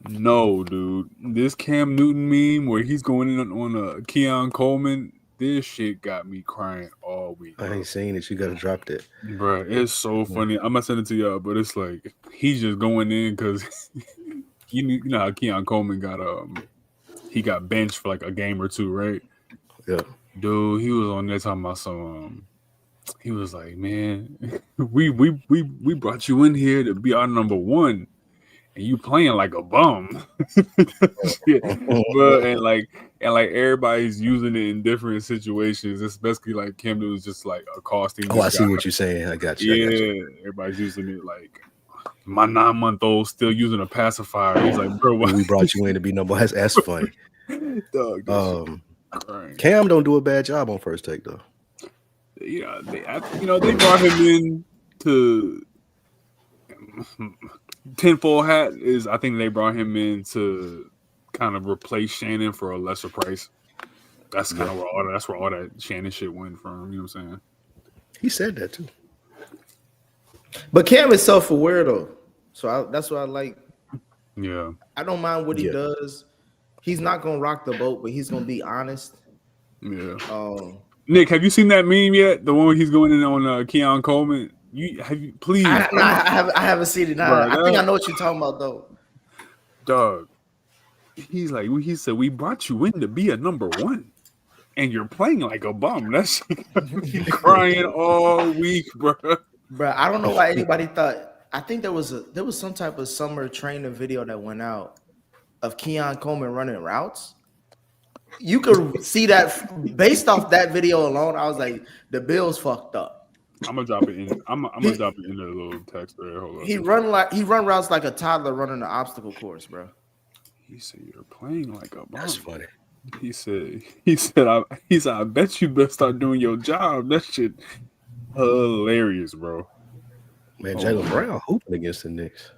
No, dude. This Cam Newton meme where he's going in on Keon Coleman, this shit got me crying all week. I ain't seen it. You gotta drop that. Bro, it's so funny. I'm gonna send it to y'all, but it's like he's just going in because you know how Keon Coleman got benched for like a game or two, right? Yeah. Dude, he was on there talking about some he was like, man, we brought you in here to be our number one. And you playing like a bum. Yeah. But and like everybody's using it in different situations. It's basically like Cam Newton's just like accosting. Oh, I see what you're saying. I got you. Yeah, everybody's using it like my 9-month-old still using a pacifier. He's like, bro, why? We brought you in to be number one. That's funny. Dog, Cam don't do a bad job on First Take though. Yeah, they brought him in to tinfoil hat is. I think they brought him in to kind of replace Shannon for a lesser price. That's kind of where all that Shannon shit went from. You know what I'm saying? He said that too. But Cam is self-aware though, so that's what I like. Yeah, I don't mind what he does. He's not gonna rock the boat, but he's gonna be honest. Yeah. Nick, have you seen that meme yet? The one where he's going in on Keon Coleman. Please? I haven't seen it. I think I know what you're talking about though. Dog, he said we brought you in to be a number one, and you're playing like a bum. That's crying all week, bro. Bro, I don't know why anybody thought. I think there was some type of summer training video that went out of Keon Coleman running routes. You could see that based off that video alone. I was like, the Bills fucked up. I'm gonna drop it in. I'm gonna drop it in the little text there. Hold on. He run routes like a toddler running an obstacle course, bro. He said you're playing like a bum. That's funny. He said I bet you better start doing your job. That shit hilarious, bro. Man, Jaylen Brown hooping against the Knicks.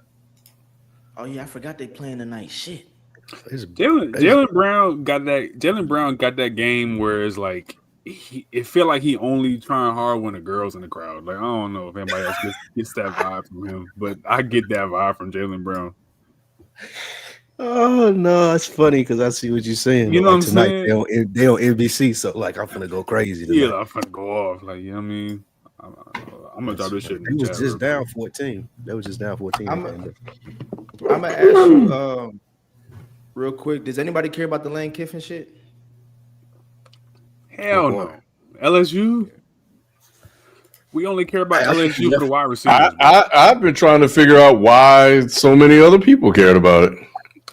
Oh yeah, I forgot they playing tonight. Shit. Jaylen Brown got that game where it's like it feel like he only trying hard when the girls in the crowd. Like I don't know if anybody else gets that vibe from him, but I get that vibe from Jaylen Brown. Oh no, it's funny because I see what you're saying. You know what I'm tonight, saying? They on NBC, so like I'm finna go crazy tonight. Yeah, I'm finna go off. Like you know what I mean. I'm gonna drop this shit. He was just down 14. They was just down 14. I'm gonna ask you real quick. Does anybody care about the Lane Kiffin shit? Hell no. LSU. We only care about LSU for the wide receivers. I've been trying to figure out why so many other people cared about it.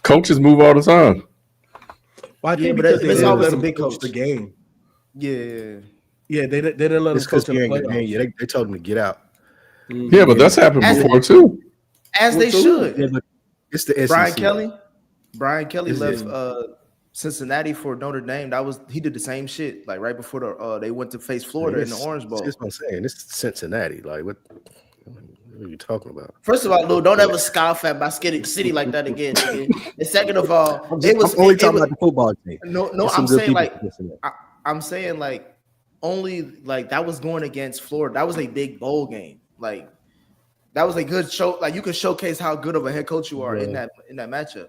Coaches move all the time. Why? Yeah, but it's always a big coach. The game. Yeah. Yeah, they didn't let us coach in the playoffs. Yeah, they told him to get out. Mm-hmm. Yeah, but that's happened before too. As they should. Yeah, but it's the SEC. Brian Kelly left Cincinnati for Notre Dame. He did the same shit. Like right before they went to face Florida in the Orange Bowl. That's what I'm saying. It's Cincinnati. Like what are you talking about? First of all, Lou, don't ever scoff at my city like that again. And second of all, I'm only talking about the football team. No, I'm saying like only like that was going against Florida. That was a big bowl game. Like that was a good show. Like you can showcase how good of a head coach you are in that matchup.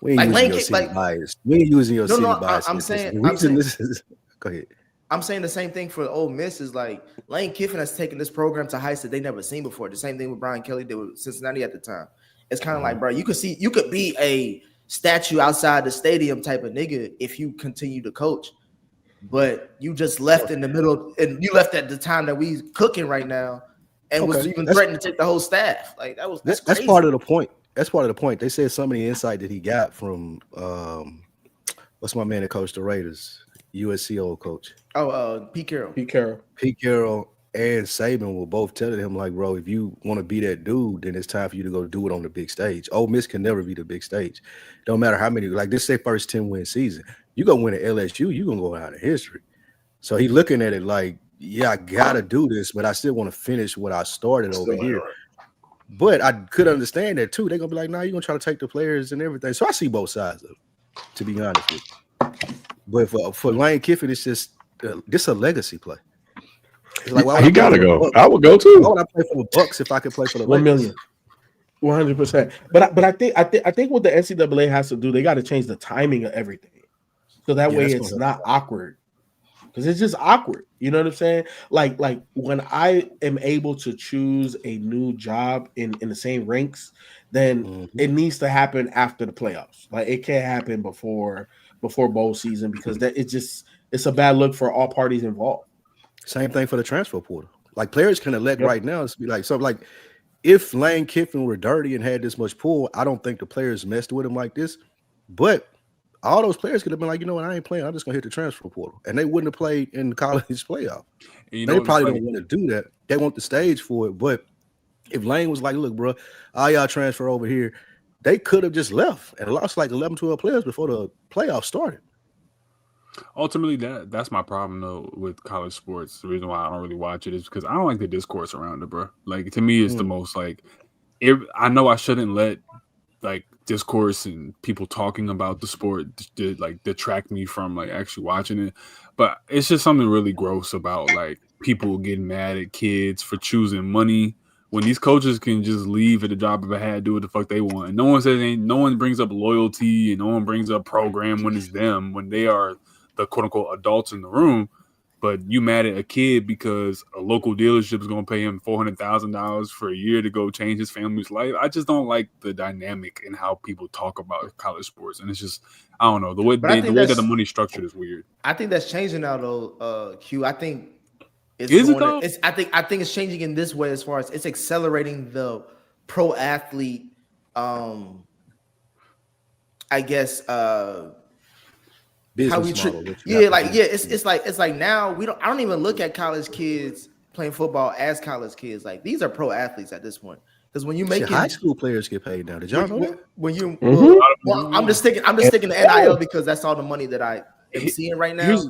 We ain't using your city bias. We ain't using your city bias. I'm saying go ahead. I'm saying the same thing for Ole Miss is like Lane Kiffin has taken this program to heights that they never seen before. The same thing with Brian Kelly did with Cincinnati at the time. It's kind of like, bro, you could be a statue outside the stadium type of nigga if you continue to coach. But you just left in the middle, and you left at the time that we cooking right now, and was even threatening to take the whole staff. Like that's part of the point. That's part of the point. They said some of the insight that he got from what's my man that coached the Raiders, USC old coach. Pete Carroll. Pete Carroll and Saban were both telling him like, bro, if you want to be that dude, then it's time for you to go do it on the big stage. Ole Miss can never be the big stage. Don't matter how many. Like this, say first 10-win season. You go win at LSU, you gonna go out of history. So he looking at it like, yeah, I gotta do this, but I still want to finish what I started over here. But I could understand that too. They're gonna be like, nah, you're gonna try to take the players and everything. So I see both sides of it, to be honest with you. But for Lane Kiffin, it's just this a legacy play. It's like, he gotta go. I would go too. Why would I play for the Bucks if I could play for the $1 million? 100%. But I think what the NCAA has to do, they got to change the timing of everything, so that way it's not awkward. Because it's just awkward. You know what I'm saying? Like when I am able to choose a new job in the same ranks, then it needs to happen after the playoffs. Like it can't happen before bowl season, because that it's a bad look for all parties involved. Same thing for the transfer portal. Like players can elect right now to be like, so like if Lane Kiffin were dirty and had this much pull, I don't think the players messed with him like this. But all those players could have been like, you know what, I ain't playing. I'm just gonna hit the transfer portal, and they wouldn't have played in the college playoff. They probably don't want to do that. They want the stage for it. But if Lane was like, look, bro, all y'all transfer over here, they could have just left and lost like 11, 12 players before the playoffs started. Ultimately, that's my problem though with college sports. The reason why I don't really watch it is because I don't like the discourse around it, bro. Like to me, it's the most like. I know I shouldn't let like discourse and people talking about the sport like detract me from like actually watching it, but it's just something really gross about like people getting mad at kids for choosing money when these coaches can just leave at the drop of a hat, do what the fuck they want, and no one brings up loyalty and no one brings up program when it's them, when they are the quote unquote adults in the room. But you mad at a kid because a local dealership is going to pay him $400,000 for a year to go change his family's life. I just don't like the dynamic and how people talk about college sports, and it's just I don't know the way that the money's structured is weird. I think that's changing now, though. Q. I think it's I think it's changing in this way as far as it's accelerating the pro athlete. I guess. Business how we model, it's like now I don't even look at college kids playing football as college kids. Like these are pro athletes at this point, because when you make high school players get paid now. Did y'all know that? When you I'm just sticking to NIL because that's all the money that I am seeing right now.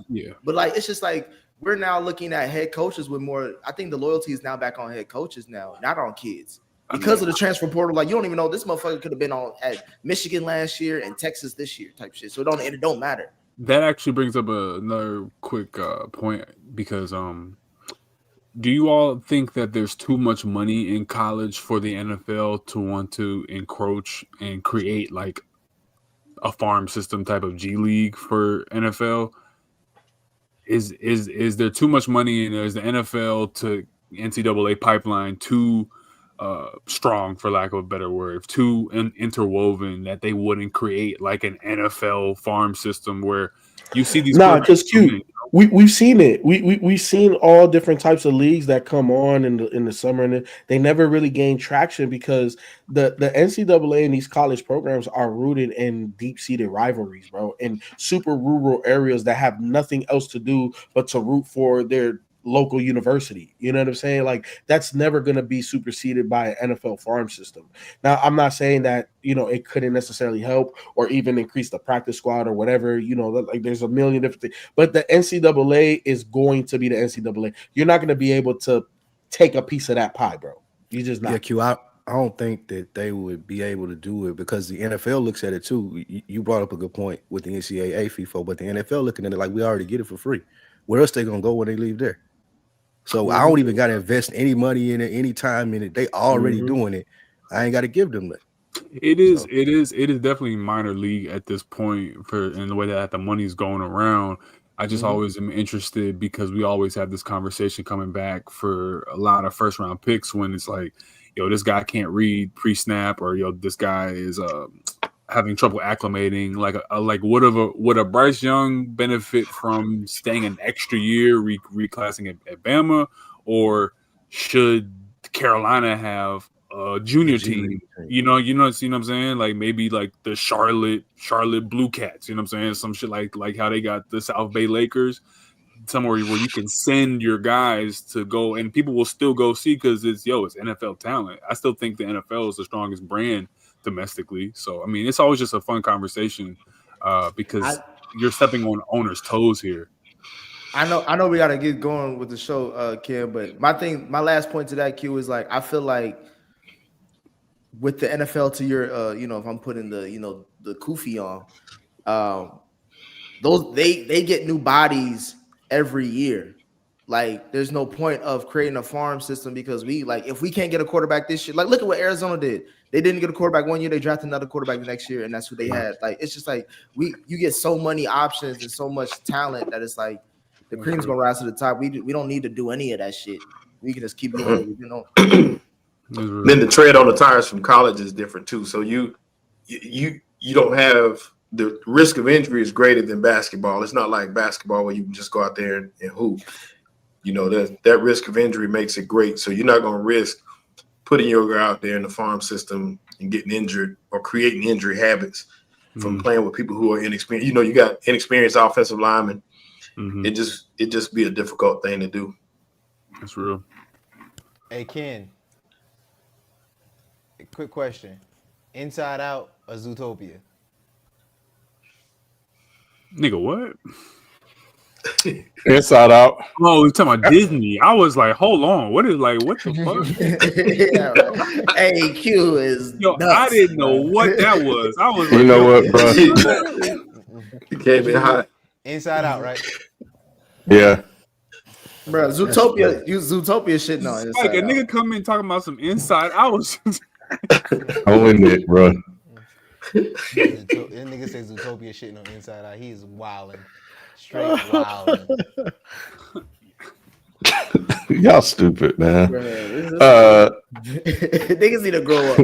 But like it's just like we're now looking at head coaches with more. I think the loyalty is now back on head coaches now, not on kids. Because of the transfer portal, like you don't even know this motherfucker could have been on at Michigan last year and Texas this year type shit. So it don't matter. That actually brings up another quick point because do you all think that there's too much money in college for the NFL to want to encroach and create like a farm system type of G League for NFL? Is there too much money and is the NFL to NCAA pipeline too strong, for lack of a better word, too interwoven that they wouldn't create like an NFL farm system where you see these? Because we've seen it. We've seen all different types of leagues that come on in the summer, and they never really gain traction because the NCAA and these college programs are rooted in deep-seated rivalries, bro, in super rural areas that have nothing else to do but to root for their local university. You know what I'm saying? Like that's never going to be superseded by an NFL farm system. Now, I'm not saying that, it couldn't necessarily help or even increase the practice squad or whatever, like there's a million different things, but the NCAA is going to be the NCAA. You're not going to be able to take a piece of that pie, bro. You just not. Yeah, Q, I don't think that they would be able to do it because the NFL looks at it too. You brought up a good point with the NCAA FIFA, but the NFL looking at it like we already get it for free. Where else they going to go when they leave there? So I don't even got to invest any money in it, any time in it. They already doing it. I ain't got to give them that. It is definitely minor league at this point in the way that the money's going around. I just always am interested because we always have this conversation coming back for a lot of first round picks when it's like, this guy can't read pre-snap, or this guy is having trouble acclimating. Like would a Bryce Young benefit from staying an extra year, reclassing at Bama, or should Carolina have a junior team? You know what I'm saying? Like maybe like the Charlotte Blue Cats. You know what I'm saying? Some shit like how they got the South Bay Lakers, somewhere where you can send your guys to go and people will still go see because it's NFL talent. I still think the NFL is the strongest brand domestically. So, I mean, it's always just a fun conversation because you're stepping on owners' toes here. I know we got to get going with the show, Kim, but my last point to that, Q, is like, I feel like with the NFL to your, if I'm putting the kufi on, those, they get new bodies every year. like there's no point of creating a farm system because we like if we can't get a quarterback this year, like look at what Arizona did. They didn't get a quarterback one year, they drafted another quarterback the next year, and that's who they had. Like it's just like you get so many options and so much talent that it's like the cream's gonna rise to the top. We don't need to do any of that shit. We can just keep doing what we've been on. Then the tread on the tires from college is different too. So you don't have the risk of injury is greater than basketball. It's not like basketball where you can just go out there and hoop. You know, that risk of injury makes it great. So you're not going to risk putting your guy out there in the farm system and getting injured or creating injury habits from playing with people who are inexperienced. You know, you got inexperienced offensive linemen. It just be a difficult thing to do. That's real. Hey, Ken, a quick question. Inside Out or Zootopia? Nigga, what? Inside Out. Oh, you talking about Disney? I was like, hold on, what the fuck? Yeah, right. Hey, Q is Yo, nuts, I didn't know what that was. I was You like, know what, bro? It came in hot. Inside Out, right? Yeah. bro. Zootopia shit no. like a nigga come in talking about some Inside Out. Only Nick, bro. That nigga says Zootopia shitting on Inside Out. He's wilding. Straight wilding. Y'all stupid, man. Niggas need to grow up.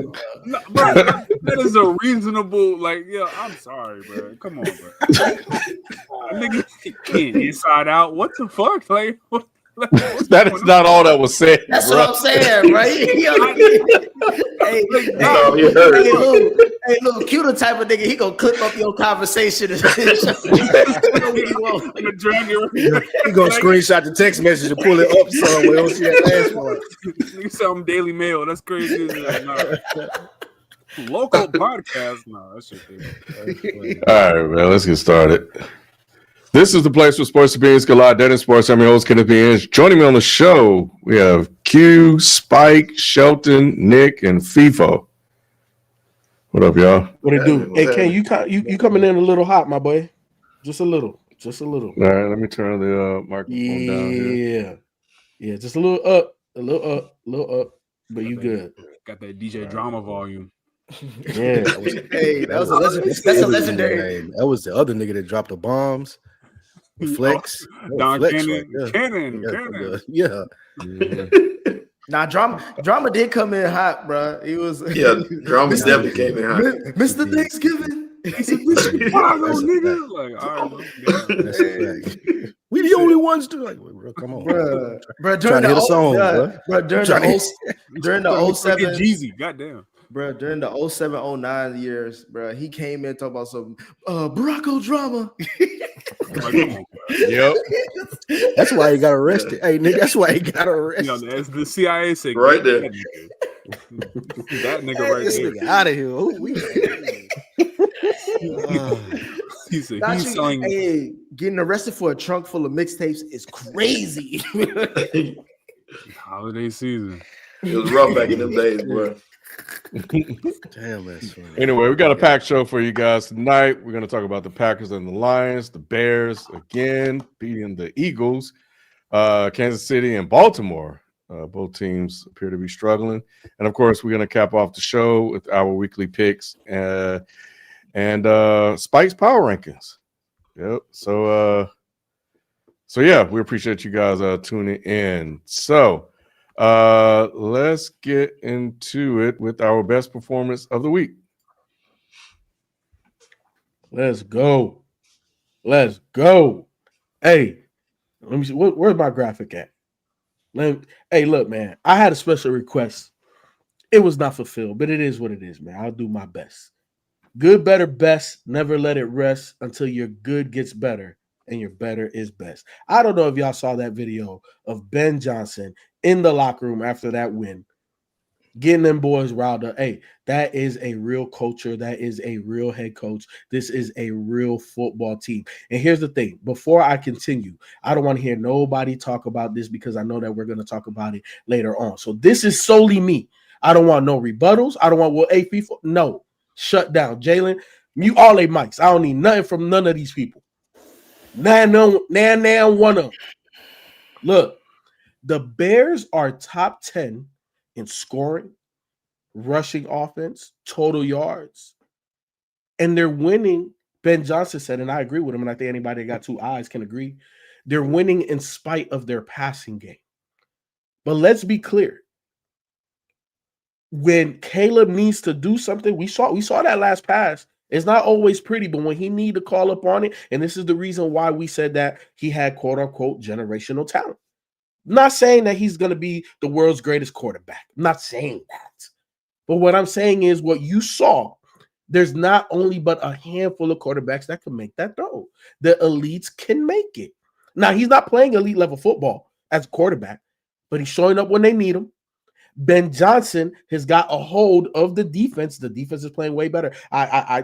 No, bro, that is a reasonable, like, yeah, I'm sorry, bro. Come on, bro. Nigga can't Inside Out. What the fuck? Like, That is not all that was said. That's bro. what I'm saying, right? Hey, little Q the type of nigga, he gonna clip up your conversation and He He gonna screenshot the text message and pull it up somewhere. Don't see that last one. Nigga something Daily Mail. That's crazy. Nah. Local podcast. No, that shit. All right, man. Let's get started. This is the place where sports opinions collide. Dead in sports. I'm your host, Kenneth B. Joining me on the show, we have Q, Spike, Shelton, Nick, and FIFO. What up, y'all? What it do? Hey, Ken, you coming in a little hot, my boy. Just a little. All right, let me turn the microphone down here. Yeah, just a little up, but you good. Got that DJ drama volume. Yeah. Hey, that's a legendary. That was the other nigga that dropped the bombs. Flex. Don Flex Cannon. right Cannon. Yeah. Nah, drama did come in hot, bro. He was Drama definitely came in hot. Mr. Thanksgiving. Chicago, nigga. Like, all right, We the only ones to like, bro, come on, bro. Trying to hit a song, bro. During the 07, Jeezy, goddamn. bro, during the 07-09 years, bro, he came in talking about some Barack drama. Like, come on, Yep. That's why he got arrested. Hey, nigga, that's why he got you arrested. know, as the CIA said, Right there. That nigga right This there. nigga out of here. He said Not he's you- selling. hey, getting arrested for a trunk full of mixtapes is crazy. Holiday season. It was rough back in them days, bro. Damn, that's funny. Anyway, we got a packed show for you guys tonight. We're going to talk about the Packers and the Lions, the Bears again beating the Eagles, Kansas City and Baltimore. Both teams appear to be struggling. And of course, we're going to cap off the show with our weekly picks and Spike's power rankings. Yep. So yeah, we appreciate you guys tuning in. So let's get into it with our best performance of the week. Let's go. Hey, let me see. Where's my graphic at? Hey, look, man. I had a special request. It was not fulfilled, but it is what it is, man. I'll do my best. Good, better, best. Never let it rest until your good gets better and your better is best. I don't know if y'all saw that video of Ben Johnson in the locker room after that win, getting them boys riled up. Hey, that is a real culture. That is a real head coach. This is a real football team. And here's the thing. Before I continue, I don't want to hear nobody talk about this because I know that we're going to talk about it later on. So this is solely me. I don't want no rebuttals. I don't want, FIFA. No. Shut down. Jalen, mute all they mics. I don't need nothing from none of these people. Now, one of them. Look, the Bears are top 10 in scoring, rushing offense, total yards, and they're winning. Ben Johnson said, and I agree with him, and I think anybody that got two eyes can agree, they're winning in spite of their passing game. But let's be clear. When Caleb needs to do something, we saw that last pass. It's not always pretty, but when he need to call up on it, and this is the reason why we said that he had quote unquote generational talent. I'm not saying that he's going to be the world's greatest quarterback. I'm not saying that. But what I'm saying is what you saw, there's not only but a handful of quarterbacks that can make that throw. The elites can make it. Now, he's not playing elite level football as a quarterback, but he's showing up when they need him. Ben Johnson has got a hold of the defense. The defense is playing way better. I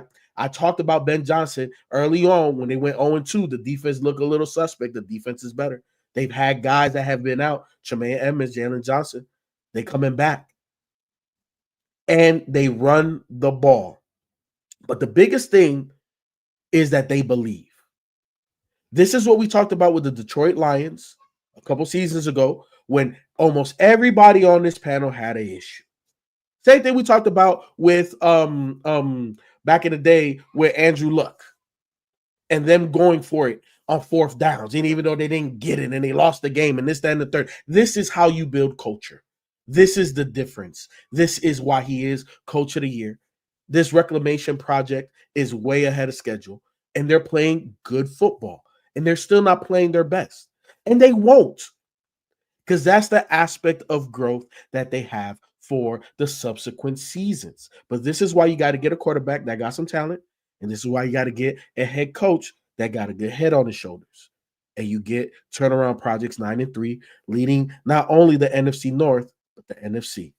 talked about Ben Johnson early on when they went 0-2. The defense looked a little suspect. The defense is better. They've had guys that have been out. Tremaine Edmonds, Jalen Johnson. They coming back. And they run the ball. But the biggest thing is that they believe. This is what we talked about with the Detroit Lions a couple seasons ago when almost everybody on this panel had an issue. Same thing we talked about with back in the day with Andrew Luck and them going for it on fourth downs. And even though they didn't get it and they lost the game and this, that, and the third, this is how you build culture. This is the difference. This is why he is Coach of the Year. This reclamation project is way ahead of schedule, and they're playing good football, and they're still not playing their best, and they won't, because that's the aspect of growth that they have for the subsequent seasons. But this is why you got to get a quarterback that got some talent, and this is why you got to get a head coach that got a good head on his shoulders, and you get turnaround projects 9-3, leading not only the NFC North but the NFC.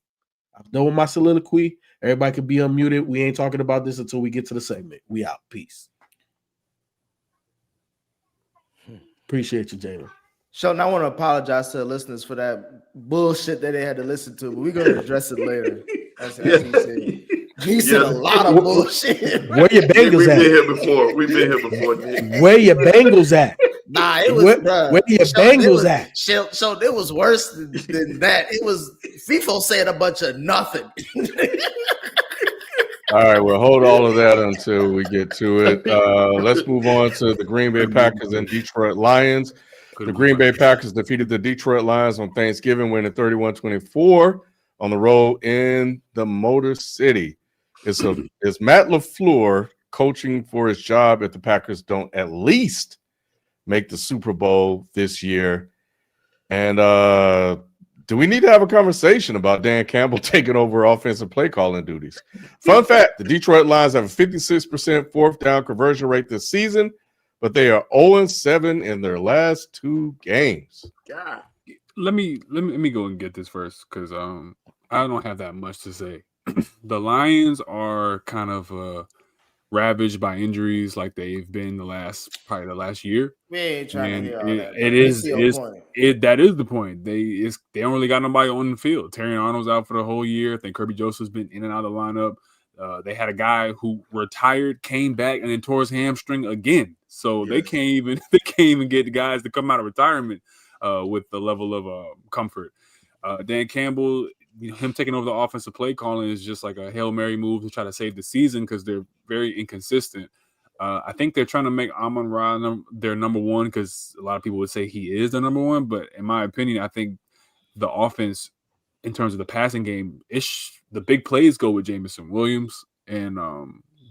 I'm done with my soliloquy. Everybody can be unmuted. We ain't talking about this until we get to the segment. We out. Peace. Appreciate you, Jalen. Sheldon, I want to apologize to the listeners for that bullshit that they had to listen to, but we're going to address it later. As he said. He said a lot of bullshit. Where your Bengals We've at? been here before. We've been here before, Nick. Where your Bengals at? Nah, it was where your Bengals at? So it was worse than that. It was FIFO saying a bunch of nothing. All right, we'll hold all of that until we get to it. Let's move on to the Green Bay Packers and Detroit Lions. The Green Bay Packers defeated the Detroit Lions on Thanksgiving, winning 31-24 on the road in the Motor City. Is Matt LaFleur coaching for his job if the Packers don't at least make the Super Bowl this year? And do we need to have a conversation about Dan Campbell taking over offensive play calling duties? Fun fact, the Detroit Lions have a 56% fourth down conversion rate this season, but they are 0-7 in their last 2 games. God. Let me go and get this first because I don't have that much to say. The Lions are kind of ravaged by injuries like they've been probably the last year. We ain't trying to hear all that. That is the point. They don't really got nobody on the field. Terry Arnold's out for the whole year. I think Kirby Joseph's been in and out of the lineup. They had a guy who retired, came back, and then tore his hamstring again. So they can't even get the guys to come out of retirement with the level of comfort. Dan Campbell, him taking over the offensive play calling is just like a Hail Mary move to try to save the season because they're very inconsistent. I think they're trying to make Amon-Ra their number one because a lot of people would say he is the number one. But in my opinion, I think the offense, in terms of the passing game, the big plays go with Jameson Williams, and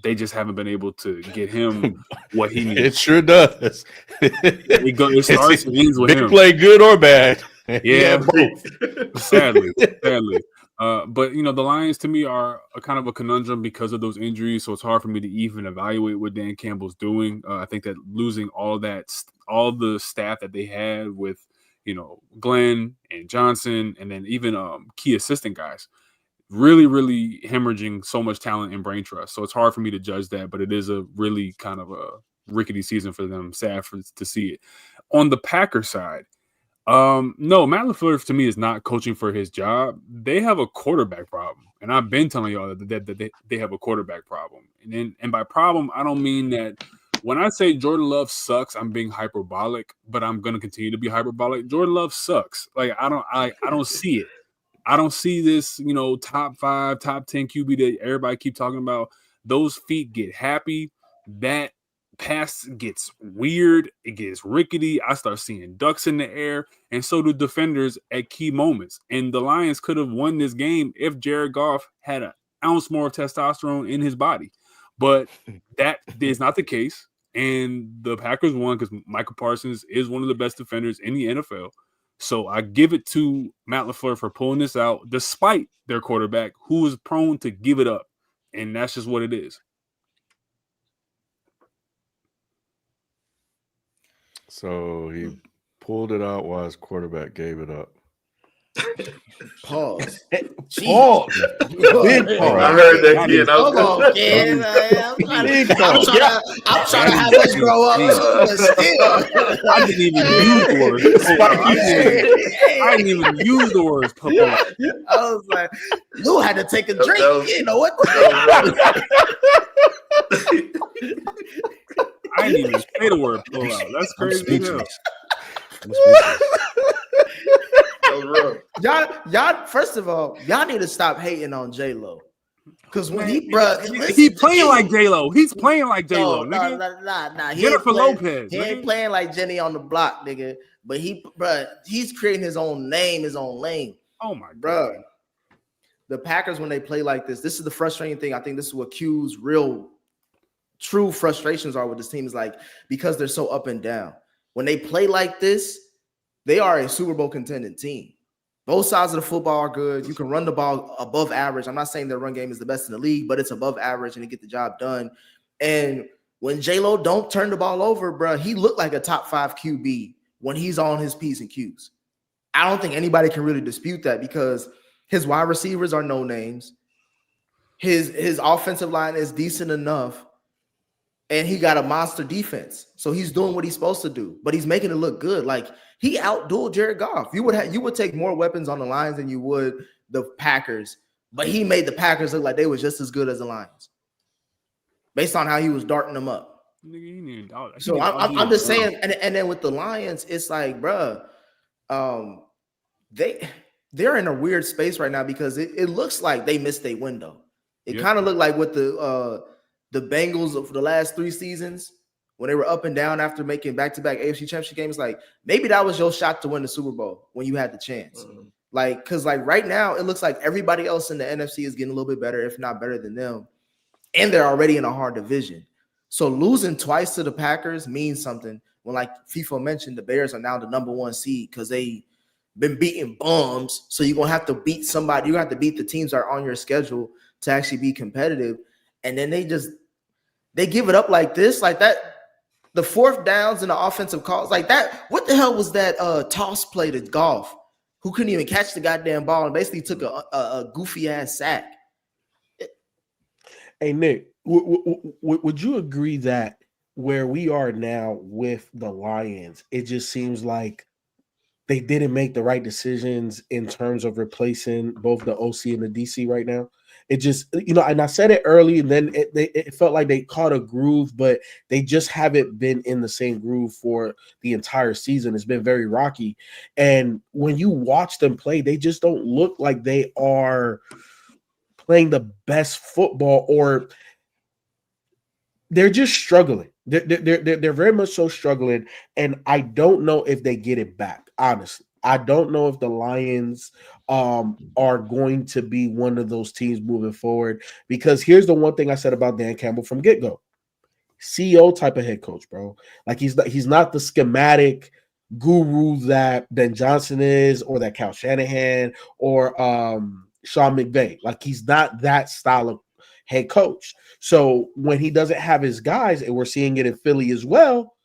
they just haven't been able to get him what he needs. It sure does. It starts and ends with big him. Play good or bad. Yeah, both. Sadly. But the Lions to me are a kind of a conundrum because of those injuries, so it's hard for me to even evaluate what Dan Campbell's doing. I think that losing all the staff that they had with Glenn and Johnson, and then even key assistant guys, really, really hemorrhaging so much talent and brain trust. So it's hard for me to judge that, but it is a really kind of a rickety season for them. Sad to see it. On the Packers side, no, Matt LaFleur to me is not coaching for his job. They have a quarterback problem, and I've been telling y'all that they have a quarterback problem. And by problem, I don't mean that when I say Jordan Love sucks, I'm being hyperbolic, but I'm gonna continue to be hyperbolic. Jordan Love sucks. Like I don't see it. I don't see this, top 5, top 10 QB that everybody keep talking about. Those feet get happy. That pass gets weird. It gets rickety. I start seeing ducks in the air, and so do defenders at key moments. And the Lions could have won this game if Jared Goff had an ounce more of testosterone in his body. But that is not the case. And the Packers won because Michael Parsons is one of the best defenders in the NFL. So I give it to Matt LaFleur for pulling this out, despite their quarterback, who is prone to give it up. And that's just what it is. So he pulled it out while his quarterback gave it up. Pause. Pause. Big pause. I heard that kid. Come on, kid. I'm trying to have us grow up, but still. I didn't even use the word. I didn't even use the words. I was like, Lou had to take a drink. You know what? I didn't even say the word pull out. That's crazy. Y'all, first of all, y'all need to stop hating on J-Lo. Because when he playing like J-Lo. He's playing like J-Lo, nigga. Nah. Jennifer Lopez. He ain't playing like Jenny on the block, nigga. But he's creating his own name, his own lane. Oh my God. The Packers, when they play like this is the frustrating thing. I think this is what Q's true frustrations are with this team, is like, because they're so up and down. When they play like this, they are a Super Bowl contending team. Both sides of the football are good. You can run the ball above average. I'm not saying their run game is the best in the league, but it's above average and they get the job done. And when J-Lo don't turn the ball over, bro, he looked like a top 5 QB when he's on his P's and Q's. I don't think anybody can really dispute that, because his wide receivers are no names. His offensive line is decent enough. And he got a monster defense. So he's doing what he's supposed to do, but he's making it look good. Like, he outdueled Jared Goff. You would take more weapons on the Lions than you would the Packers, but he made the Packers look like they were just as good as the Lions based on how he was darting them up. So I'm just saying, and then with the Lions, it's like, bro, they're in a weird space right now, because it looks like they missed their window. It kind of looked like with the Bengals of the last 3 seasons, when they were up and down after making back-to-back AFC Championship games, like, maybe that was your shot to win the Super Bowl when you had the chance. Mm-hmm. Like, because like right now, it looks like everybody else in the NFC is getting a little bit better, if not better than them. And they're already in a hard division. So losing twice to the Packers means something. When, like FIFO mentioned, the Bears are now the number 1 seed because they been beating bums. So you're going to have to beat somebody. You're going to have to beat the teams that are on your schedule to actually be competitive. And then they give it up like this, like that. The 4th downs and the offensive calls like that. What the hell was that toss play to Goff, who couldn't even catch the goddamn ball and basically took a goofy ass sack? Hey, Nick, would you agree that where we are now with the Lions, it just seems like they didn't make the right decisions in terms of replacing both the OC and the DC right now? It just, and I said it early, and then it felt like they caught a groove, but they just haven't been in the same groove for the entire season. It's been very rocky. And when you watch them play, they just don't look like they are playing the best football, or they're just struggling. They're very much so struggling. And I don't know if they get it back, honestly. I don't know if the Lions are going to be one of those teams moving forward, because here's the one thing I said about Dan Campbell from get-go. CEO type of head coach, bro. Like, he's not the schematic guru that Ben Johnson is, or that Kyle Shanahan, or Sean McVay. Like, he's not that style of head coach. So when he doesn't have his guys, and we're seeing it in Philly as well,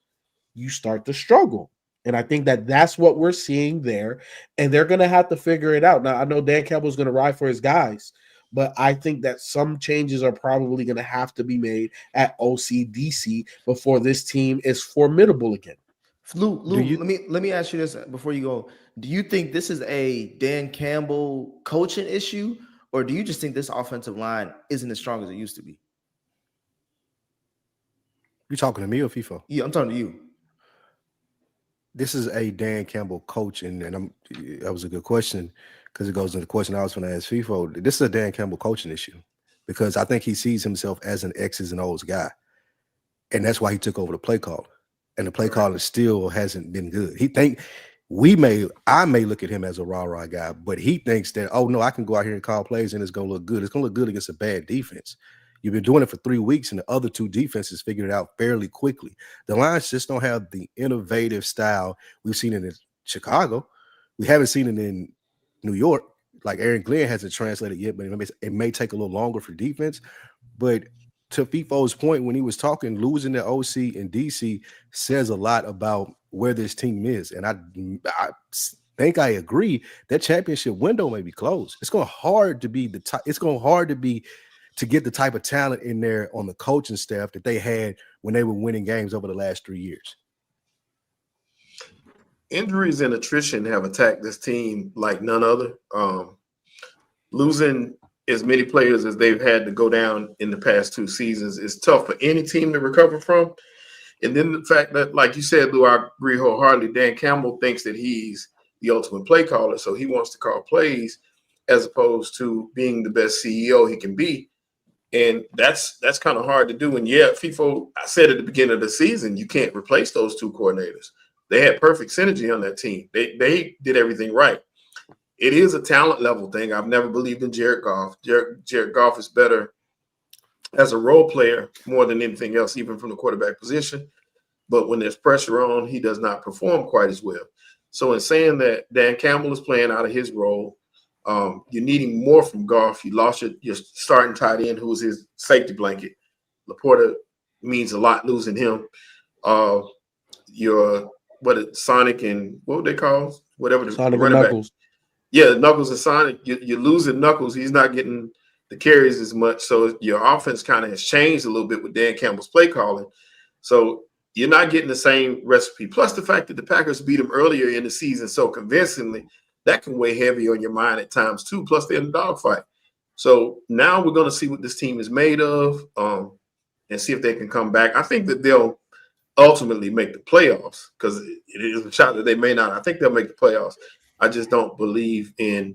you start to struggle. And I think that's what we're seeing there. And they're going to have to figure it out. Now, I know Dan Campbell's going to ride for his guys, but I think that some changes are probably going to have to be made at OCDC before this team is formidable again. Lou, let me ask you this before you go. Do you think this is a Dan Campbell coaching issue, or do you just think this offensive line isn't as strong as it used to be? You talking to me or FIFO? Yeah, I'm talking to you. This is a Dan Campbell coach, and that was a good question because it goes into the question I was going to ask FIFO. This is a Dan Campbell coaching issue because I think he sees himself as an X's and O's guy, and that's why he took over the play call, and the play calling still hasn't been good. I may look at him as a rah-rah guy, but he thinks that, oh no, I can go out here and call plays and it's going to look good. It's going to look good against a bad defense. You've been doing it for 3 weeks, and the other two defenses figured it out fairly quickly. The Lions just don't have the innovative style we've seen it in Chicago. We haven't seen it in New York. Like Aaron Glenn hasn't translated yet, but it may take a little longer for defense. But to FIFO's point, when he was talking, losing the OC in DC says a lot about where this team is. And I think I agree that championship window may be closed. It's going hard to be to get the type of talent in there on the coaching staff that they had when they were winning games over the last 3 years. Injuries and attrition have attacked this team like none other. Losing as many players as they've had to go down in the past 2 seasons is tough for any team to recover from. And then the fact that, like you said, Lou, I agree wholeheartedly, Dan Campbell thinks that he's the ultimate play caller, so he wants to call plays as opposed to being the best CEO he can be. And that's kind of hard to do. And yeah, FIFO, I said at the beginning of the season, you can't replace those 2 coordinators. They had perfect synergy on that team. They did everything right. It is a talent level thing. I've never believed in Jared Goff. Jared Goff is better as a role player more than anything else, even from the quarterback position. But when there's pressure on, he does not perform quite as well. So in saying that Dan Campbell is playing out of his role, you're needing more from Goff. You lost your starting tight end, who was his safety blanket. Laporta means a lot losing him. Sonic and what would they call? Whatever the Sonic running back. Knuckles. Yeah, Knuckles and Sonic. You're losing Knuckles. He's not getting the carries as much. So your offense kind of has changed a little bit with Dan Campbell's play calling. So you're not getting the same recipe. Plus the fact that the Packers beat them earlier in the season so convincingly, that can weigh heavy on your mind at times too. Plus they're in a dogfight. So now we're going to see what this team is made of and see if they can come back. I think that they'll ultimately make the playoffs because it is a shot that they may not. I think they'll make the playoffs. I just don't believe in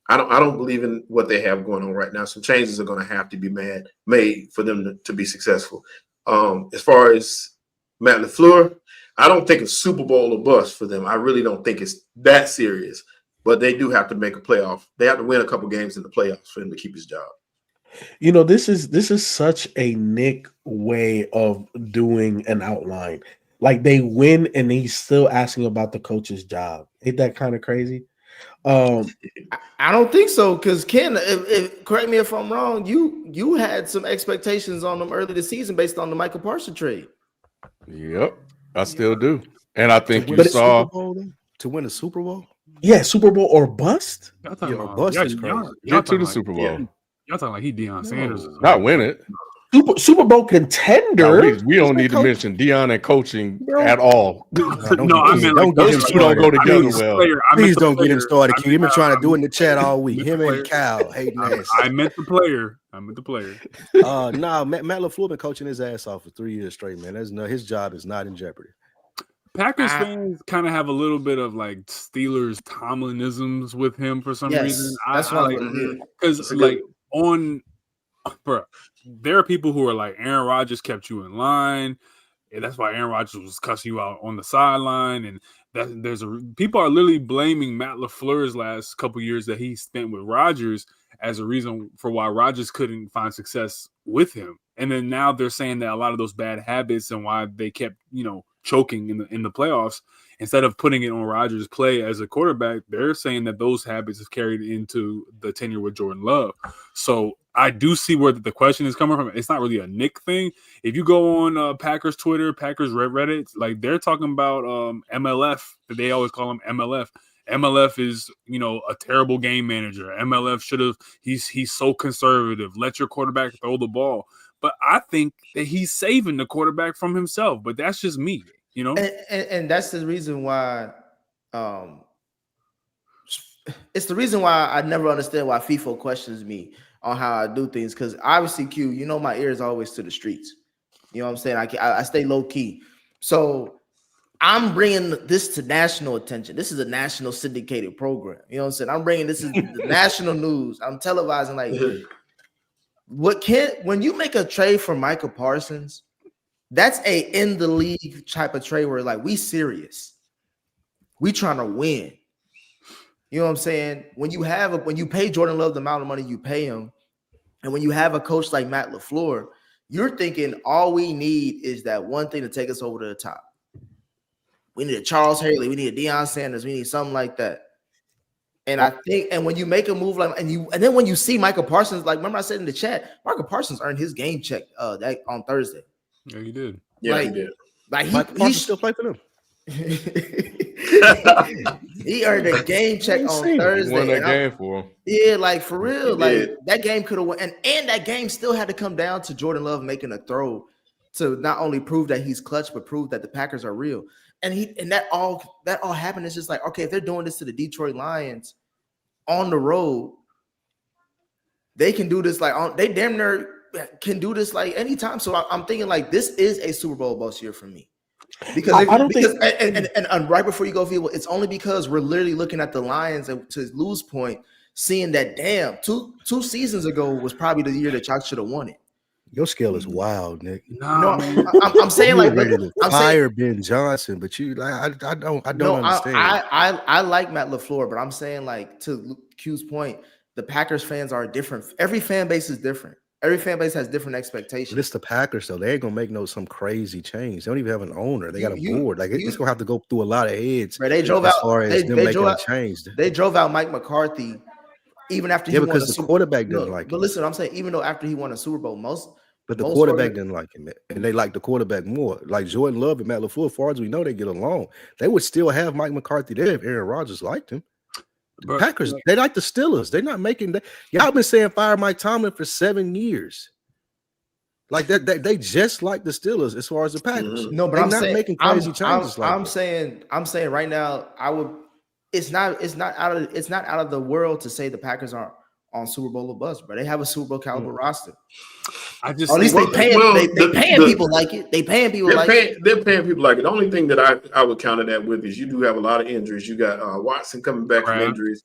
I don't believe in what they have going on right now. Some changes are going to have to be made for them to be successful. As far as Matt LaFleur, I don't think it's Super Bowl or bust for them. I really don't think it's that serious. But they do have to make a playoff. They have to win a couple games in the playoffs for him to keep his job. You know, this is such a Nick way of doing an outline. Like they win and he's still asking about the coach's job. Ain't that kind of crazy? I don't think so, because Ken, correct me if I'm wrong, you had some expectations on them early this season based on the Michael Parsons trade. Yep, I still do. And I think you But saw to win a Super Bowl? Yeah, Super Bowl or bust? Y'all talking about bust is y'all crazy. get to talking the like- Super Bowl. Y'all talking like he Deion Sanders. Not win it. Super Bowl contender. No, we don't need to mention Deion and coaching at all. I meant like those two don't go together well. Please don't get him started, Q. You've been trying to do it in the chat all week. Him and Cal hating ass. I meant the player. Matt LaFleur been coaching his ass off for 3 years straight, man. His job is not in jeopardy. Packers fans kind of have a little bit of like Steelers Tomlinisms with him for some reason. That's I like because like there are people who are like Aaron Rodgers kept you in line, and that's why Aaron Rodgers was cussing you out on the sideline, and people are literally blaming Matt LaFleur's last couple years that he spent with Rodgers as a reason for why Rodgers couldn't find success with him. And then now they're saying that a lot of those bad habits and why they kept, choking in the playoffs, instead of putting it on Rodgers' play as a quarterback, they're saying that those habits have carried into the tenure with Jordan Love. So I do see where the question is coming from. It's not really a Nick thing. If you go on Packers Twitter, Packers Reddit, like they're talking about MLF, that they always call him MLF. MLF is, a terrible game manager. MLF he's so conservative. Let your quarterback throw the ball. But I think that he's saving the quarterback from himself. But that's just me, And that's the reason why it's the reason why I never understand why FIFO questions me on how I do things. Because obviously, Q, my ear is always to the streets. You know what I'm saying? I stay low key. So I'm bringing this to national attention. This is a national syndicated program. You know what I'm saying? I'm bringing this is the national news. I'm televising like when you make a trade for Micah Parsons, that's a in the league type of trade where like we serious. We trying to win. You know what I'm saying? When you pay Jordan Love the amount of money you pay him, and when you have a coach like Matt LaFleur, you're thinking all we need is that one thing to take us over to the top. We need a Charles Haley, we need a Deion Sanders, we need something like that. And I think, and when you make a move like, and then when you see Micah Parsons, like remember I said in the chat, Micah Parsons earned his game check that on Thursday. Yeah, he did. Yeah, he did. Like Micah Parsons still play for them. He earned a game check on Thursday. He won that game for him. Yeah, like for real. Like that game could have won. And that game still had to come down to Jordan Love making a throw to not only prove that he's clutch, but prove that the Packers are real. And that all happened. It's just like, okay, if they're doing this to the Detroit Lions on the road, they can do this like they damn near can do this like anytime. So I'm thinking like this is a Super Bowl bust year for me. Because I don't think and right before you go, Feeble, it's only because we're literally looking at the Lions and to lose point, seeing that damn two seasons ago was probably the year that y'all should have won it. Your scale is wild, Nick. No, I'm saying like ready to fire Ben Johnson, but you like I don't understand. I like Matt LaFleur, but I'm saying like to Q's point, the Packers fans are different. Every fan base is different. Every fan base has different expectations. But it's the Packers, though. They ain't gonna make some crazy change. They don't even have an owner. They got a board. Like it's gonna have to go through a lot of heads. Right, they drove out. As far as them making a change. They drove out Mike McCarthy, even after he won because the quarterback didn't like him. But listen, I'm saying even though after he won a Super Bowl, but the quarterback didn't like him, and they like the quarterback more. Like Jordan Love and Matt LaFleur, as far as we know, they get along. They would still have Mike McCarthy there if Aaron Rodgers liked him. The Packers, they like the Steelers. They're not making that. Y'all been saying fire Mike Tomlin for 7 years. Like that, they just like the Steelers as far as the Packers. No, but I'm not saying, making crazy changes. I'm saying right now, it's not out of the world to say the Packers aren't on Super Bowl or bust, but they have a Super Bowl caliber roster. At least they paying people like it. They're paying people like it. They're paying people like it. The only thing that I would counter that with is you do have a lot of injuries. You got Watson coming back from injuries.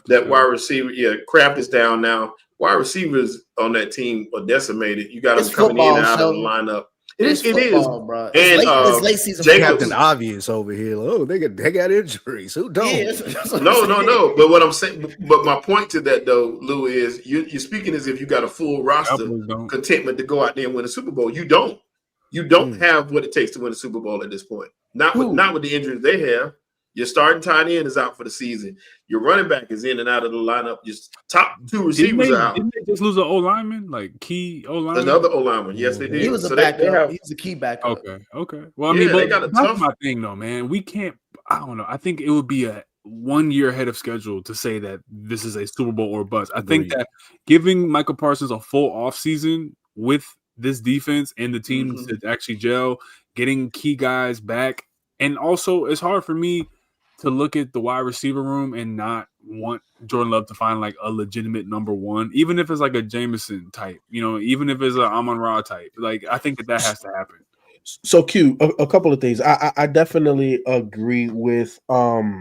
That wide receiver, Kraft is down now. Wide receivers on that team are decimated. You got them coming in and out of the lineup. It is, bro. And it's late season. Captain Obvious over here. Oh, they got injuries. Who don't? Yeah, no. But what I'm saying, but my point to that though, Lou, is you're speaking as if you got a full roster contentment to go out there and win a Super Bowl. You don't. You don't have what it takes to win a Super Bowl at this point. Not with the injuries they have. Your starting tight end is out for the season. Your running back is in and out of the lineup. Your top two receivers are out. Didn't they just lose an O-lineman? Like key O-lineman? Another O-lineman. Yes, they did. He was a backup. He was a key backup. Okay. Well, I mean, they got a that's tough my thing, though, man. We can't. I don't know. I think it would be a 1 year ahead of schedule to say that this is a Super Bowl or bust. I think that giving Michael Parsons a full offseason with this defense and the team to actually gel, getting key guys back, and also it's hard for me to look at the wide receiver room and not want Jordan Love to find like a legitimate number one, even if it's like a Jameson type, even if it's an Amon-Ra type. Like, I think that has to happen. So, Q, a couple of things. I definitely agree with well,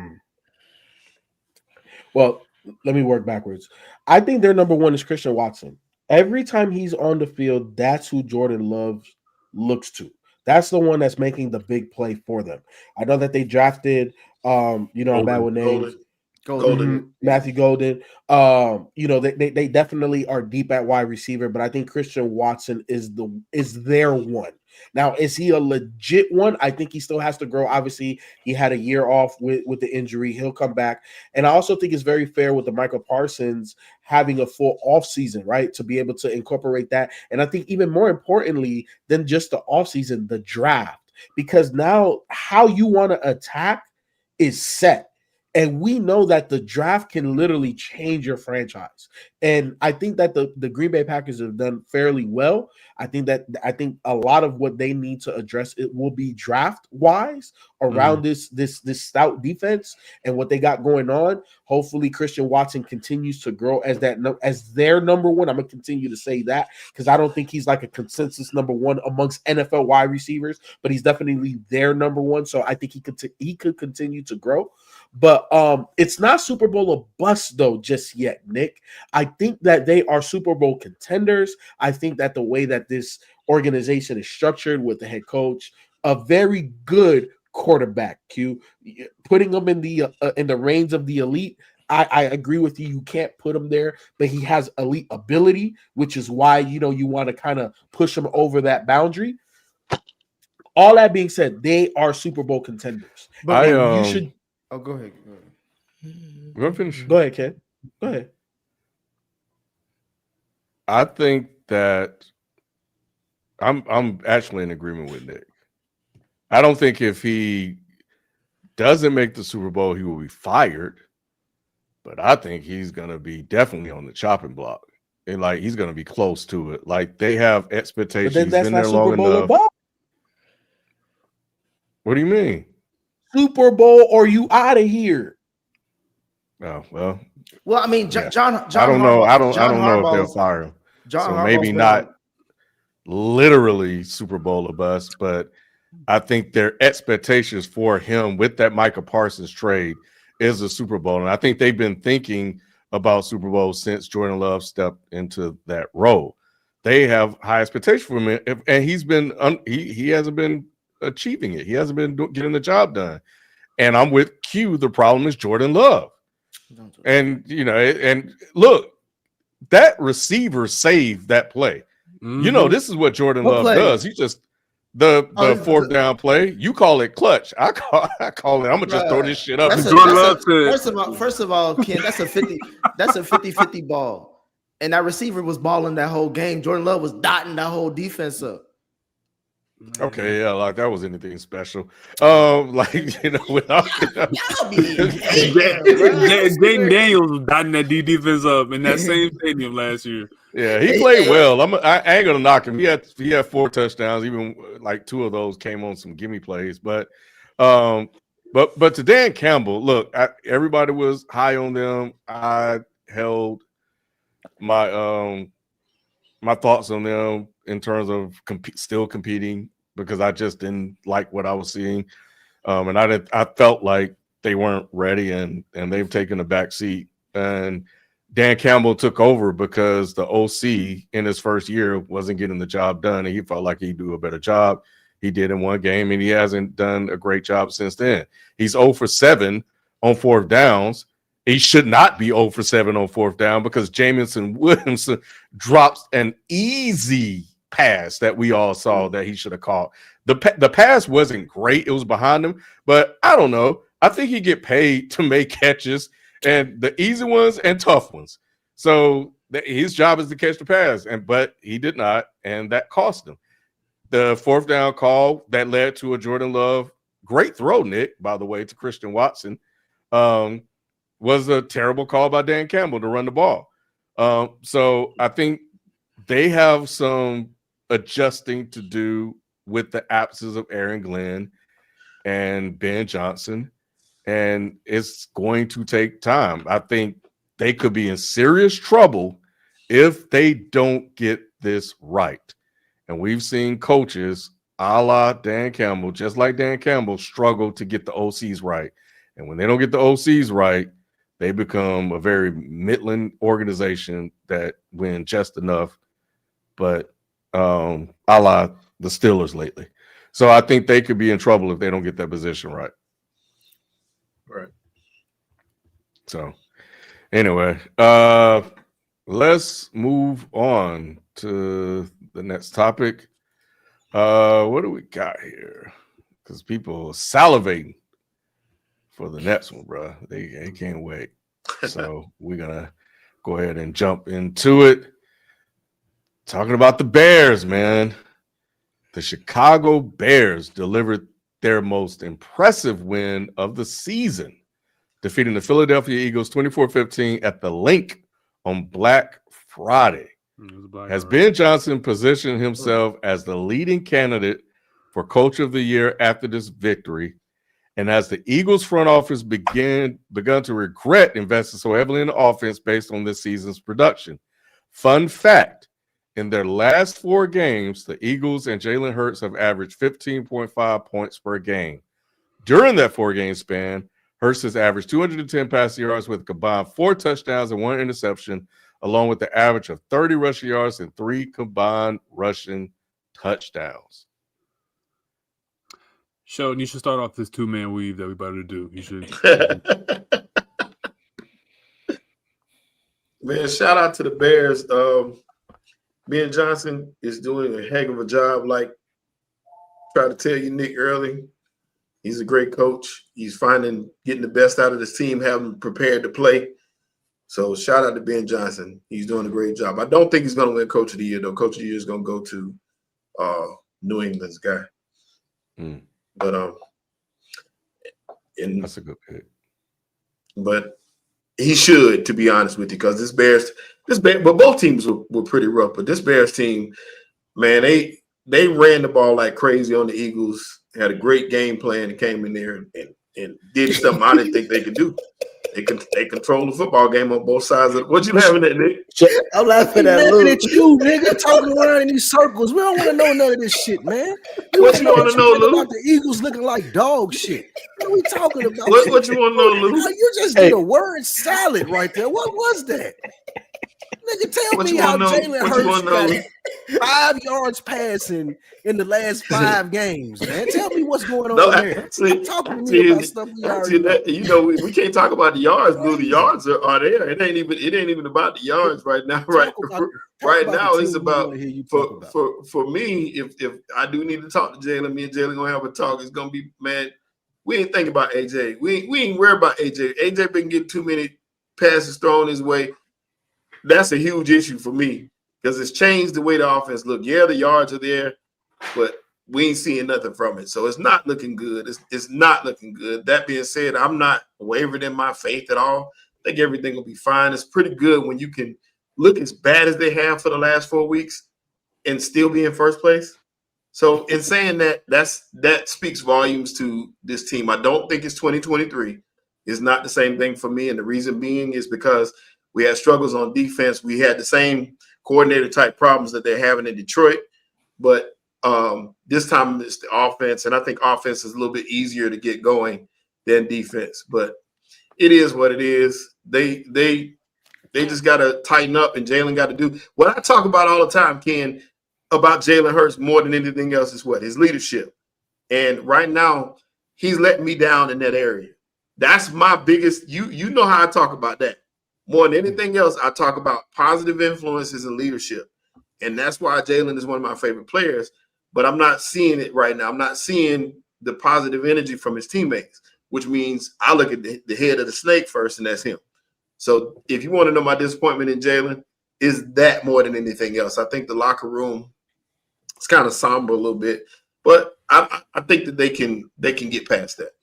let me work backwards. I think their number one is Christian Watson. Every time he's on the field, that's who Jordan Love looks to. That's the one that's making the big play for them. I know that they drafted I'm bad with names. Golden. Matthew Golden. They definitely are deep at wide receiver, but I think Christian Watson is their one. Now, is he a legit one? I think he still has to grow. Obviously, he had a year off with the injury. He'll come back. And I also think it's very fair with the Michael Parsons having a full offseason, right, to be able to incorporate that. And I think even more importantly than just the offseason, the draft, because now how you want to attack is set. And we know that the draft can literally change your franchise. And I think that the Green Bay Packers have done fairly well. I think a lot of what they need to address it will be draft wise around this stout defense and what they got going on. Hopefully Christian Watson continues to grow as their number one. I'm gonna continue to say that because I don't think he's like a consensus number one amongst NFL wide receivers, but he's definitely their number one. So I think he could continue to grow. But it's not Super Bowl or bust though just yet, Nick. I think that they are Super Bowl contenders. I think that the way that this organization is structured with the head coach, a very good quarterback, putting him in the reins of the elite. I agree with you. You can't put him there, but he has elite ability, which is why you want to kind of push him over that boundary. All that being said, they are Super Bowl contenders. But you should. Oh, go ahead. Go finish. Go ahead, Ken. Go ahead. I think that I'm actually in agreement with Nick. I don't think if he doesn't make the Super Bowl, he will be fired. But I think he's gonna be definitely on the chopping block. And like he's gonna be close to it. Like they have expectations. But then that's been not there Super long Bowl enough. or bust. What do you mean? Super Bowl or you out of here? Oh well. Well, I mean, John. I don't know. I don't know if they'll Harbaugh's- fire him. John So Harbaugh's maybe been not on- literally Super Bowl or bust, but I think their expectations for him with that Micah Parsons trade is a Super Bowl. And I think they've been thinking about Super Bowl since Jordan Love stepped into that role. They have high expectations for him, and he's been he hasn't been achieving it. He hasn't been getting the job done. And I'm with Q. The problem is Jordan Love. And and look, that receiver saved that play. This is what Jordan Love does. He just the fourth down play. You call it clutch. I call it. I'm gonna just throw this shit up. First of all, Ken, that's a 50-50 ball. And that receiver was balling that whole game. Jordan Love was dotting that whole defense up. Okay, yeah, like that was anything special. Without Jaden Daniels was dotting that defense up in that same stadium last year. Yeah, he played well. I ain't gonna knock him. He had 4 touchdowns. Even like 2 of those came on some gimme plays. But to Dan Campbell, look, everybody was high on them. I held my my thoughts on them in terms of still competing because I just didn't like what I was seeing, and I felt like they weren't ready, and they've taken a back seat. And Dan Campbell took over because the OC in his first year wasn't getting the job done, and he felt like he'd do a better job. He did in one game, and he hasn't done a great job since then. He's 0 for 7 on 4th downs. He should not be 0 for 7 on 4th down because Jamison Williamson drops an easy pass that we all saw that he should have caught. The pass wasn't great. It was behind him, but I don't know. I think he get paid to make catches, and the easy ones and tough ones. So his job is to catch the pass, but he did not, and that cost him. The 4th down call that led to a Jordan Love great throw, Nick, by the way, to Christian Watson. Was a terrible call by Dan Campbell to run the ball. So I think they have some adjusting to do with the absence of Aaron Glenn and Ben Johnson, and it's going to take time. I think they could be in serious trouble if they don't get this right. And we've seen coaches a la Dan Campbell, just like Dan Campbell, struggle to get the OCs right. And when they don't get the OCs right, they become a very middling organization that win just enough, but a la the Steelers lately. So I think they could be in trouble if they don't get that position right. Right. So anyway, let's move on to the next topic. What do we got here? Because people are salivating for the next one, bro. They can't wait. So we're gonna go ahead and jump into it. Talking about the Bears, man. The Chicago Bears delivered their most impressive win of the season defeating the Philadelphia Eagles 24-15 at the Linc on Black Friday. Has Ben Johnson positioned himself as the leading candidate for Coach of the Year after this victory? And has the Eagles front office begun to regret investing so heavily in the offense based on this season's production? Fun fact, in their last 4 games, the Eagles and Jalen Hurts have averaged 15.5 points per game. During that 4-game span, Hurts has averaged 210 passing yards with a combined 4 touchdowns and 1 interception, along with the average of 30 rushing yards and 3 combined rushing touchdowns. Sheldon, you should start off this 2-man weave that we about to do. You should. Man, shout out to the Bears. Ben Johnson is doing a heck of a job. Like, try to tell you, Nick, early. He's a great coach. He's getting the best out of this team, having prepared to play. So shout out to Ben Johnson. He's doing a great job. I don't think he's going to win Coach of the Year, though. Coach of the Year is going to go to New England's guy. But that's a good pick. But he should, to be honest with you, because this Bears, but both teams were pretty rough. But this Bears team, man, they ran the ball like crazy on the Eagles. Had a great game plan and came in there and did something I didn't think they could do. They control the football game on both sides of it. What you laughing at, Nick? I'm laughing at you, nigga, talking around in these circles. We don't want to know none of this shit, man. What you want to know, Lou? About the Eagles looking like dog shit. What are we talking about? What you want to know, Lou? You just did a word salad right there. What was that? Nigga, tell me how Jalen Hurts got 5 yards passing in the last 5 games, man. Tell me what's going on there. Stop talking to me about stuff we already know. You know, we can't talk about the yards, Lou. The yards are there. It ain't even about the yards right now. Right now, it's about for me. If I do need to talk to Jalen, me and Jalen gonna have a talk. It's gonna be, man. We ain't thinking about AJ. We ain't worried about AJ. AJ been getting too many passes thrown his way. That's a huge issue for me because it's changed the way the offense look. Yeah, the yards are there, but we ain't seeing nothing from it. So it's not looking good. It's not looking good. That being said, I'm not wavering in my faith at all. I think everything will be fine. It's pretty good when you can look as bad as they have for the last 4 weeks and still be in first place. So in saying that, that speaks volumes to this team. I don't think it's 2023. It's not the same thing for me. And the reason being is because we had struggles on defense. We had the same coordinator type problems that they're having in Detroit. But this time it's the offense. And I think offense is a little bit easier to get going than defense. But it is what it is. They just got to tighten up, and Jalen got to do what I talk about all the time, Ken, about Jalen Hurts more than anything else is what? His leadership. And right now, he's letting me down in that area. That's my biggest, you know how I talk about that. More than anything else, I talk about positive influences and leadership. And that's why Jalen is one of my favorite players. But I'm not seeing it right now. I'm not seeing the positive energy from his teammates, which means I look at the head of the snake first, and that's him. So if you want to know my disappointment in Jalen, is that more than anything else. I think the locker room is kind of somber a little bit, but I think that they can get past that.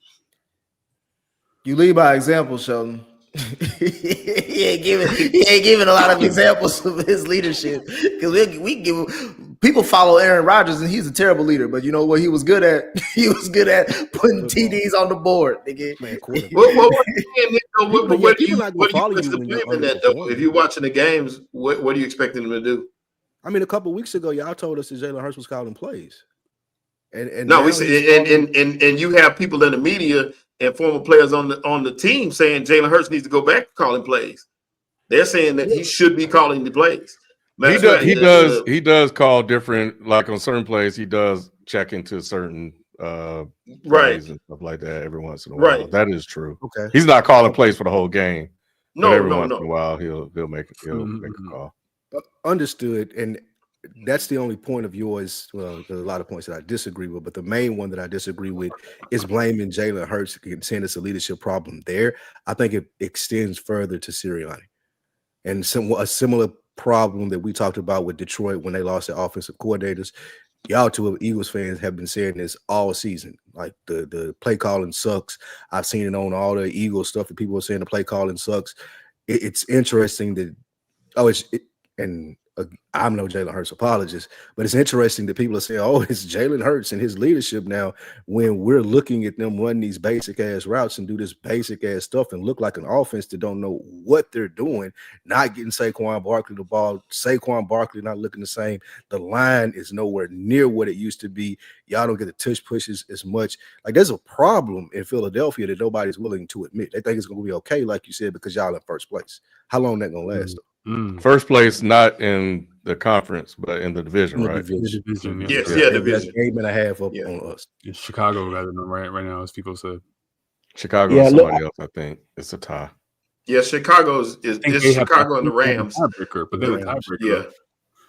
You lead by example, Sheldon. he ain't giving a lot of examples of his leadership because we give people follow Aaron Rodgers and he's a terrible leader. But you know what he was good at? He was good at putting TDs on the board. Nigga. What do you in that though? If you're watching the games, what are you expecting him to do? I mean, a couple of weeks ago, y'all told us that Jalen Hurts was calling plays, and no, we said, and you have people in the media and former players on the team saying Jalen Hurts needs to go back to calling plays. They're saying that he should be calling the plays. He does call different, like on certain plays, he does check into certain plays and stuff like that every once in a while. Right. That is true. Okay. He's not calling plays for the whole game. No, every once in a while he'll make a call. Understood. And that's the only point of yours. Well, there's a lot of points that I disagree with, but the main one that I disagree with is blaming Jalen Hurts and saying it's a leadership problem there. I think it extends further to Sirianni. And a similar problem that we talked about with Detroit when they lost their offensive coordinators. y'all two Eagles fans have been saying this all season. Like the play calling sucks. I've seen it on all the Eagles stuff that people are saying the play calling sucks. It's interesting that I'm no Jalen Hurts apologist, but it's interesting that people are saying, oh, it's Jalen Hurts and his leadership now when we're looking at them run these basic ass routes and do this basic ass stuff and look like an offense that don't know what they're doing, not getting Saquon Barkley the ball, Saquon Barkley not looking the same. The line is nowhere near what it used to be. Y'all don't get the tush pushes as much. Like there's a problem in Philadelphia that nobody's willing to admit. They think it's going to be okay, like you said, because y'all in first place. How long that going to last? First place, not in the conference, but in the division, right? Division, Yes, yeah. division. Game and a half up on us. Yeah, Chicago got them right now, as people said. Chicago and somebody else, I think. It's a tie. Yeah, Chicago is Chicago and the Rams. Tiebreaker, but they're the tiebreaker.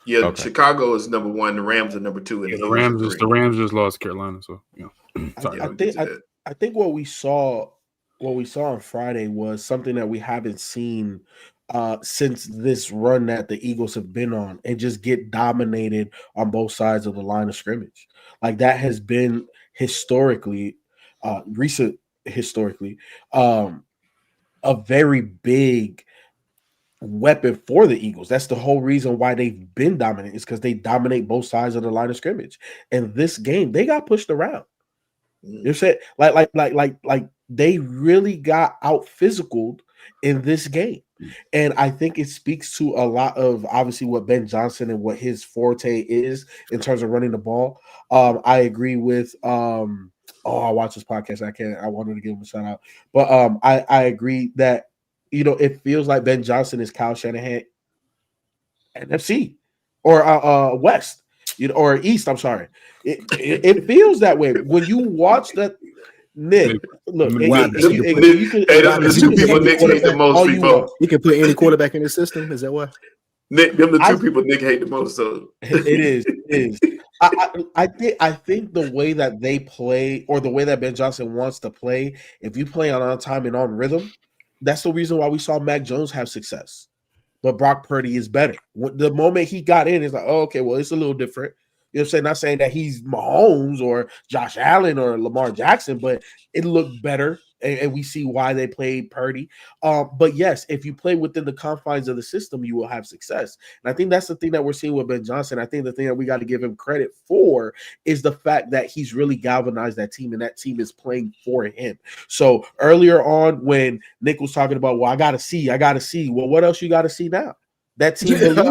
Yeah. Okay. Chicago is number 1. The Rams are number 2. And the Rams just lost Carolina, so I think what we saw on Friday was something that we haven't seen since this run that the Eagles have been on, and just get dominated on both sides of the line of scrimmage. Like that has been historically, a very big weapon for the Eagles. That's the whole reason why they've been dominant, is because they dominate both sides of the line of scrimmage. And this game, they got pushed around. You said like they really got out physicaled in this game. And I think it speaks to a lot of obviously what Ben Johnson and what his forte is in terms of running the ball. I agree with I watch this podcast. I wanted to give him a shout out. But I agree that it feels like Ben Johnson is Kyle Shanahan NFC or West, or East, I'm sorry. It feels that way when you watch that. Nick, look, the two people Nick hate the most. You can put any quarterback in the system. Is that why? Nick, them the two people Nick hate the most. So it is. I think the way that they play, or the way that Ben Johnson wants to play, if you play on time and on rhythm, that's the reason why we saw Mac Jones have success. But Brock Purdy is better. The moment he got in, it's like, oh, okay, well, it's a little different. You know what I'm saying? Not saying that he's Mahomes or Josh Allen or Lamar Jackson, but it looked better, and we see why they played Purdy. But yes, if you play within the confines of the system, you will have success. And I think that's the thing that we're seeing with Ben Johnson. I think the thing that we got to give him credit for is the fact that he's really galvanized that team, and that team is playing for him. So earlier on, when Nick was talking about, well, I got to see. Well, what else you got to see now? That team you go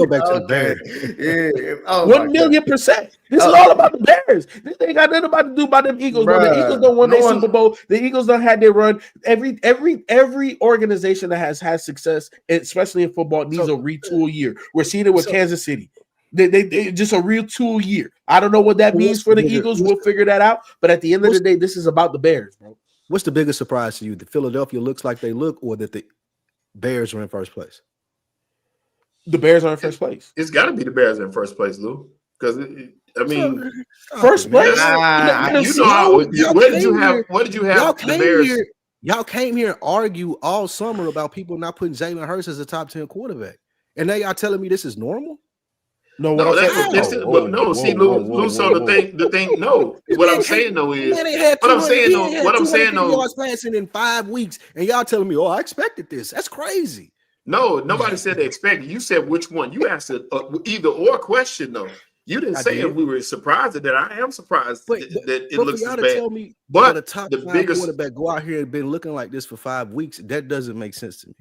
back to the Bears. Yeah. 1,000,000%. This is all about the Bears. This ain't got nothing about to do about them Eagles. Bro, the Eagles don't win their Super Bowl. The Eagles don't had their run. Every organization that has had success, especially in football, needs a retool year. We're seeing it with Kansas City. They just a real tool year. I don't know what that means for the Eagles. We'll figure that out. But at the end of the day, this is about the Bears, bro. What's the biggest surprise to you? That Philadelphia looks like they look, or that the Bears are in first place? The Bears are in first place. It's got to be the Bears in first place, Lou. Because first place. What did you have? The Bears. Y'all came here and argue all summer about people not putting Jalen Hurts as a top 10 quarterback, and now y'all telling me this is normal? No, Lou. So the thing. No, what I'm saying though is what I'm saying though. Yards passing in 5 weeks, and y'all telling me, oh, I expected this. That's crazy. No, nobody said they expected. You said which one. You asked an either or question though. You didn't say if we were surprised that I am surprised that it looks as bad. Tell me, but a top 5 quarterback go out here and been looking like this for 5 weeks. That doesn't make sense to me.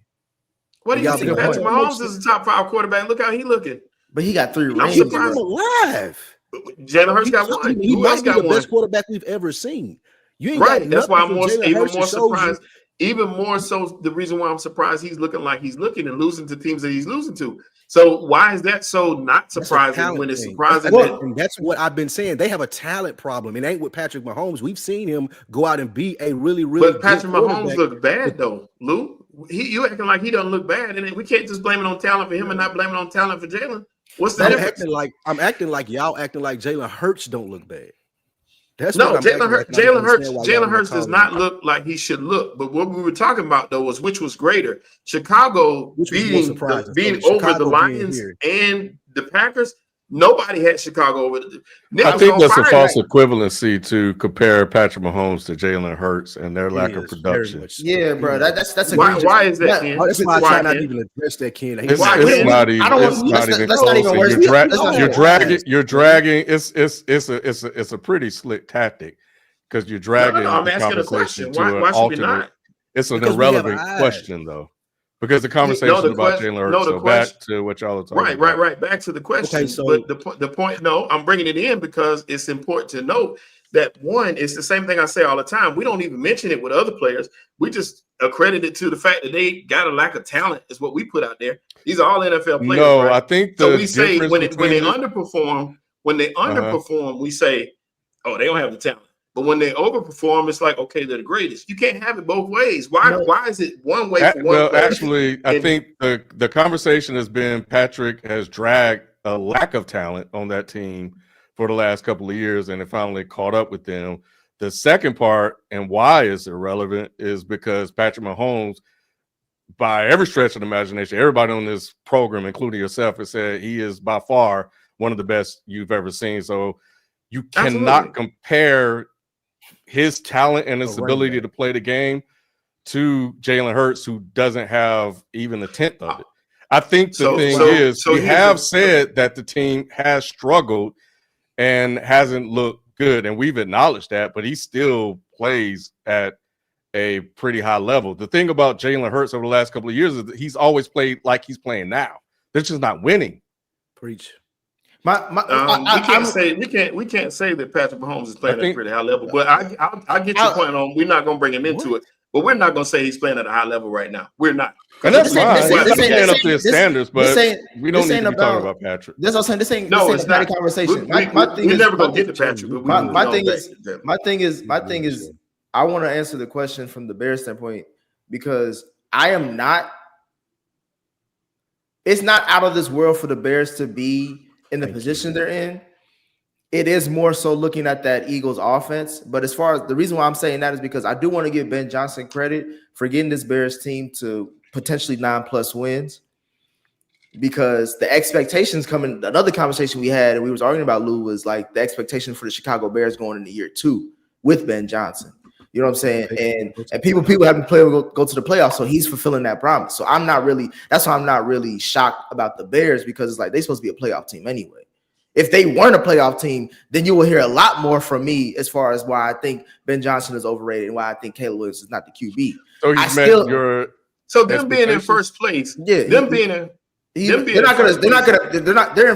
What do you think? Patrick Mahomes is a top 5 quarterback. Look how he looking. But he got 3 rings. I'm alive. Jalen Hurts got 1. He might be the best quarterback we've ever seen. You ain't right. That's why I'm even more surprised. Even more so, the reason why I'm surprised he's looking like he's looking and losing to teams that he's losing to. So why is that so not surprising when it's surprising? That's what I've been saying. They have a talent problem. It ain't with Patrick Mahomes. We've seen him go out and be a really But Patrick Mahomes looked bad though, Lou. You acting like he doesn't look bad, and we can't just blame it on talent for him and not blame it on talent for Jalen. What's the difference? I'm acting like y'all acting like Jalen Hurts don't look bad. Jalen Hurts does not look like he should look. But what we were talking about though was which was greater, Chicago being over the Lions and the Packers, Nobody had Chicago over. I think that's a false equivalency to compare Patrick Mahomes to Jalen Hurts and their lack of production. Yeah, bro. That's a why is that? Ken? That's why I try not to even address that, Ken. It's not even close. You're dragging. It's a pretty slick tactic because you're dragging the conversation to an alternate. It's an irrelevant question though. Because the conversation about Jalen Hurts. So back to what y'all are talking about. Right. Back to the question. Okay, so but the point, no, I'm bringing it in because it's important to note that one, it's the same thing I say all the time. We don't even mention it with other players. We just accredit it to the fact that they got a lack of talent, is what we put out there. These are all NFL players. No, right? I think so we say when they underperform, we say, oh, they don't have the talent. But when they overperform, it's like, okay, they're the greatest. You can't have it both ways. Why is it one way for one Well, player? actually, I think the conversation has been Patrick has dragged a lack of talent on that team for the last couple of years, and it finally caught up with them. The second part, and why it's irrelevant, is because Patrick Mahomes, by every stretch of the imagination, everybody on this program, including yourself, has said he is by far one of the best you've ever seen. So you cannot compare his talent and his ability to play the game to Jalen Hurts, who doesn't have even a tenth of it. I think the thing is, we have said that the team has struggled and hasn't looked good, and we've acknowledged that, but he still plays at a pretty high level. The thing about Jalen Hurts over the last couple of years is that he's always played like he's playing now. They're just not winning. Preach. We can't say that Patrick Mahomes is playing at a pretty high level, but I get your point on. We're not going to bring him into it, but we're not going to say he's playing at a high level right now. We're not, and that's fine. He's playing up to his standards, but we don't need to be talking about Patrick. That's what I'm saying. It's not a conversation. We're never going to get to Patrick. My thing is, I want to answer the question from the Bears standpoint because I am not. It's not out of this world for the Bears to be in the position they're in. It is more so looking at that Eagles offense. But as far as the reason why I'm saying that is because I do want to give Ben Johnson credit for getting this Bears team to potentially 9+ wins, because the expectations coming, another conversation we had and we was arguing about, Lou, was like the expectation for the Chicago Bears going into year 2 with Ben Johnson. You know what I'm saying? And people haven't played go to the playoffs, so he's fulfilling that promise. So that's why I'm not really shocked about the Bears, because it's like they're supposed to be a playoff team anyway. If they weren't a playoff team, then you will hear a lot more from me as far as why I think Ben Johnson is overrated and why I think Caleb Williams is not the QB. So them being in first place, they're in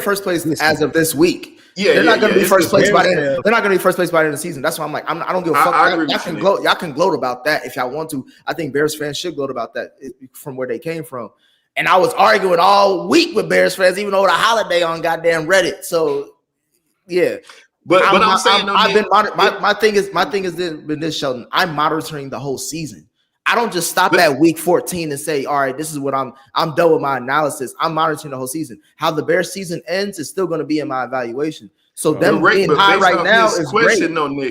first place as of this week. They're not going to be first place by the end. They're not going to be first place by the end of the season. That's why I'm like, I don't give a fuck. Y'all can gloat about that if y'all want to. I think Bears fans should gloat about that from where they came from. And I was arguing all week with Bears fans, even over the holiday on goddamn Reddit. So yeah, but I'm saying my thing is this, Sheldon. I'm monitoring the whole season. I don't just stop at week 14 and say, all right, this is what I'm done with my analysis. I'm monitoring the whole season. How the Bears season ends is still going to be in my evaluation. So them being high right now is great,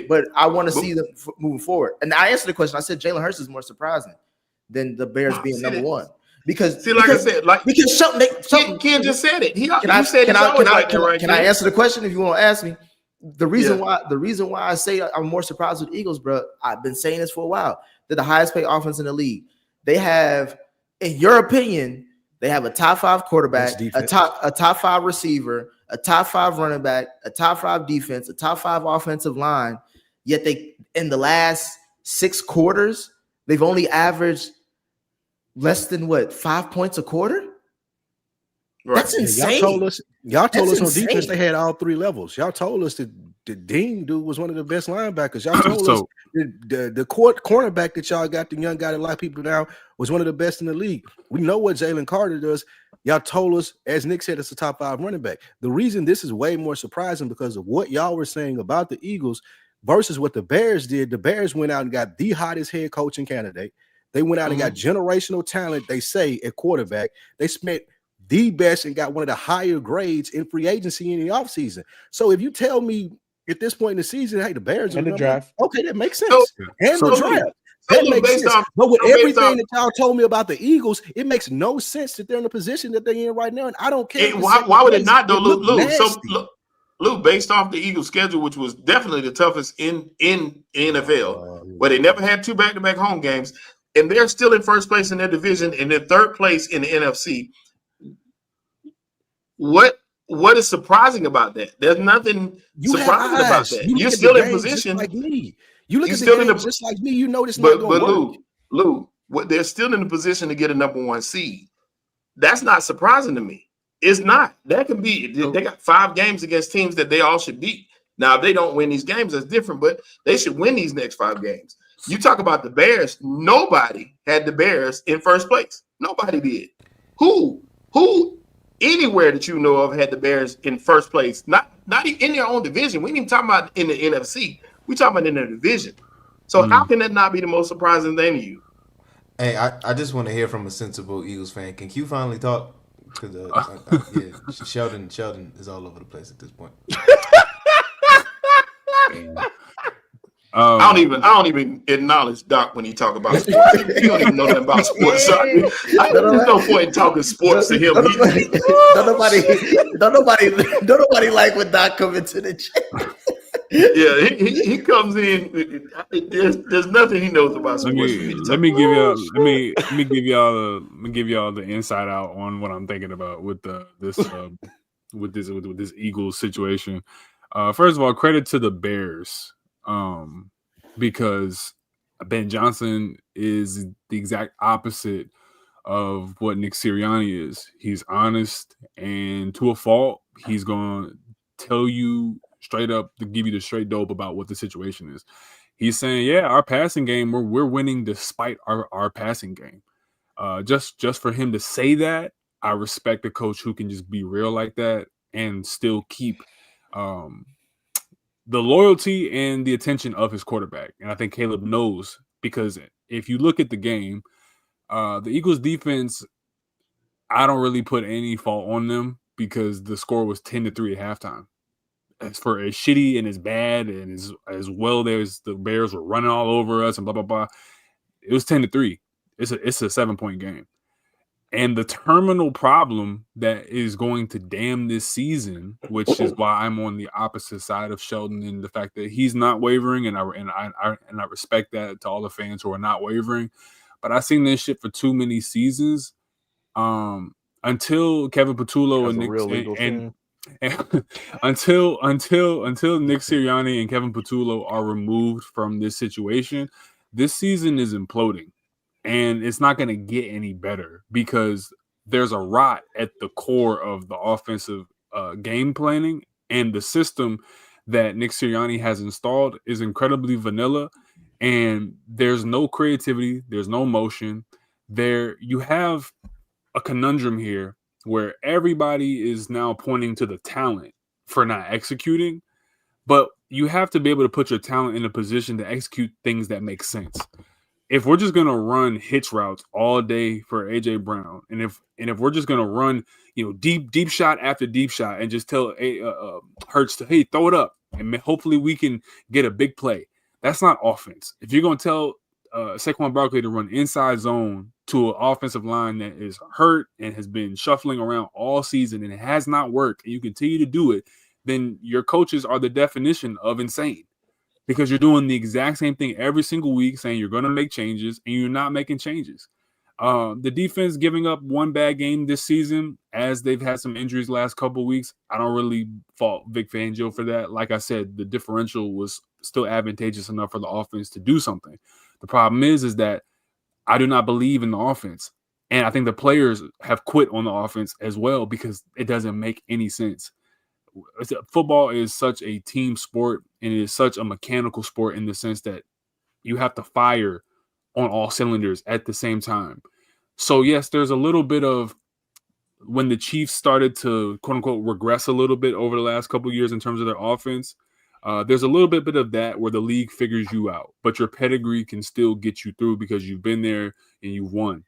but I want to see them moving forward. And I answered the question. I said Jalen Hurts is more surprising than the Bears being number one. Because Ken just said it. Can I answer the question if you want to ask me? The reason why I say I'm more surprised with the Eagles, bro, I've been saying this for a while. They're the highest paid offense in the league. They have, in your opinion, they have a top 5 quarterback, a top 5 receiver, a top 5 running back, a top 5 defense, a top 5 offensive line. Yet they, in the last 6 quarters, they've only averaged less than 5 points a quarter. Right. That's insane. Y'all told us on defense they had all 3 levels. Y'all told us that the Dean dude was one of the best linebackers. Y'all told us the cornerback that y'all got, the young guy that a lot of people now, was one of the best in the league. We know what Jalen Carter does. Y'all told us, as Nick said, it's a top 5 running back. The reason this is way more surprising because of what y'all were saying about the Eagles versus what the Bears did. The Bears went out and got the hottest head coaching candidate. They went out and got generational talent, they say, at quarterback. They spent the best and got one of the higher grades in free agency in the offseason. So if you tell me at this point in the season, hey, the Bears and the draft. Okay, that makes sense. The draft. That makes sense. But with based everything off- that y'all told me about the Eagles, it makes no sense that they're in the position that they're in right now. And I don't care. Why would it not, though, Lou? Nasty. So, Lou, based off the Eagles' schedule, which was definitely the toughest in NFL, where they never had 2 back-to-back home games, and they're still in first place in their division and in 3rd place in the NFC. What is surprising about that? There's nothing surprising about that. You're still in position. Like me. You look at the game just like me. You know this not going to work. Lou, they're still in the position to get a number 1 seed. That's not surprising to me. It's not. That can be. They got 5 games against teams that they all should beat. Now, if they don't win these games, that's different. But they should win these next 5 games. You talk about the Bears. Nobody had the Bears in first place. Nobody did. Who anywhere that you know of had the Bears in first place? Not in their own division. We ain't even talking about in the NFC. We talking about in their division. So how can that not be the most surprising thing to you? Hey, I just want to hear from a sensible Eagles fan. Can Q finally talk? Because Sheldon is all over the place at this point. I don't even acknowledge Doc when he talk about sports. He don't even know nothing about sports. So there's no point in talking sports to him. Don't nobody like when Doc come into the chat. Yeah, he comes in. There's nothing he knows about sports. Let me give y'all the inside out on what I'm thinking about with this Eagles situation. First of all, credit to the Bears, because Ben Johnson is the exact opposite of what Nick Sirianni is. He's honest, and to a fault, he's going to tell you straight up, to give you the straight dope about what the situation is. He's saying, yeah, our passing game, we're winning despite our passing game. Just for him to say that, I respect a coach who can just be real like that and still keep the loyalty and the attention of his quarterback. And I think Caleb knows, because if you look at the game, the Eagles defense, I don't really put any fault on them because the score was 10-3 at halftime. As for as shitty and as bad and as well as the Bears were running all over us and blah, blah, blah, it was 10-3. It's a 7-point game. And the terminal problem that is going to damn this season, which is why I'm on the opposite side of Sheldon in the fact that he's not wavering, and I respect that to all the fans who are not wavering. But I've seen this shit for too many seasons. Until Kevin Patullo and Nick until Nick Sirianni and Kevin Patullo are removed from this situation, this season is imploding. And it's not going to get any better because there's a rot at the core of the offensive game planning, and the system that Nick Sirianni has installed is incredibly vanilla, and there's no creativity, there's no motion. You have a conundrum here where everybody is now pointing to the talent for not executing, but you have to be able to put your talent in a position to execute things that make sense. If we're just gonna run hitch routes all day for AJ Brown, and if we're just gonna run, deep shot after deep shot, and just tell Hurts to throw it up, and hopefully we can get a big play, that's not offense. If you're gonna tell Saquon Barkley to run inside zone to an offensive line that is hurt and has been shuffling around all season and it has not worked, and you continue to do it, then your coaches are the definition of insane. Because you're doing the exact same thing every single week, saying you're going to make changes, and you're not making changes. The defense giving up one bad game this season, as they've had some injuries last couple of weeks. I don't really fault Vic Fangio for that. Like I said, the differential was still advantageous enough for the offense to do something. The problem is that I do not believe in the offense. And I think the players have quit on the offense as well because it doesn't make any sense. Football is such a team sport, and it is such a mechanical sport in the sense that you have to fire on all cylinders at the same time. So yes, there's a little bit of when the Chiefs started to quote unquote regress a little bit over the last couple of years in terms of their offense. There's a little bit of that where the league figures you out, but your pedigree can still get you through because you've been there and you've won.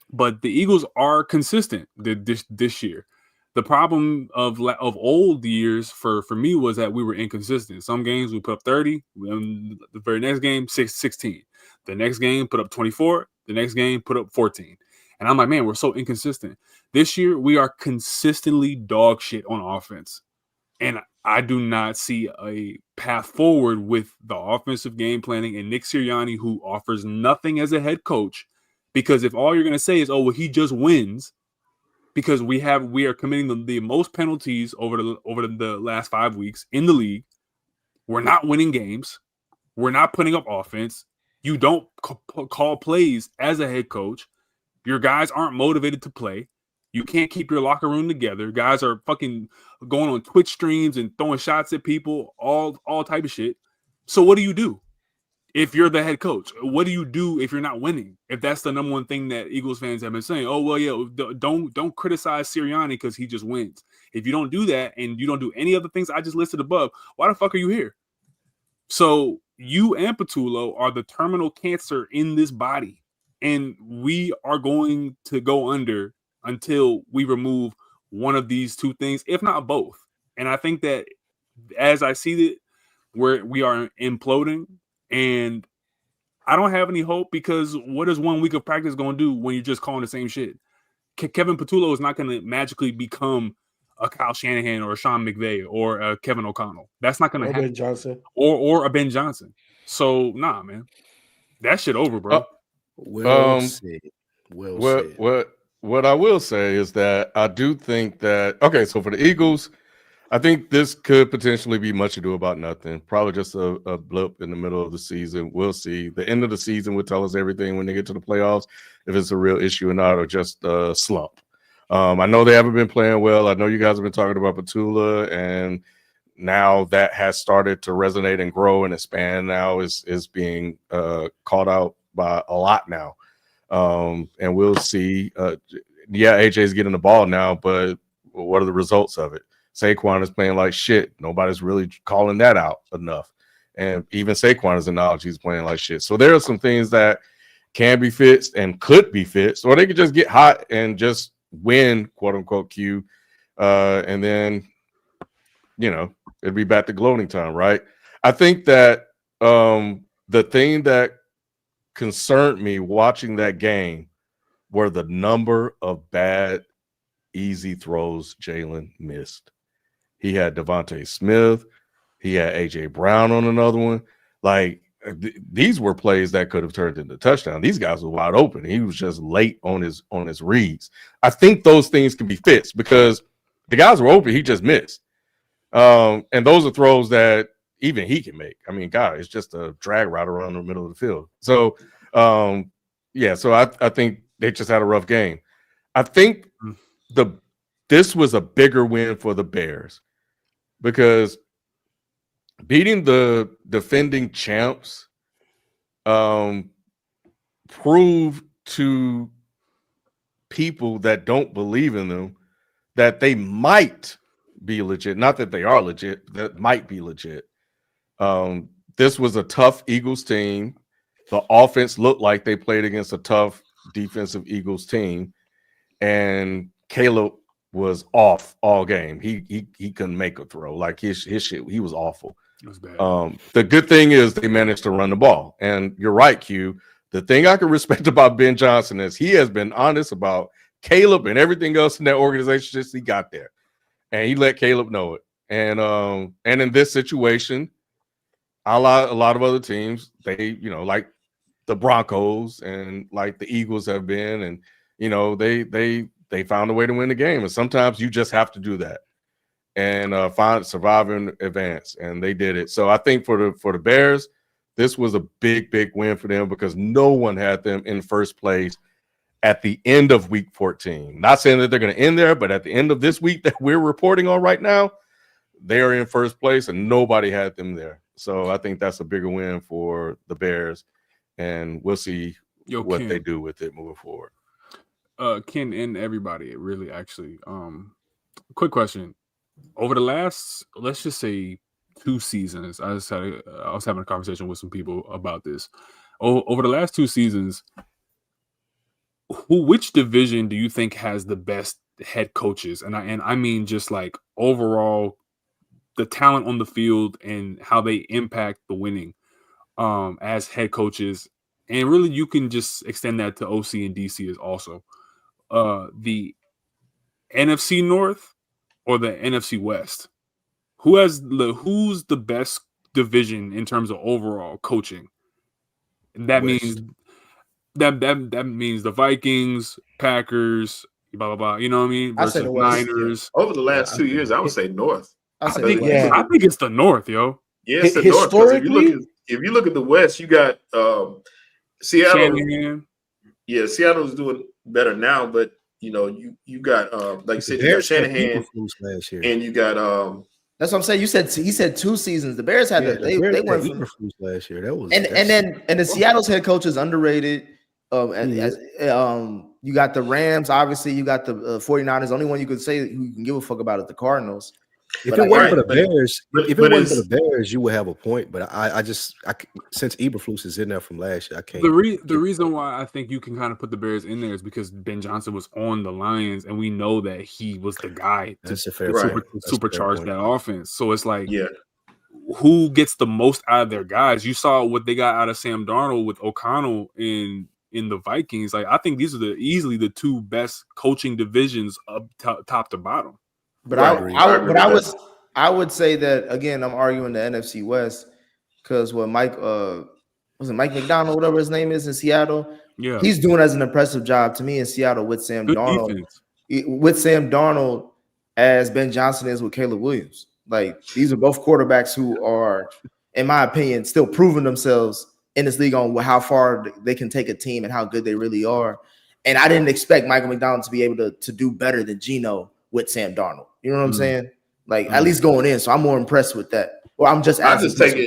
But the Eagles are consistent this year. The problem of old years for me was that we were inconsistent. Some games we put up 30, the very next game 16. The next game put up 24, the next game put up 14. And I'm like, man, we're so inconsistent. This year we are consistently dog shit on offense. And I do not see a path forward with the offensive game planning and Nick Sirianni, who offers nothing as a head coach. Because if all you're going to say is, oh, well, he just wins, because we are committing the most penalties over the last 5 weeks in the league. We're not winning games. We're not putting up offense. You don't call plays as a head coach. Your guys aren't motivated to play. You can't keep your locker room together. Guys are fucking going on Twitch streams and throwing shots at people, all type of shit. So what do you do if you're the head coach? What do you do if you're not winning? If that's the number one thing that Eagles fans have been saying, oh, well, yeah, don't criticize Sirianni because he just wins. If you don't do that and you don't do any of the things I just listed above, why the fuck are you here? So you and Patullo are the terminal cancer in this body, and we are going to go under until we remove one of these two things, if not both. And I think that as I see it, we are imploding, and I don't have any hope, because what is 1 week of practice going to do when you're just calling the same shit? Kevin Patullo is not going to magically become a Kyle Shanahan or a Sean McVay or a Kevin O'Connell. That's not going to happen. Ben Johnson. Or a Ben Johnson. So, nah, man. That shit over, bro. Well said. What I will say is that I do think that, okay, so for the Eagles, I think this could potentially be much ado about nothing. Probably just a blip in the middle of the season. We'll see. The end of the season will tell us everything when they get to the playoffs, if it's a real issue or not, or just a slump. I know they haven't been playing well. I know you guys have been talking about Patullo, and now that has started to resonate and grow and expand. Now is being called out by a lot now. And we'll see. AJ's getting the ball now, but what are the results of it? Saquon is playing like shit. Nobody's really calling that out enough. And even Saquon is acknowledged he's playing like shit. So there are some things that can be fixed and could be fixed, or they could just get hot and just win, quote unquote, Q. And then, it'd be back to gloating time, right? I think that the thing that concerned me watching that game were the number of bad, easy throws Jalen missed. He had Devontae Smith. He had A.J. Brown on another one. Like, these were plays that could have turned into touchdown. These guys were wide open. He was just late on his reads. I think those things can be fixed because the guys were open. He just missed. And those are throws that even he can make. I mean, God, it's just a drag route around the middle of the field. So, so I think they just had a rough game. I think this was a bigger win for the Bears because beating the defending champs proved to people that don't believe in them that they might be legit. Not that they are legit, that might be legit. This was a tough Eagles team. The offense looked like they played against a tough defensive Eagles team, and Caleb was off all game. He couldn't make a throw. Like his shit, he was awful. It was bad. The good thing is they managed to run the ball. And you're right, Q. The thing I can respect about Ben Johnson is he has been honest about Caleb and everything else in that organization since he got there. And he let Caleb know it. And in this situation, a lot of other teams, they, like the Broncos and like the Eagles have been, and they found a way to win the game. And sometimes you just have to do that and survive and advance. And they did it. So I think for the Bears, this was a big win for them because no one had them in first place at the end of week 14. Not saying that they're going to end there, but at the end of this week that we're reporting on right now, they are in first place and nobody had them there. So I think that's a bigger win for the Bears, and we'll see what Ken, they do with it moving forward. Ken and everybody, really, actually. Quick question. Over the last, let's just say, 2 seasons, I was having a conversation with some people about this. Over the last 2 seasons, which division do you think has the best head coaches, and I mean just like overall the talent on the field and how they impact the winning as head coaches, and really you can just extend that to OC and DC as also the NFC North or the NFC West. Who's the best division in terms of overall coaching? That West. means that means the Vikings, Packers, blah blah blah. You know what I mean? I say Versus the West. Niners. Over the last 2 years, I would say North. I I say think, the West. I think it's the North, yo. Yeah, it's the North. 'Cause if you look at the West, you got Seattle. Shanahan. Yeah, Seattle's doing better now, but you know, you got like you said, you got Shanahan, last year. and you got That's what I'm saying. He said 2 seasons. The Bears had they went from last year. That was and the Seattle's head coach is underrated. You got the Rams, obviously. You got the 49ers. The only one you could say who you can give a fuck about is the Cardinals. If it wasn't for the Bears, if it wasn't for the Bears, you would have a point. But I since Eberflus is in there from last year, I can't. The reason why I think you can kind of put the Bears in there is because Ben Johnson was on the Lions, and we know that he was the guy to supercharge that offense. So it's like, who gets the most out of their guys? You saw what they got out of Sam Darnold with O'Connell in the Vikings. Like, I think these are easily the 2 best coaching divisions up top to bottom. But I would say that again. I'm arguing the NFC West because what Mike McDonald, whatever his name is in Seattle, he's doing as an impressive job to me in Seattle with Sam Darnold, as Ben Johnson is with Caleb Williams. Like, these are both quarterbacks who are, in my opinion, still proving themselves in this league on how far they can take a team and how good they really are. And I didn't expect Michael McDonald to be able to do better than Geno with Sam Darnold. You know what I'm saying? Like, at least going in. So I'm more impressed with that. Or I just take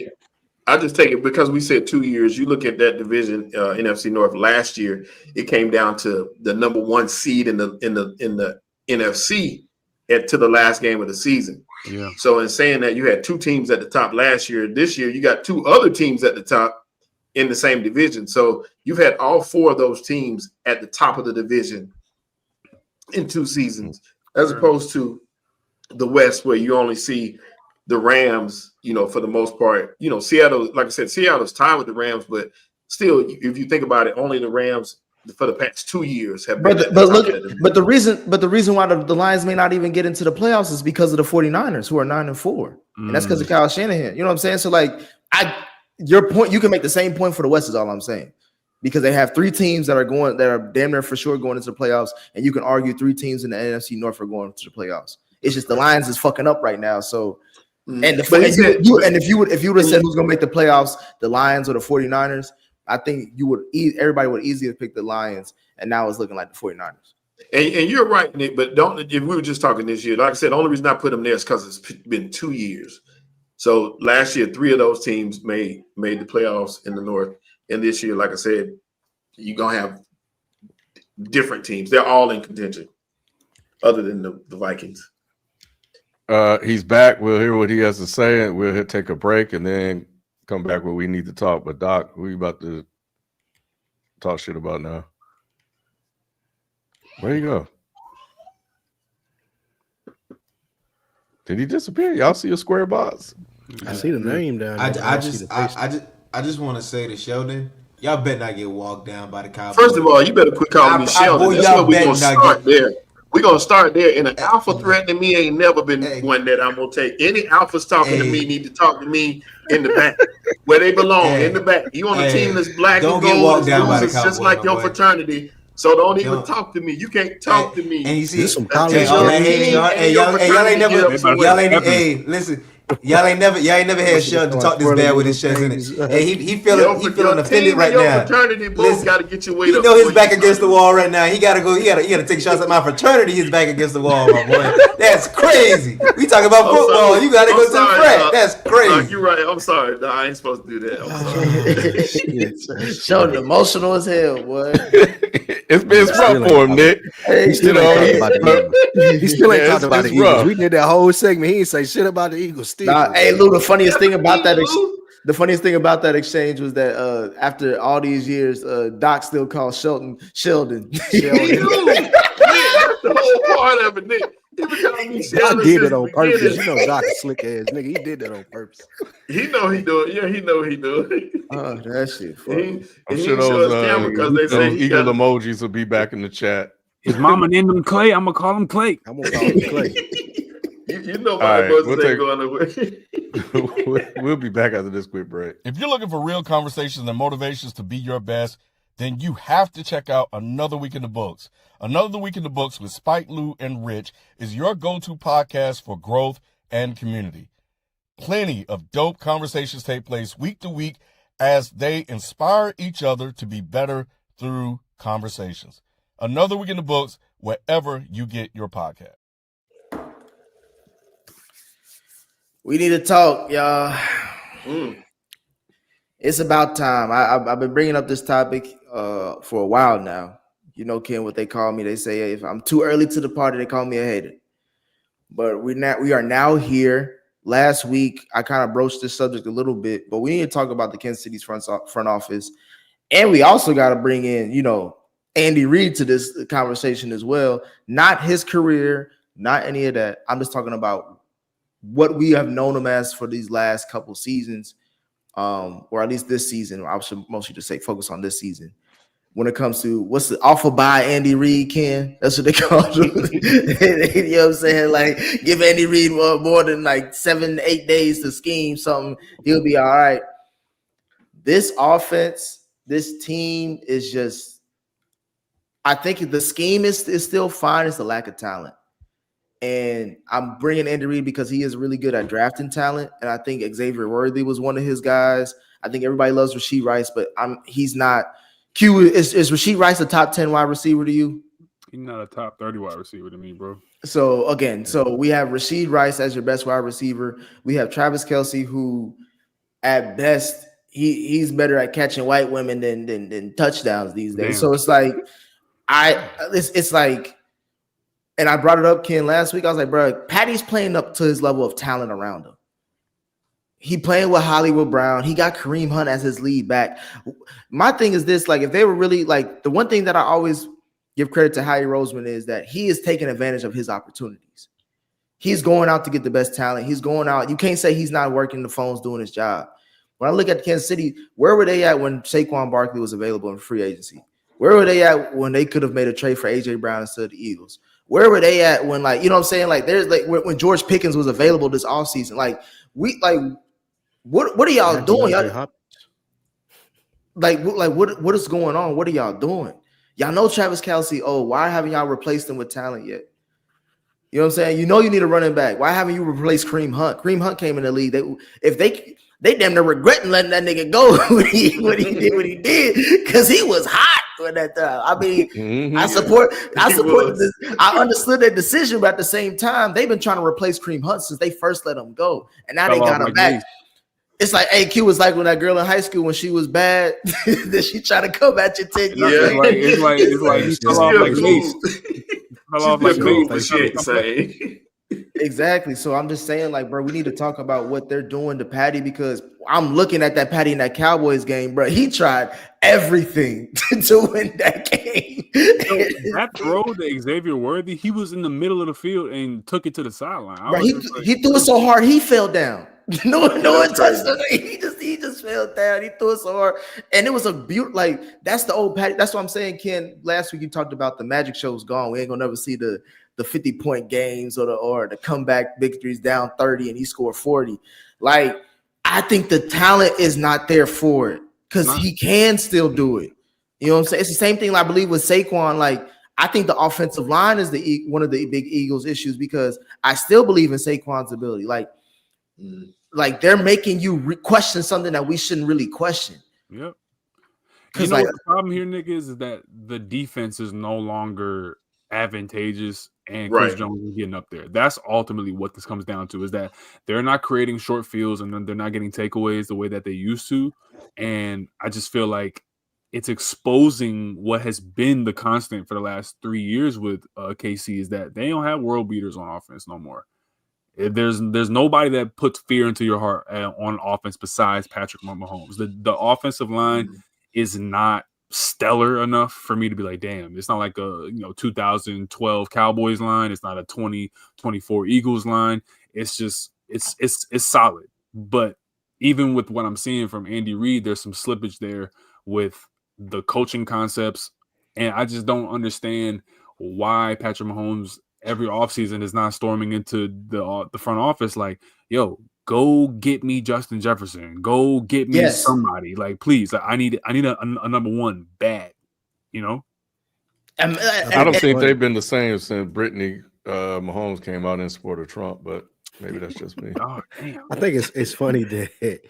it because we said 2 years. You look at that division, NFC North last year, it came down to the number 1 seed in the NFC to the last game of the season. Yeah. So in saying that, you had 2 teams at the top last year. This year, you got 2 other teams at the top in the same division. So you've had all 4 of those teams at the top of the division in 2 seasons, as opposed to the West, where you only see the Rams, for the most part. Seattle, like I said, Seattle's tied with the Rams, but still, if you think about it, only the Rams for the past 2 years have been. But the reason why the Lions may not even get into the playoffs is because of the 49ers, who are 9-4, and that's because of Kyle Shanahan. You know what I'm saying? So, like, your point, you can make the same point for the West, is all I'm saying, because they have 3 teams that are damn near for sure going into the playoffs, and you can argue 3 teams in the NFC North are going to the playoffs. It's just the Lions is fucking up right now. So, if you would have said who's gonna make the playoffs, the Lions or the 49ers, I think everybody would easily pick the Lions, and now it's looking like the 49ers. And you're right, Nick, but if we were just talking this year, like I said, the only reason I put them there is because it's been 2 years. So last year, 3 of those teams made the playoffs in the North. And this year, like I said, you're going to have different teams. They're all in contention, other than the Vikings. He's back. We'll hear what he has to say, and we'll take a break and then come back where we need to talk. But, Doc, who are you about to talk shit about now? Where you go? Did he disappear? Y'all see a square box? I see the name down there. I just want to say to Sheldon, y'all better not get walked down by the Cowboys. First of all, you better quit calling me Sheldon. That's where we're going to start there. We're going to start there. And an alpha threatening me ain't never been one that I'm going to take. Any alphas talking to me need to talk to me in the back, where they belong, in the back. You on a team that's black and gold, just like your fraternity. So don't even talk to me. You can't talk to me. And you see some college. Y'all ain't never had Sheldon talk this bad with his chest in it. Hey, he feeling offended right now. Fraternity both got to get your weight up. You know his back against the wall right now. He gotta take shots at my fraternity. His back against the wall, my boy. That's crazy. We talking about football. You gotta go to the frat. That's crazy. You're right. I'm sorry. No, I ain't supposed to do that. I'm sorry. Sheldon emotional as hell, boy. It's been rough for him, Nick. He still ain't talking about the Eagles. We did that whole segment. He ain't say shit about the Eagles. Nah, hey Lou, the funniest thing about that exchange was that after all these years, Doc still calls Sheldon. That's the the whole part of it, Nick. He was telling me Doc did it on purpose. You know, Doc a slick ass nigga. He did that on purpose. He know he do it. Yeah, he know he do it. Oh, that shit funny. I'm He sure didn't show his those, camera because they say those he eagle got emojis will be back in the chat. His mama named him Clay. I'm gonna call him Clay. I'm gonna call him Clay. You know All my right, emotions ain't going away. We'll be back after this quick break. If you're looking for real conversations and motivations to be your best, then you have to check out Another Week in the Books. Another Week in the Books with Spike, Lou, and Rich is your go-to podcast for growth and community. Plenty of dope conversations take place week to week as they inspire each other to be better through conversations. Another Week in the Books, wherever you get your podcast. We need to talk, y'all. It's about time. I've been bringing up this topic for a while now. You know, Ken, what they call me. They say, hey, if I'm too early to the party, they call me a hater. But we are now here. Last week, I kind of broached this subject a little bit, but we need to talk about the Kansas City's front office. And we also got to bring in, you know, Andy Reid to this conversation as well. Not his career, not any of that. I'm just talking about what we have known him as for these last couple seasons, or at least this season. I should mostly just say focus on this season. When it comes to what's the offer by Andy Reid, Ken? That's what they call him. You know what I'm saying? Like, give Andy Reid more than like 7-8 days to scheme something. He'll be all right. This offense, this team is just, I think the scheme is still fine. It's the lack of talent. And I'm bringing Andy Reid because he is really good at drafting talent. And I think Xavier Worthy was one of his guys. I think everybody loves Rashee Rice, but he's not. Q, is Rashee Rice a top 10 wide receiver to you? He's not a top 30 wide receiver to me, bro. So again, we have Rashee Rice as your best wide receiver. We have Travis Kelce, who at best he's better at catching white women than touchdowns these days. Damn. So it's like it's like, and I brought it up, Ken, last week. I was like, bro, Patty's playing up to his level of talent around him. He playing with Hollywood Brown. He got Kareem Hunt as his lead back. My thing is this, like, if they were really, like, the one thing that I always give credit to Howie Roseman is that he is taking advantage of his opportunities. He's going out to get the best talent. He's going out. You can't say he's not working the phones doing his job. When I look at Kansas City, where were they at when Saquon Barkley was available in free agency? Where were they at when they could have made a trade for A.J. Brown instead of the Eagles? Where were they at when, like, you know what I'm saying? Like, there's, like, when George Pickens was available this offseason. Like, what are y'all doing? What is going on? What are y'all doing? Y'all know Travis Kelce. Oh, why haven't y'all replaced him with talent yet? You know what I'm saying? You know you need a running back. Why haven't you replaced Kareem Hunt? Kareem Hunt came in the league. They damn near regretting letting that nigga go when he did because he was hot at that time. I mean, I support this. I understood their decision, but at the same time, they've been trying to replace Kareem Hunt since they first let him go, and now they got him back. It's like AQ was like when that girl in high school when she was bad, then she tried to come at you 10 years. It's like he fell off like Mace. Fell off like Mace. Exactly. So I'm just saying, like, bro, we need to talk about what they're doing to Patty because I'm looking at that Patty in that Cowboys game, bro. He tried everything to win that game. That throw to Xavier Worthy, he was in the middle of the field and took it to the sideline. Bro, he threw it so hard he fell down. No one touched him. He just fell down. He threw it so hard, and it was a beautiful. Like that's the old Patty. That's what I'm saying, Ken. Last week you talked about the magic show's gone. We ain't gonna never see the 50-point games or the comeback victories down 30 and he scored 40. Like I think the talent is not there for it because he can still do it. You know what I'm saying? It's the same thing I believe with Saquon. Like I think the offensive line is one of the big Eagles issues because I still believe in Saquon's ability. Like they're making you question something that we shouldn't really question. Yep. Because what the problem here, Nick, is that the defense is no longer advantageous and Chris Jones is getting up there. That's ultimately what this comes down to is that they're not creating short fields and then they're not getting takeaways the way that they used to. And I just feel like it's exposing what has been the constant for the last 3 years with KC is that they don't have world beaters on offense no more. There's nobody that puts fear into your heart on offense besides Patrick Mahomes. The offensive line is not stellar enough for me to be like, damn, it's not like a 2012 Cowboys line. It's not a 2024 Eagles line. It's just it's solid. But even with what I'm seeing from Andy Reid, there's some slippage there with the coaching concepts, and I just don't understand why Patrick Mahomes every offseason is not storming into the front office like, yo, go get me Justin Jefferson. Go get me somebody. Like, please, I need a number one bad, I don't think they've been the same since Brittany Mahomes came out in support of Trump, but maybe that's just me. Oh, damn. I think it's funny that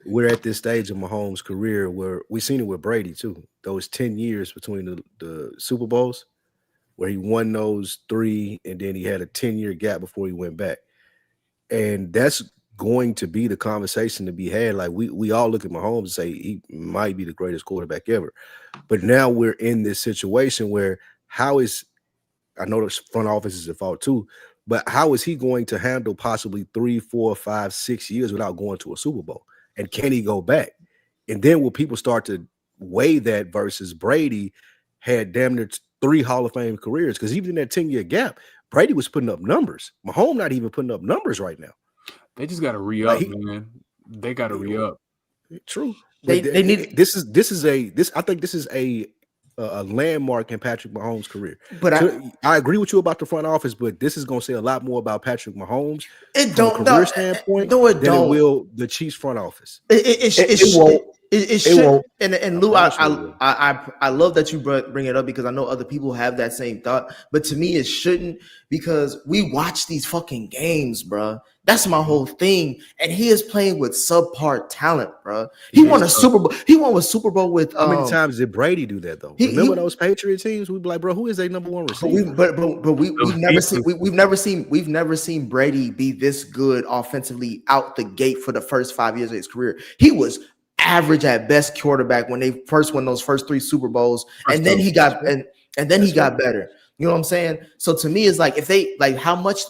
we're at this stage of Mahomes' career where we've seen it with Brady too. Those 10 years between the Super Bowls where he won those 3 and then he had a 10-year gap before he went back. And that's going to be the conversation to be had. Like we all look at Mahomes and say he might be the greatest quarterback ever. But now we're in this situation where I know the front office is at fault too, but how is he going to handle possibly 3, 4, 5, 6 years without going to a Super Bowl? And can he go back? And then will people start to weigh that versus Brady had damn near 3 Hall of Fame careers? Because even in that 10-year gap, Brady was putting up numbers. Mahomes not even putting up numbers right now. They just got to re-up, man. They got to re-up. True. They need this. I think this is a landmark in Patrick Mahomes' career. But I agree with you about the front office, but this is going to say a lot more about Patrick Mahomes from a career standpoint than it will the Chiefs front office. It won't. And Lou, I love that you bring it up because I know other people have that same thought, but to me it shouldn't, because we watch these fucking games, bro. That's my whole thing. And he is playing with subpar talent, bro. He won a Super Bowl. He won a Super Bowl with. How many times did Brady do that though? Remember those Patriot teams? We'd be like, bro, who is their number one receiver? We've never seen Brady be this good offensively out the gate for the first 5 years of his career. He was average at best quarterback when they first won those first 3 Super Bowls, and then he got better. You know what I'm saying? So to me, it's like if they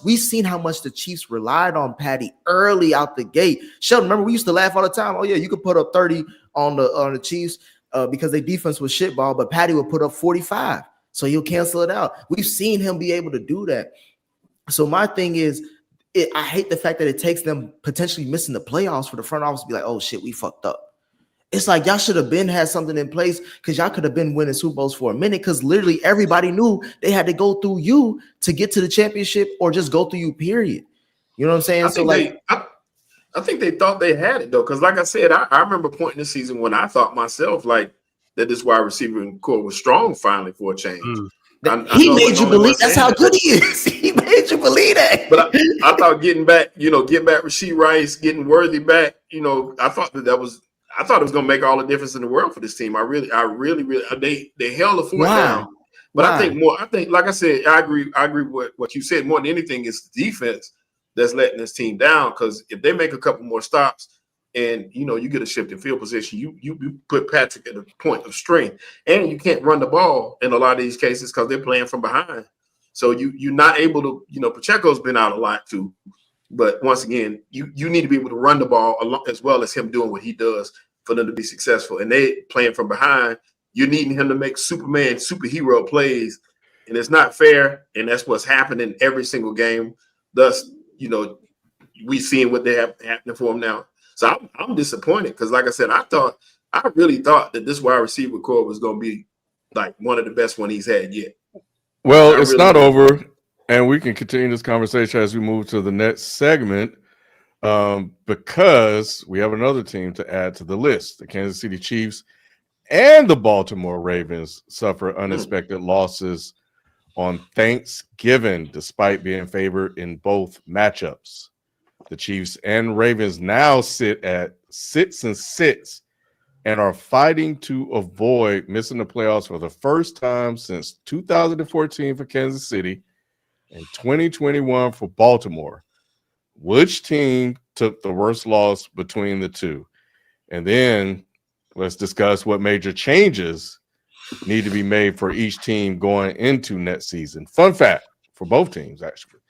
we've seen how much the Chiefs relied on Patty early out the gate. Sheldon, remember we used to laugh all the time. Oh yeah, you could put up 30 on the Chiefs because their defense was shitball, but Patty would put up 45, so he'll cancel it out. We've seen him be able to do that. So my thing is, I hate the fact that it takes them potentially missing the playoffs for the front office to be like, oh shit, we fucked up. It's like y'all should have had something in place, because y'all could have been winning Super Bowls for a minute, because literally everybody knew they had to go through you to get to the championship, or just go through you, period. You know what I'm saying? I think they thought they had it though, because like I said, I remember a point in the season when I thought myself like that this wide receiver core was strong finally for a change. He made you believe that's how good he is. He made you believe that. But I thought getting back Rashee Rice, getting Worthy back, I thought it was going to make all the difference in the world for this team. I really, they held the fort down. But I think, like I said, I agree with what you said. More than anything, it's the defense that's letting this team down. Because if they make a couple more stops and, you get a shift in field position, you put Patrick at a point of strength. And you can't run the ball in a lot of these cases because they're playing from behind. So you're not able to, Pacheco's been out a lot too. But once again, you need to be able to run the ball as well as him doing what he does for them to be successful. And they playing from behind, you're needing him to make superhero plays. And it's not fair. And that's what's happening every single game. Thus, we seeing what they have happening for him now. So I'm disappointed because, like I said, I really thought that this wide receiver core was going to be like one of the best one he's had yet. Well, it's not over. And we can continue this conversation as we move to the next segment. Because we have another team to add to the list. The Kansas City Chiefs and the Baltimore Ravens suffer unexpected losses on Thanksgiving, despite being favored in both matchups. The Chiefs and Ravens now sit at 6-6 and are fighting to avoid missing the playoffs for the first time since 2014 for Kansas City and 2021 for Baltimore. Which team took the worst loss between the two? And then let's discuss what major changes need to be made for each team going into next season. Fun fact for both teams, actually.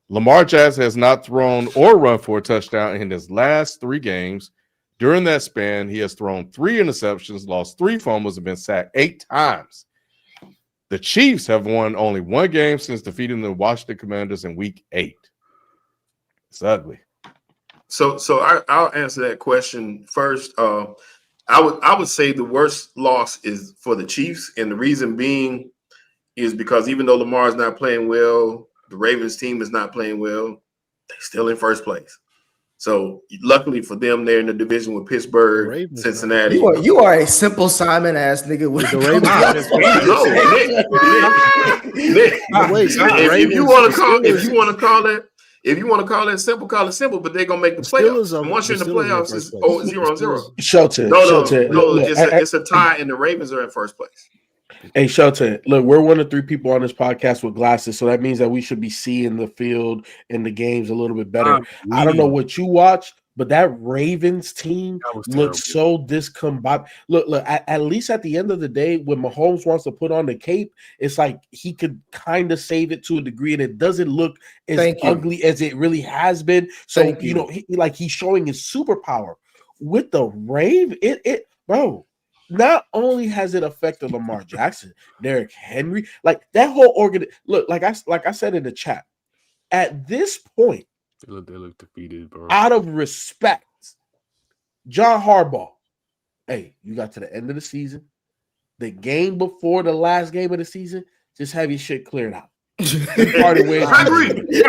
Lamar Jackson has not thrown or run for a touchdown in his last 3 games During that span, he has thrown 3 interceptions, lost 3 fumbles, and been sacked 8 times. The Chiefs have won only 1 game since defeating the Washington Commanders in Week 8. It's ugly. So I'll answer that question first. I would say the worst loss is for the Chiefs, and the reason being is because even though Lamar is not playing well, the Ravens team is not playing well, they're still in first place. So luckily for them, they're in the division with Pittsburgh, Cincinnati. You are a simple Simon ass nigga with the Ravens. If you want to call that simple, call it simple. But they're gonna make the playoffs. And once you're in the playoffs, it's 0-0. Shelton. No, it's a tie, and the Ravens are in first place. Hey, Shelton, look, we're 1 of 3 people on this podcast with glasses, so that means that we should be seeing the field and the games a little bit better. I don't know what you watched, but that Ravens team looks so discombobulated. Look, at least at the end of the day, when Mahomes wants to put on the cape, it's like he could kind of save it to a degree, and it doesn't look as ugly as it really has been. So, he's showing his superpower. With the bro, not only has it affected Lamar Jackson, Derrick Henry, like that whole look, like I said in the chat, at this point, they look defeated, bro. Out of respect, John Harbaugh, hey, you got to the end of the season, the game before the last game of the season, just have your shit cleared out. Parted ways. I agree. You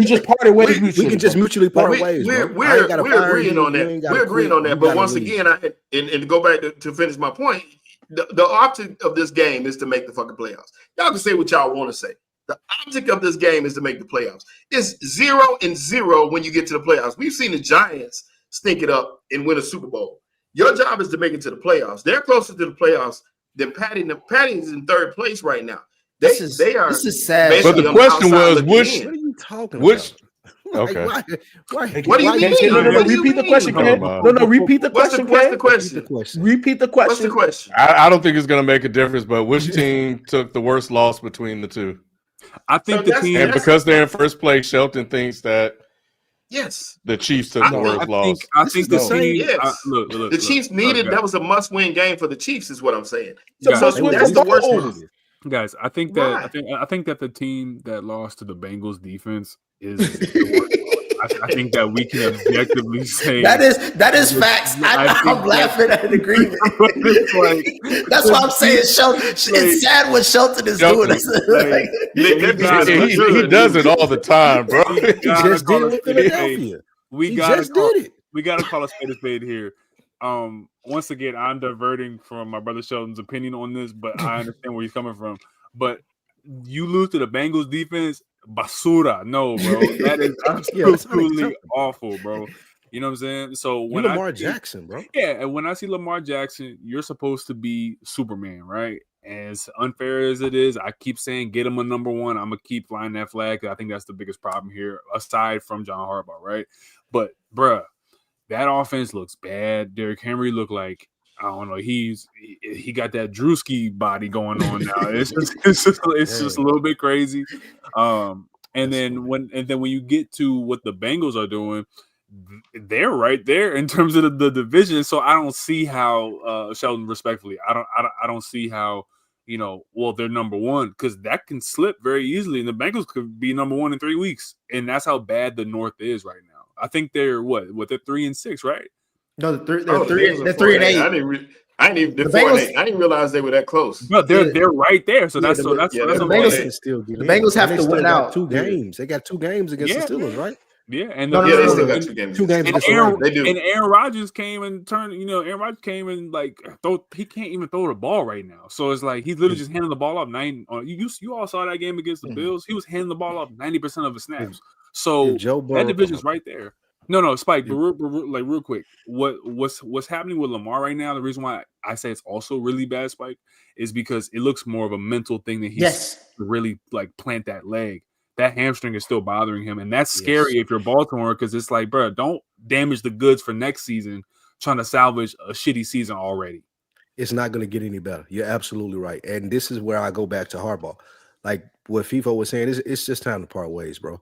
just parted ways. We can just mutually part ways. We're agreeing on that. We're agreeing on that. But once again, and to go back to finish my point, the object of this game is to make the fucking playoffs. Y'all can say what y'all want to say. The object of this game is to make the playoffs. It's 0-0 when you get to the playoffs. We've seen the Giants stink it up and win a Super Bowl. Your job is to make it to the playoffs. They're closer to the playoffs than Patty. Patty's in 3rd place right now. This is sad. But the question was, which? What are you talking about? Okay. What do you mean? No, repeat the question, Ken. No, repeat the question. What's the question? Repeat the question. What's the question? I don't think it's going to make a difference, but which team took the worst loss between the two? I think the team, and because they're in first place, Shelton thinks that the Chiefs took the worst loss. I think the same. Yes. Look, the Chiefs needed. That was a must-win game for the Chiefs, is what I'm saying. So that's the worst one. Guys, I think that I think that the team that lost to the Bengals defense is the worst. I think that we can objectively say that is facts. I'm laughing at agreement. That's why I'm saying Shelton. It's sad what Shelton is doing. He does it all the time, bro. He just did it with Philadelphia. We gotta call a spade here. Once again, I'm diverting from my brother Sheldon's opinion on this, but I understand where he's coming from. But you lose to the Bengals defense, basura. No, bro. That is absolutely awful, bro. You know what I'm saying? So when Lamar Jackson, bro. Yeah, and when I see Lamar Jackson, you're supposed to be Superman, right? As unfair as it is, I keep saying get him a number 1. I'm gonna keep flying that flag. I think that's the biggest problem here, aside from John Harbaugh, right? But bruh, that offense looks bad. Derrick Henry looked like, I don't know, he got that Drewski body going on now. It's just a little bit crazy. And then when you get to what the Bengals are doing, they're right there in terms of the division. So I don't see how Sheldon, respectfully, I don't see how, they're number 1, because that can slip very easily, and the Bengals could be number 1 in 3 weeks, and that's how bad the North is right now. I think they're they're 3-6, right? No, they're 3-8. I didn't realize they were that close. No, they're right there. So that's the Bengals have to win out 2 games. They got 2 games against the Steelers, right? Yeah, and they still got 2 games. 2 games. And Aaron Rodgers came and turned. Aaron Rodgers came and he can't even throw the ball right now. So it's like he's literally just handing the ball up 9. You all saw that game against the Bills. He was handing the ball up 90% of his snaps. So that division's right there. No, Spike. But real quick, what's happening with Lamar right now? The reason why I say it's also really bad, Spike, is because it looks more of a mental thing that he's really plant that leg. That hamstring is still bothering him, and that's scary if you're Baltimore, because it's like, bro, don't damage the goods for next season trying to salvage a shitty season already. It's not going to get any better. You're absolutely right, and this is where I go back to Harbaugh. Like what FIFO was saying, it's just time to part ways, bro.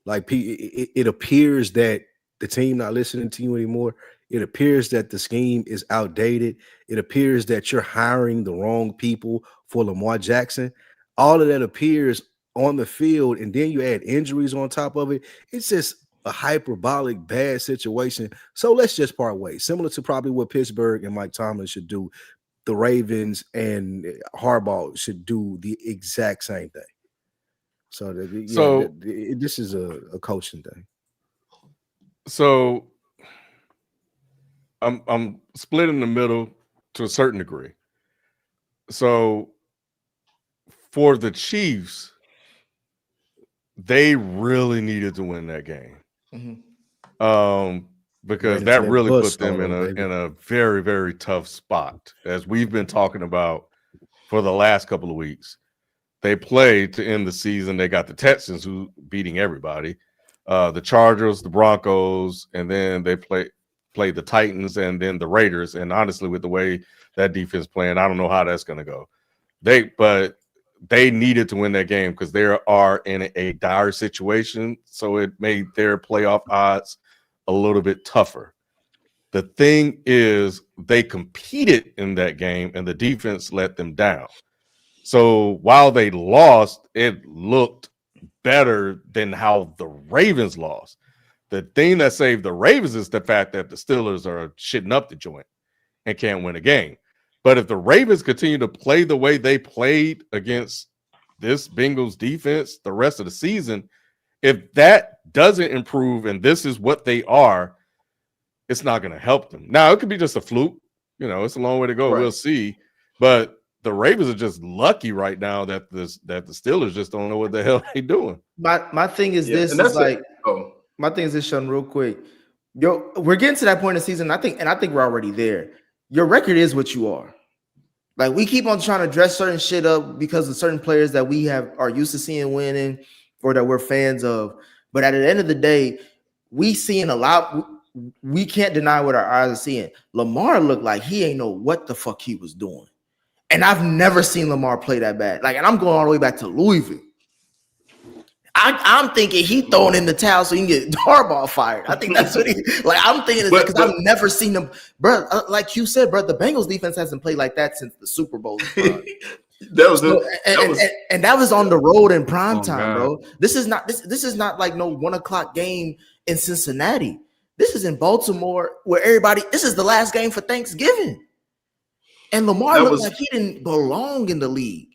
Like it appears that the team not listening to you anymore. It appears that the scheme is outdated. It appears that you're hiring the wrong people for Lamar Jackson. All of that appears on the field, and then you add injuries on top of it. It's just a hyperbolic bad situation. So let's just part ways. Similar to probably what Pittsburgh and Mike Tomlin should do. The Ravens and Harbaugh should do the exact same thing. So, this is a coaching thing. So I'm split in the middle to a certain degree. So for the Chiefs, they really needed to win that game. Because that really put them in a very, very tough spot, as we've been talking about for the last couple of weeks. They played to end the season. They got the Texans, who beating everybody, the Chargers, the Broncos, and then they played the Titans and then the Raiders. And honestly, with the way that defense playing, I don't know how that's going to go. But they needed to win that game because they are in a dire situation. So it made their playoff odds a little bit tougher. The thing is, they competed in that game and the defense let them down. So while they lost, it looked better than how the Ravens lost. The thing that saved the Ravens is the fact that the Steelers are shitting up the joint and can't win a game. But if the Ravens continue to play the way they played against this Bengals defense the rest of the season, if that doesn't improve and this is what they are, it's not going to help them. Now, it could be just a fluke. You know, it's a long way to go. Right. We'll see. But the Ravens are just lucky right now that the Steelers just don't know what the hell they're doing. My thing is this is like my thing is this, Sean, real quick. We're getting to that point of the season. I think we're already there. Your record is what you are. Like, we keep on trying to dress certain shit up because of certain players that we are used to seeing winning or that we're fans of. But at the end of the day, we seeing a lot. We can't deny what our eyes are seeing. Lamar looked like he ain't know what the fuck he was doing. And I've never seen Lamar play that bad. Like, and I'm going all the way back to Louisville. I'm thinking he throwing in the towel so he can get Harbaugh fired. I think that's what I'm thinking because I've never seen them, bro. Like you said, bro, the Bengals defense hasn't played like that since the Super Bowl. that was on the road in prime time, bro. This is not like no 1 o'clock game in Cincinnati. This is in Baltimore where this is the last game for Thanksgiving. And Lamar looked like he didn't belong in the league.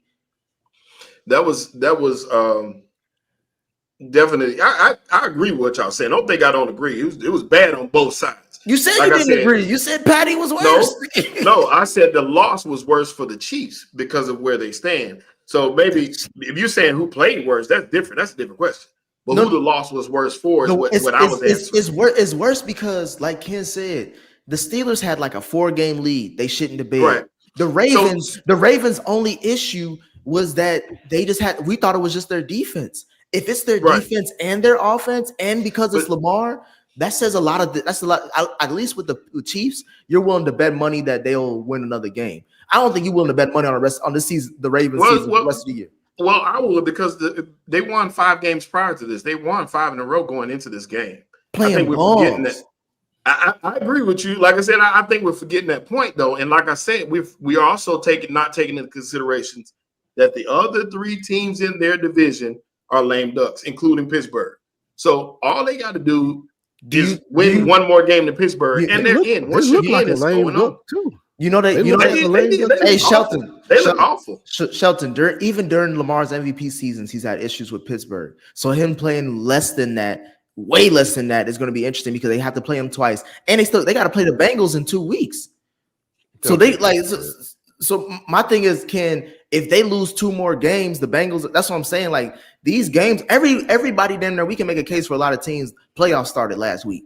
That was definitely. I agree with what y'all saying. I don't think I don't agree. It was bad on both sides. You said you didn't agree. You said Patty was worse. No, I said the loss was worse for the Chiefs because of where they stand. So maybe if you're saying who played worse, that's different. That's a different question. But who the loss was worse for is what I was answering. It's worse because, like Ken said, the Steelers had like a 4-game lead. They shouldn't have been. Right. The Ravens' only issue was that we thought it was just their defense. If it's their defense and their offense, and because it's Lamar, that says a lot. At least with the Chiefs, you're willing to bet money that they'll win another game. I don't think you're willing to bet money on this season, the Ravens season, the rest of the year. Well, I would, because they won 5 games prior to this. They won 5 in a row going into this game. Playing I think we're forgetting that. I agree with you. Like I said, I think we're forgetting that point, though. And like I said, we are also not taking into considerations that the other 3 teams in their division are lame ducks, including Pittsburgh. So all they got to do is win one more game than Pittsburgh, and they're in. Once you're in, it's going on. Too. Hey, Shelton. They look awful. Shelton, even during Lamar's MVP seasons, he's had issues with Pittsburgh. So him playing less than that, way less than that, is going to be interesting because they have to play him twice, and they got to play the Bengals in 2 weeks. So So my thing is, if they lose 2 more games, the Bengals, that's what I'm saying. Like, these games, everybody down there, we can make a case for a lot of teams. Playoffs started last week.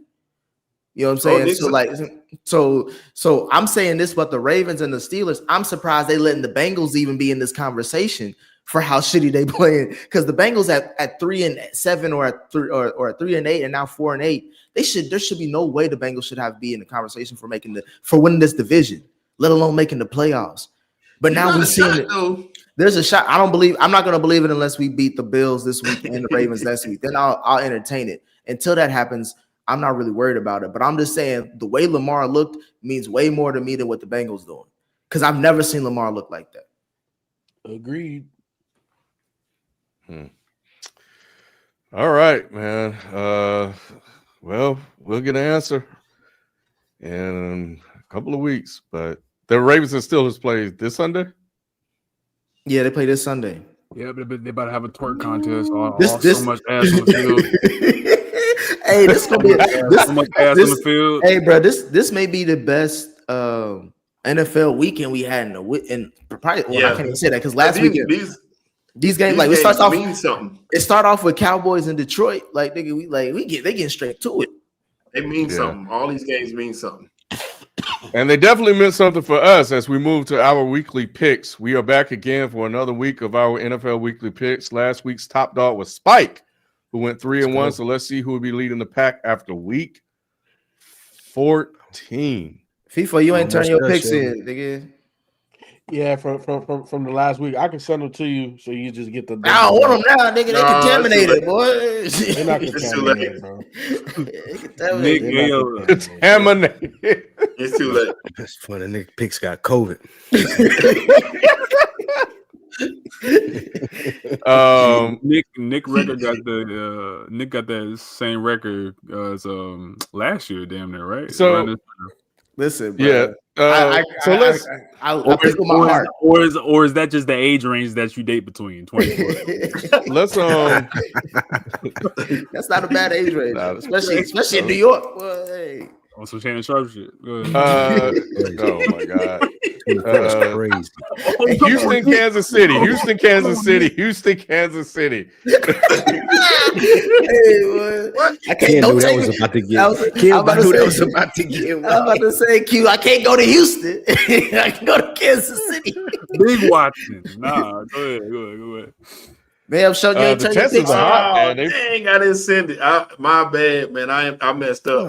You know what I'm saying? So I'm saying this about the Ravens and the Steelers. I'm surprised they letting the Bengals even be in this conversation for how shitty they playing. Because the Bengals at 3-7 or at 3-8 and now 4-8, there should be no way the Bengals should be in the conversation for winning this division, let alone making the playoffs. But now we're seeing it. There's a shot. I'm not going to believe it unless we beat the Bills this week and the Ravens next week. Then I'll entertain it. Until that happens, I'm not really worried about it. But I'm just saying the way Lamar looked means way more to me than what the Bengals doing. Because I've never seen Lamar look like that. Agreed. All right, man. Well, we'll get an answer in a couple of weeks. But the Ravens and Steelers play this Sunday. Yeah, they play this Sunday. Yeah, but they about to have a twerk contest. This so much ass on the field. Hey, this gonna be So much ass on the field. Hey, bro, this may be the best NFL weekend we had in probably. Well, I can't even say that because last weekend these games like it starts off. It start off with Cowboys in Detroit. Like nigga, they getting straight to it. They mean something. All these games mean something. And they definitely meant something for us as we move to our weekly picks. We are back again for another week of our NFL weekly picks. Last week's top dog was Spike, who went 3-1. So let's see who will be leading the pack after week 14. FIFA, you ain't turn your picks in, nigga. Yeah, from the last week, I can send them to you so you just get the. I don't want them now, nigga. They contaminated, boy. They're not contaminated, bro. Contaminated. It's too late. That's funny. Nigga picks got COVID. Nick record got the Nick got that same record as last year, damn near right. So listen, bro. Yeah. I pick with my heart. Or is that just the age range that you date between 24? Let's That's not a bad age range, especially in New York. Well, hey. On some Shannon Sharp shit. Go ahead. Oh my god. That's crazy. Houston, Kansas City. Houston, Kansas City. Houston, Kansas City. Hey, what? I can't do that was about to get. I was about to say, Q. I can't go to Houston. I can go to Kansas City. Big watching. Nah, go ahead. Man, I'm showing you ain't turn your picks. Dang, I didn't send it. My bad, man. I messed up.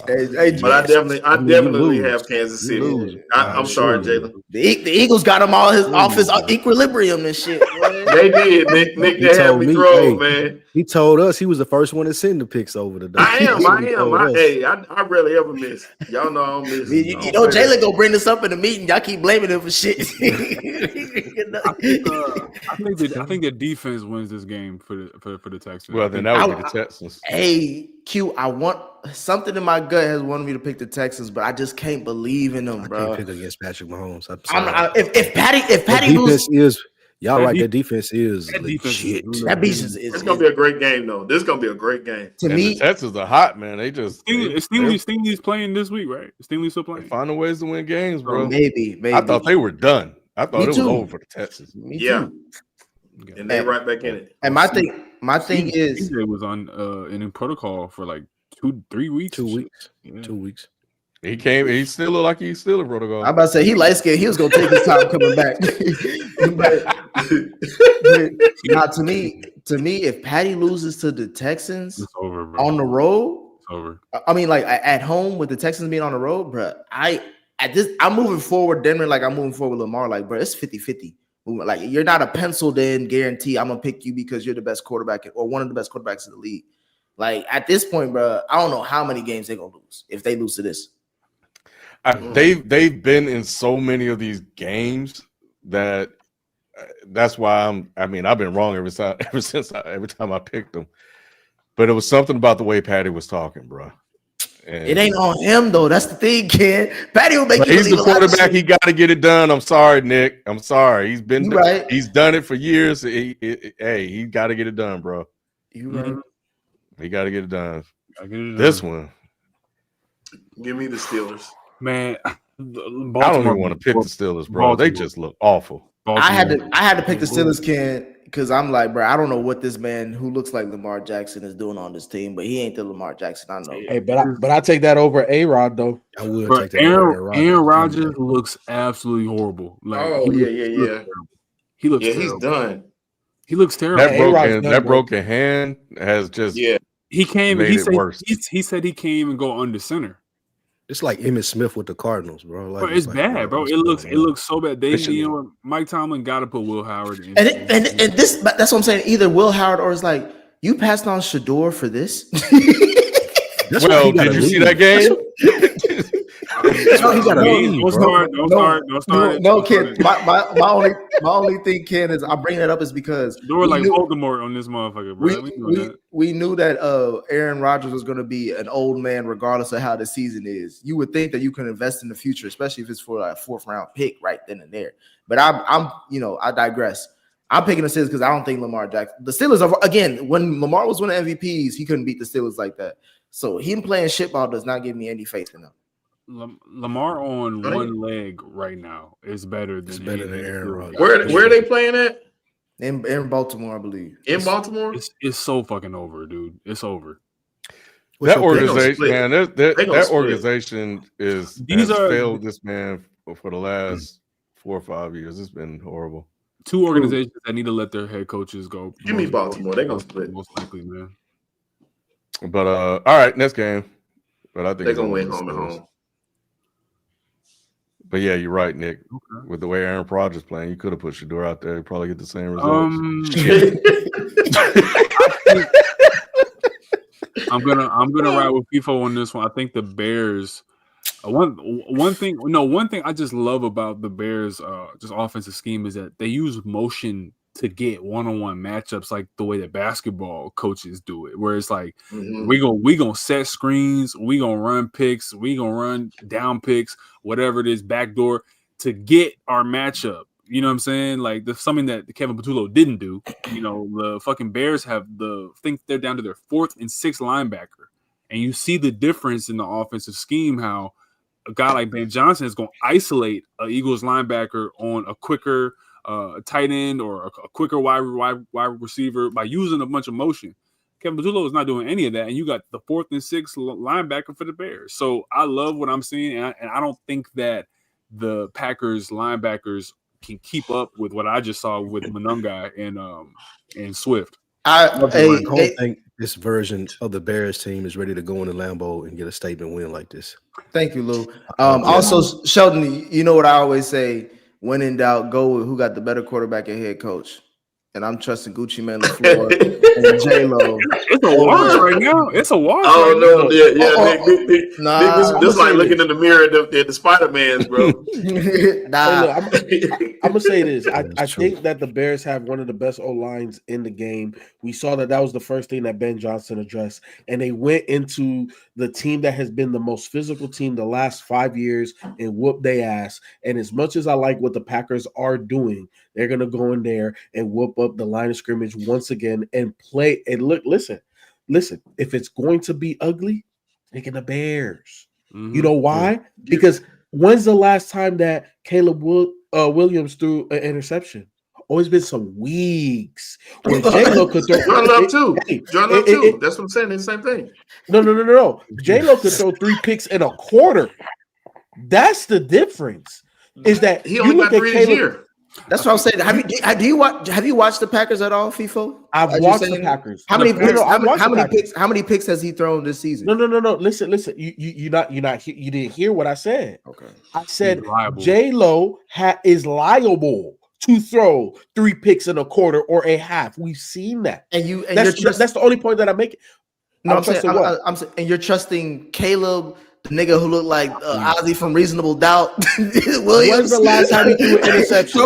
Hey, but I definitely have Kansas City. I'm sorry, Jalen. The Eagles got him off his equilibrium and shit. They did. Nick they had me throw, man. He told us he was the first one to send the picks over the day. I am. I rarely ever miss. Y'all know I don't miss. You know, Jalen gonna bring this up in the meeting. Y'all keep blaming him for shit. I think the defense wins this game for the Texans. Well, then that would be the Texans. Hey, Q, I want something in my gut has wanted me to pick the Texans, but I just can't believe in them, bro. I can't pick against Patrick Mahomes. If Patty loses, y'all right. Their defense is legit. That defense is. It's gonna be a great game, though. This is gonna be a great game. To me, the Texans are hot, man. They just Stingley's playing this week, right? Stingley's still playing. Finding ways to win games, bro. Maybe. I thought they were done. I thought it was over for the Texans. Yeah. And they right back in it. And my thing is, it was on in protocol for like 2-3 weeks. 2 weeks. Yeah. 2 weeks. He came. He still looked like he's still a protocol. I'm about to say he light skinned. He was gonna take his time coming back. but to me, if Patty loses to the Texans it's over, bro. On the road, it's over. I mean, like at home with the Texans being on the road, bro. I'm moving forward Denver like I'm moving forward with Lamar. Like, bro, it's 50-50. Like, you're not a penciled in guarantee. I'm gonna pick you because you're the best quarterback or one of the best quarterbacks in the league. Like at this point, bro, I don't know how many games they're gonna lose if they lose to this. They've been in so many of these games that's why I've been wrong every time I picked them. But it was something about the way Patty was talking, bro. And it ain't on him though. That's the thing, kid. Patty will make you. He's the quarterback. He got to get it done. I'm sorry, Nick. I'm sorry. He's been right. He's done it for years. He got to get it done, bro. You right. He got to get it done. This one. Give me the Steelers. Man, I don't even want to pick the Steelers, bro. Baltimore. They just look awful. Baltimore. I had to pick the Steelers, Ken, because I'm like, bro, I don't know what this man who looks like Lamar Jackson is doing on this team, but he ain't the Lamar Jackson I know. Hey, but I take that over A-Rod though. I would bro, take that over Aaron Rodgers looks absolutely horrible. Like, yeah. He looks terrible. He's done. He looks terrible. That broken hand has just He came. Made he it said worse. He said he came and go under center. It's like Emmitt Smith with the Cardinals, bro. Like, it's bad, bro. It looks so bad. Mike Tomlin got to put Will Howard in. And that's what I'm saying. Either Will Howard or it's like you passed on Shador for this. That's why Well, he gotta did you see leave. that game? That's why he gotta leave, Don't bro. start. No, Ken. My only thing, Ken, is I bring that up is because Do it like Voldemort on this motherfucker, bro. we knew that Aaron Rodgers was going to be an old man regardless of how the season is. You would think that you can invest in the future, especially if it's for like a 4th round pick right then and there. But I'm I digress. I'm picking the Steelers because I don't think Lamar Jackson. The Steelers are, again, when Lamar was winning MVPs, he couldn't beat the Steelers like that. So him playing shitball does not give me any faith in him. Lamar on one leg right now is better than Aaron Rodgers. Where are they playing at? In Baltimore, I believe. In Baltimore? It's so fucking over, dude. It's over. That organization, man, that organization has failed this man for the last 4 or 5 years. It's been horrible. 2 organizations that need to let their head coaches go. Give me Baltimore. They're gonna split. Most likely, man. But all right, next game. But I think they're gonna win home and home. But yeah, you're right, Nick. Okay. With the way Aaron Rodgers playing, you could have put Shador out there. You probably get the same results. I'm gonna ride with FIFO on this one. I think the Bears. One thing I just love about the Bears, just offensive scheme is that they use motion to get one-on-one matchups like the way that basketball coaches do it, where it's like we gonna set screens, we gonna run picks, we gonna run down picks, whatever it is, backdoor to get our matchup. You know what I'm saying? Like something that Kevin Patullo didn't do. The fucking Bears think they're down to their 4th and 6th linebacker, and you see the difference in the offensive scheme how a guy like Ben Johnson is going to isolate an Eagles linebacker on a quicker tight end or a quicker wide receiver by using a bunch of motion. Kevin Patullo is not doing any of that, and you got the 4th and 6th linebacker for the Bears. So I love what I'm seeing, and I don't think that the Packers linebackers can keep up with what I just saw with Monunga and Swift. I think this version of the Bears team is ready to go into Lambeau and get a statement win like this. Thank you, Lou. Also, Sheldon, you know what I always say: when in doubt, go with who got the better quarterback and head coach. And I'm trusting Gucci Matt LaFleur and J-Lo. It's a wash right now. It's a wash. Oh, no. Nick, this like looking in the mirror at the Spider-Mans, bro. I'm going to say this. I think that the Bears have one of the best O-lines in the game. We saw that was the first thing that Ben Johnson addressed. And they went into the team that has been the most physical team the last 5 years and whoop their ass. And as much as I like what the Packers are doing, they're going to go in there and whoop up the line of scrimmage once again and play. And look, listen, if it's going to be ugly, taking the Bears. Mm-hmm. You know why? Because when's the last time that Caleb Williams threw an interception? Always been some weeks. When J-Lo could throw John Love too. That's what I'm saying. It's the same thing. No. J-Lo could throw 3 picks in a quarter. That's the difference. Is that he only got 3 this year? That's what I'm saying. Have you watched the Packers at all, FIFO? I've watched the Packers. How many picks has he thrown this season? No. Listen. You didn't hear what I said. Okay. I said J-Lo is liable to throw 3 picks in a quarter or a half. We've seen that. That's the only point that I'm making. No, I'm saying, and you're trusting Caleb, the nigga who looked like Ozzy from Reasonable Doubt. When's the last time he threw an interception?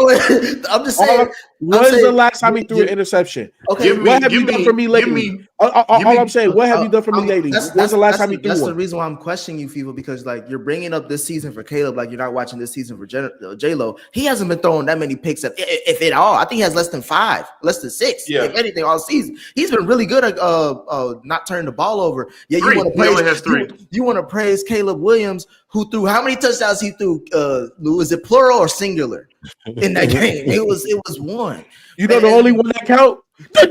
I'm just saying. When's the last time he threw an interception? Okay, what have you done for me lately? All I'm saying, what have you done for me lately? When's the last time you threw one? That's the reason why I'm questioning you, people, because like you're bringing up this season for Caleb, like you're not watching this season for J-Lo. He hasn't been throwing that many picks, if at all. I think he has less than 5, less than 6, if anything, all season. He's been really good at not turning the ball over. Yeah, you want to praise Caleb Williams, who threw how many touchdowns he threw? Lou, is it plural or singular in that game? It was one. You know the only one that count? The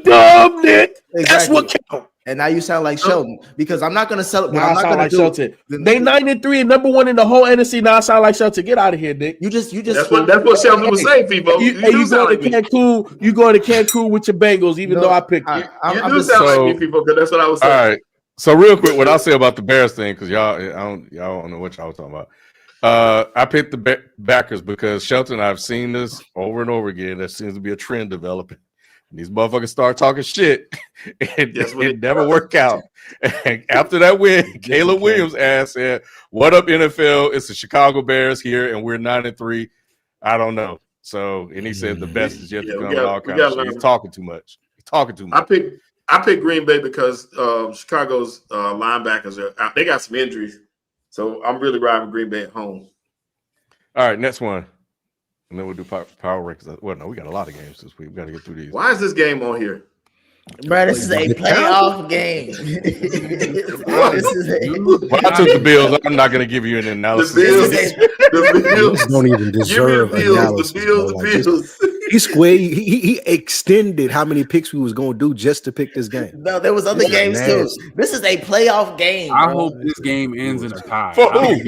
dome, Nick. Exactly. That's what count. And now you sound like Sheldon because I'm not going to sell it. Now I sound like Shelton. They 9-3 and number 1 in the whole NFC. Now I sound like Shelton. Get out of here, Nick. You just. That's what Sheldon was saying, people. You going to Cancun? You going to Cancun with your Bengals? Even though I picked you. You do sound like me, people. Because that's what I was saying. All right. So real quick, what I'll say about the Bears thing, because y'all don't know what y'all was talking about. I picked the backers because Shelton, I've seen this over and over again. There seems to be a trend developing. These motherfuckers start talking shit, and That's what it never worked out. And after that win, Caleb Williams ass said, "What up, NFL? It's the Chicago Bears here, and we're 9-3. I don't know." So, and he said the best is yet to come. And all kinds of shit. He's talking too much. I picked Green Bay because Chicago's linebackers are out. They got some injuries, so I'm really riding Green Bay at home. All right, next one. And then we'll do power rankings. Well, no, we got a lot of games this week. We got to get through these. Why is this game on here? Bro, this is a playoff game. Well, I took the Bills. I'm not going to give you an analysis. The Bills don't even deserve analysis. The Bills. He squared. He extended how many picks we was going to do just to pick this game. No, there was other games too. This is a playoff game. I hope this game ends in a tie. For who?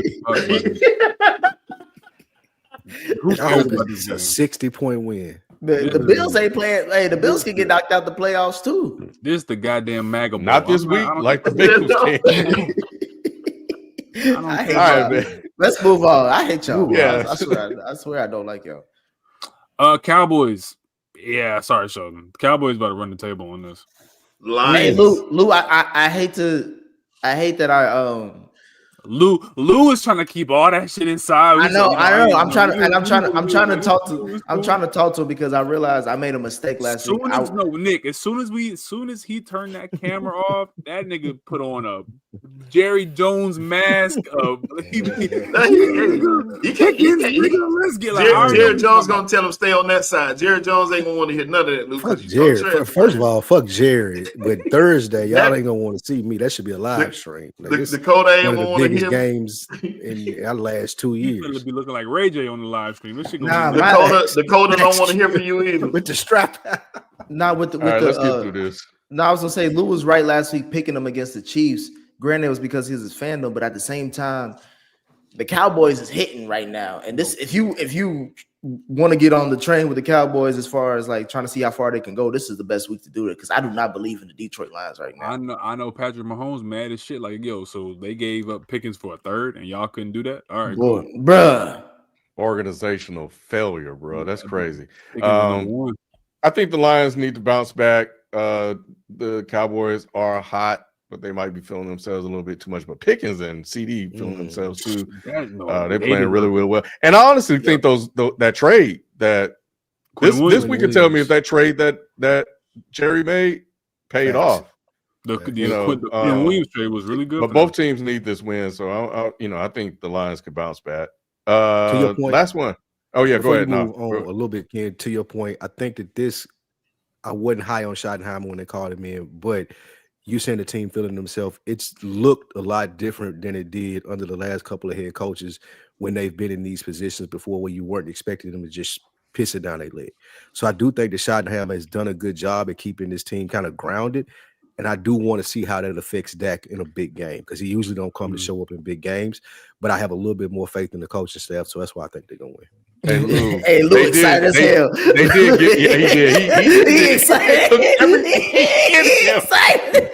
I hope it's a 60-point win. The Bills ain't playing. Hey, the Bills can get knocked out the playoffs too. This the goddamn MAGA. Not this week, like the Bengals game. I hate All y'all. right, man. Let's move on. I hate y'all. Yeah. I swear I don't like y'all. Cowboys. Yeah, sorry, Sheldon. Cowboys about to run the table on this. Lions. Hey, Lou, I hate that I Lou is trying to keep all that shit inside. I know. I'm trying to talk to him because I realized I made a mistake last week. Nick, as soon as he turned that camera off, that nigga put on a Jerry Jones mask. Jerry Jones gonna tell him stay on that side. Jerry Jones ain't gonna want to hear none of that. Lou, fuck Jerry. First of all, fuck Jerry. But Thursday, y'all ain't gonna want to see me. That should be a live stream. Like, Dakota ain't gonna want to hear games in our last 2 years. You're gonna be looking like Ray J on the live stream. This shit Dakota don't want to hear from you either. With the strap. Let's get through this. No, I was gonna say Lou was right last week picking them against the Chiefs. Granted, it was because he's his fandom, but at the same time, the Cowboys is hitting right now. And this, if you want to get on the train with the Cowboys as far as like trying to see how far they can go, this is the best week to do it because I do not believe in the Detroit Lions right now. I know Patrick Mahomes mad as shit. Like, yo, so they gave up Pickens for a third and y'all couldn't do that? All right, cool. Bruh. Organizational failure, bro. That's crazy. I think the Lions need to bounce back. The Cowboys are hot, but they might be feeling themselves a little bit too much. But Pickens and CD feeling themselves too. They're playing really, really well. And I honestly think that trade that this week can tell me if that trade that Jerry made paid off. The Williams trade was really good. But both teams need this win, so I think the Lions could bounce back. To your point, last one. Oh yeah, go ahead. Move on a little bit, Ken. To your point, I think that I wasn't high on Schottenheimer when they called him in, but you saying the team feeling themselves, it's looked a lot different than it did under the last couple of head coaches when they've been in these positions before, where you weren't expecting them to just piss it down their leg. So I do think that Schottenheimer has done a good job at keeping this team kind of grounded. And I do want to see how that affects Dak in a big game because he usually don't come to show up in big games. But I have a little bit more faith in the coaching staff, so that's why I think they're gonna win. Hey, Lou excited as hell. They did get, yeah, he did. He excited. He excited.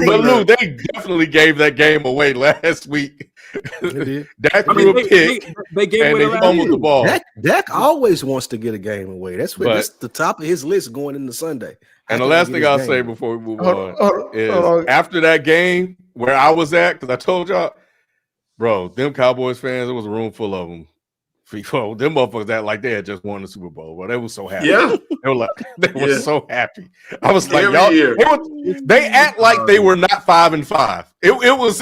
But Lou, they definitely gave that game away last week. Dak threw a pick. They gave and away they fumbled the ball. Dak always wants to get a game away. That's the top of his list going into Sunday. And the last thing I'll say before we move on is after that game where I was at, because I told y'all, bro, them Cowboys fans, it was a room full of them. Them motherfuckers act like they had just won the Super Bowl. But they were so happy. Yeah. They were so happy. I was like, they act like they were not 5-5. It was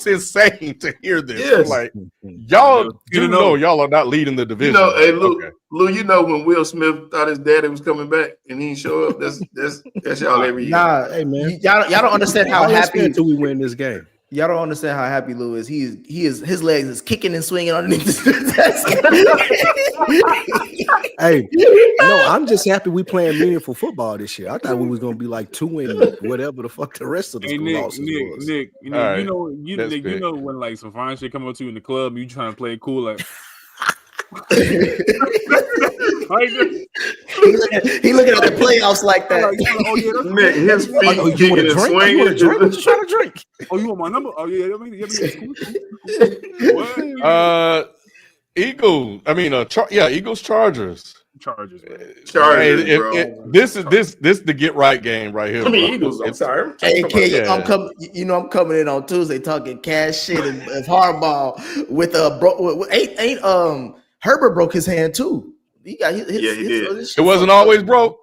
insane to hear this. Yes. Like, y'all y'all are not leading the division. Hey, Lou, when Will Smith thought his daddy was coming back and he didn't show up, that's y'all every year. Nah, hey man, y'all don't understand how happy until we win this game. Y'all don't understand how happy Lou is. His legs is kicking and swinging underneath the desk. Hey, no, I'm just happy we playing meaningful football this year. I thought we was gonna be like 2 and whatever the fuck the rest of the losses was. Nick, you know when like some fine shit come up to you in the club, you trying to play it cool like. He looking at the playoffs like that. Nick, his feet kicking and swinging. What you trying to drink? Oh, you want my number? Oh yeah, Eagles Chargers. Chargers, man. Chargers, Hey, bro. this is the get right game right here. I mean, bro. Eagles. I'm sorry. Hey, kid, Yeah. I'm coming. You know, I'm coming in on Tuesday talking cash shit and hardball with ain't Herbert broke his hand too. He got his, Yeah, he did. It wasn't always broke.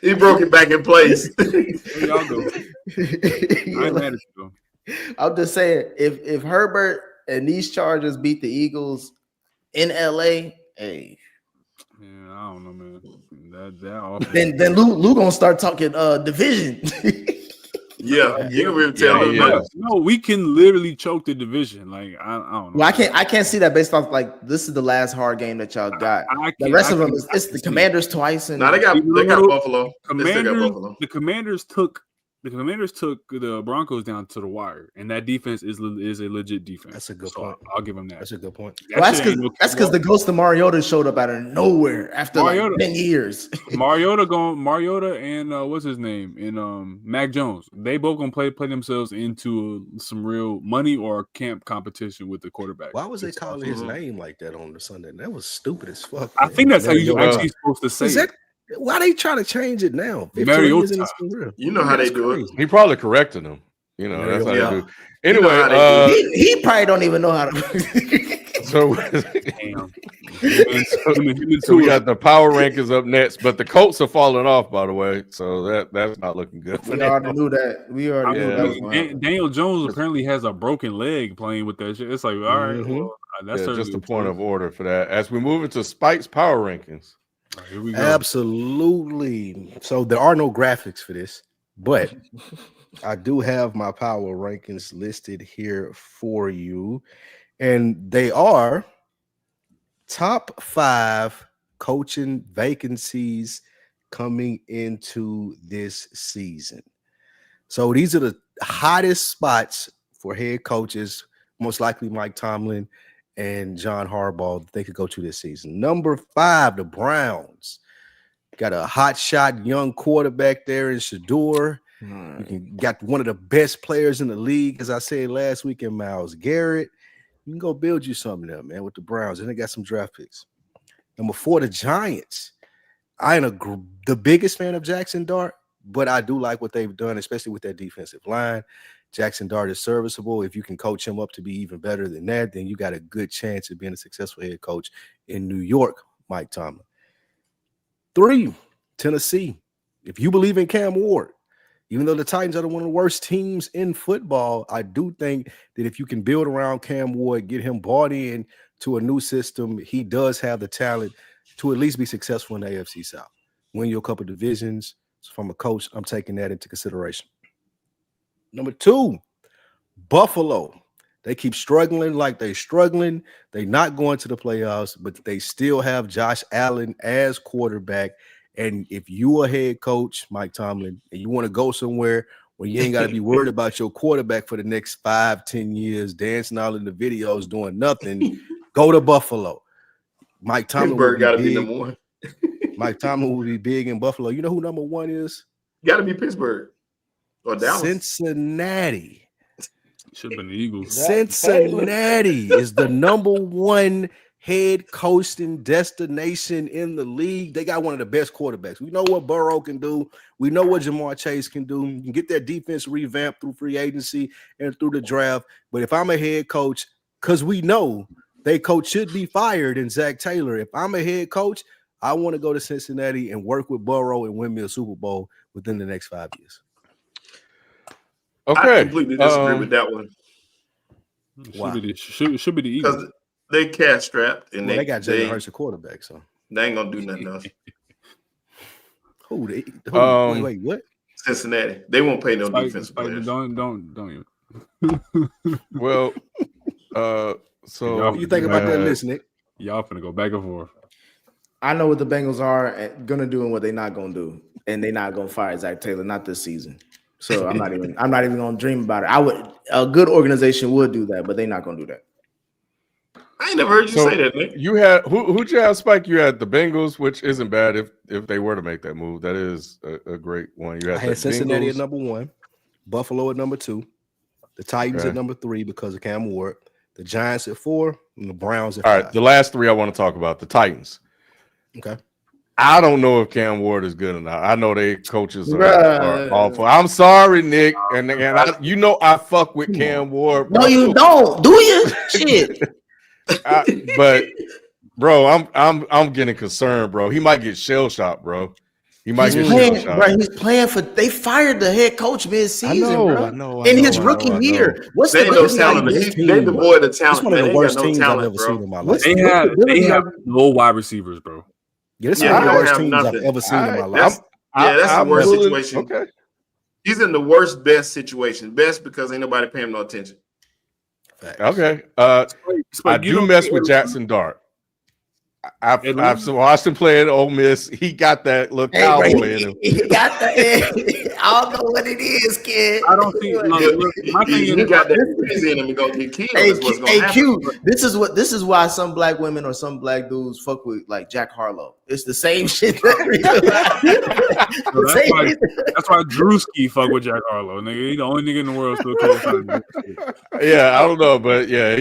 He broke it back in place. There y'all go. I ain't mad at you though. I'm just saying, if Herbert and these Chargers beat the Eagles in LA, hey, Yeah, I don't know, man. That offense. then Lou gonna start talking division. Yeah, you can really tell. Yeah, Yeah, yeah. No, we can literally choke the division. Like I don't know. Well, I can't see that based off like this is the last hard game that y'all got. I The can't- rest I of them can't- is I it's can't the see it. Commanders twice and now they got Buffalo. They still got Buffalo. The Commanders took the Broncos down to the wire, and that defense is a legit defense. That's a good So point. I'll give them that. That's a good point. That well, shit ain't no that's because the ghost of Mariota showed up out of nowhere after Mariota. like 10 years. Mariota and what's his name and Mac Jones. They both gonna play themselves into some real money or camp competition with the quarterback. Why was they calling his name like that on the Sunday? That was stupid as fuck. I man. think that's how you Mariota. actually supposed to say Is it. that why they trying to change it now? 15 Mariota. years in this career. You know how they That's do it. crazy. He probably corrected him. You know, that's how Yeah. they do. You know how they Anyway, He probably don't even know how to. so Damn. so we got the power rankings up next, but the Colts are falling off, by the way. So that's not looking good for We them. already knew that. We already knew that was going to happen. Daniel Jones apparently has a broken leg playing with that shit. It's like, all right, well, that's Yeah, just a point of order for that. As we move into Spike's power rankings. Here we go. Absolutely. So there are no graphics for this, but I do have my power rankings listed here for you. And they are top 5 coaching vacancies coming into this season. So these are the hottest spots for head coaches, most likely Mike Tomlin and John Harbaugh, they could go to this season. Number 5, the Browns. Got a hot shot young quarterback there in Shador. You got one of the best players in the league, as I said last week, in Myles Garrett. You can go build you something there, man, with the Browns. And they got some draft picks. Number 4, the Giants. I ain't the biggest fan of Jackson Dart, but I do like what they've done, especially with that defensive line. Jackson Dart is serviceable. If you can coach him up to be even better than that, then you got a good chance of being a successful head coach in New York, Mike Tomlin. 3, Tennessee. If you believe in Cam Ward, even though the Titans are one of the worst teams in football, I do think that if you can build around Cam Ward, get him bought in to a new system, he does have the talent to at least be successful in the AFC South. Win you a couple divisions. So from a coach, I'm taking that into consideration. Number 2, Buffalo. They keep struggling like they're struggling. They're not going to the playoffs, but they still have Josh Allen as quarterback. And if you a head coach, Mike Tomlin, and you want to go somewhere where you ain't got to be worried about your quarterback for the next 5-10 years, dancing all in the videos, doing nothing, go to Buffalo. Mike Tomlin Pittsburgh got to be big. number 1. Mike Tomlin will be big in Buffalo. You know who number 1 is? Got to be Pittsburgh or Dallas. Cincinnati. Should have been the Eagles. Cincinnati is the number 1 head coaching destination in the league. They got one of the best quarterbacks. We know what Burrow can do. We know what Jamar Chase can do. You can get that defense revamped through free agency and through the draft. But if I'm a head coach, because we know they coach should be fired in Zach Taylor. If I'm a head coach, I want to go to Cincinnati and work with Burrow and win me a Super Bowl within the next 5 years. Okay. I completely disagree with that one. Wow. Should be the Eagles. Because they cash strapped and Well, they got Jalen they Hurts, a quarterback, so they ain't gonna do nothing else. who? Wait, what? Cincinnati, they won't pay no Spike, defensive players. don't even. Well, so What you think about that list, Nick? Y'all finna go back and forth. I know what the Bengals are gonna do and what they're not gonna do, and they're not gonna fire Zach Taylor, not this season. So I'm not even gonna dream about it. A good organization would do that, but they're not gonna do that. I ain't never heard you say that, Nick. You had who'd you have, Spike? You had the Bengals, which isn't bad if they were to make that move. That is a great one. You I had the Cincinnati Bengals. at number 1, Buffalo at number 2, the Titans at number 3 because of Cam Ward, the Giants at 4, and the Browns at All 5. right, the last 3 I want to talk about, the Titans. Okay. I don't know if Cam Ward is good or not. I know they coaches are awful. I'm sorry, Nick, and I fuck with Cam Ward. Bro. No, you don't. Do you? Shit. But bro, I'm getting concerned, bro. He might get shell shocked, bro. He might get shell shocked. Bro, he's playing for. They fired the head coach mid-season, I know. In his rookie year. What's they the no talent? They devoid of talent. It's one of the worst teams I've ever seen in my life. They have no wide receivers, bro. Yeah, it's one of the worst teams I've ever seen in my life. That's the worst situation. Okay. He's in the best situation. Best because ain't nobody paying him no attention. Okay. I do mess with Jackson Dart. I've watched him play at Ole Miss. He got that little cowboy in him. He got that. I don't know what it is, kid. I don't think. My thing He got that crazy in him and go get killed. Hey, Q. This is why some black women or some black dudes fuck with like Jack Harlow. It's the same shit. That's why Drewski fuck with Jack Harlow. Nigga, he the only nigga in the world still co-signing. Yeah, I don't know, but yeah,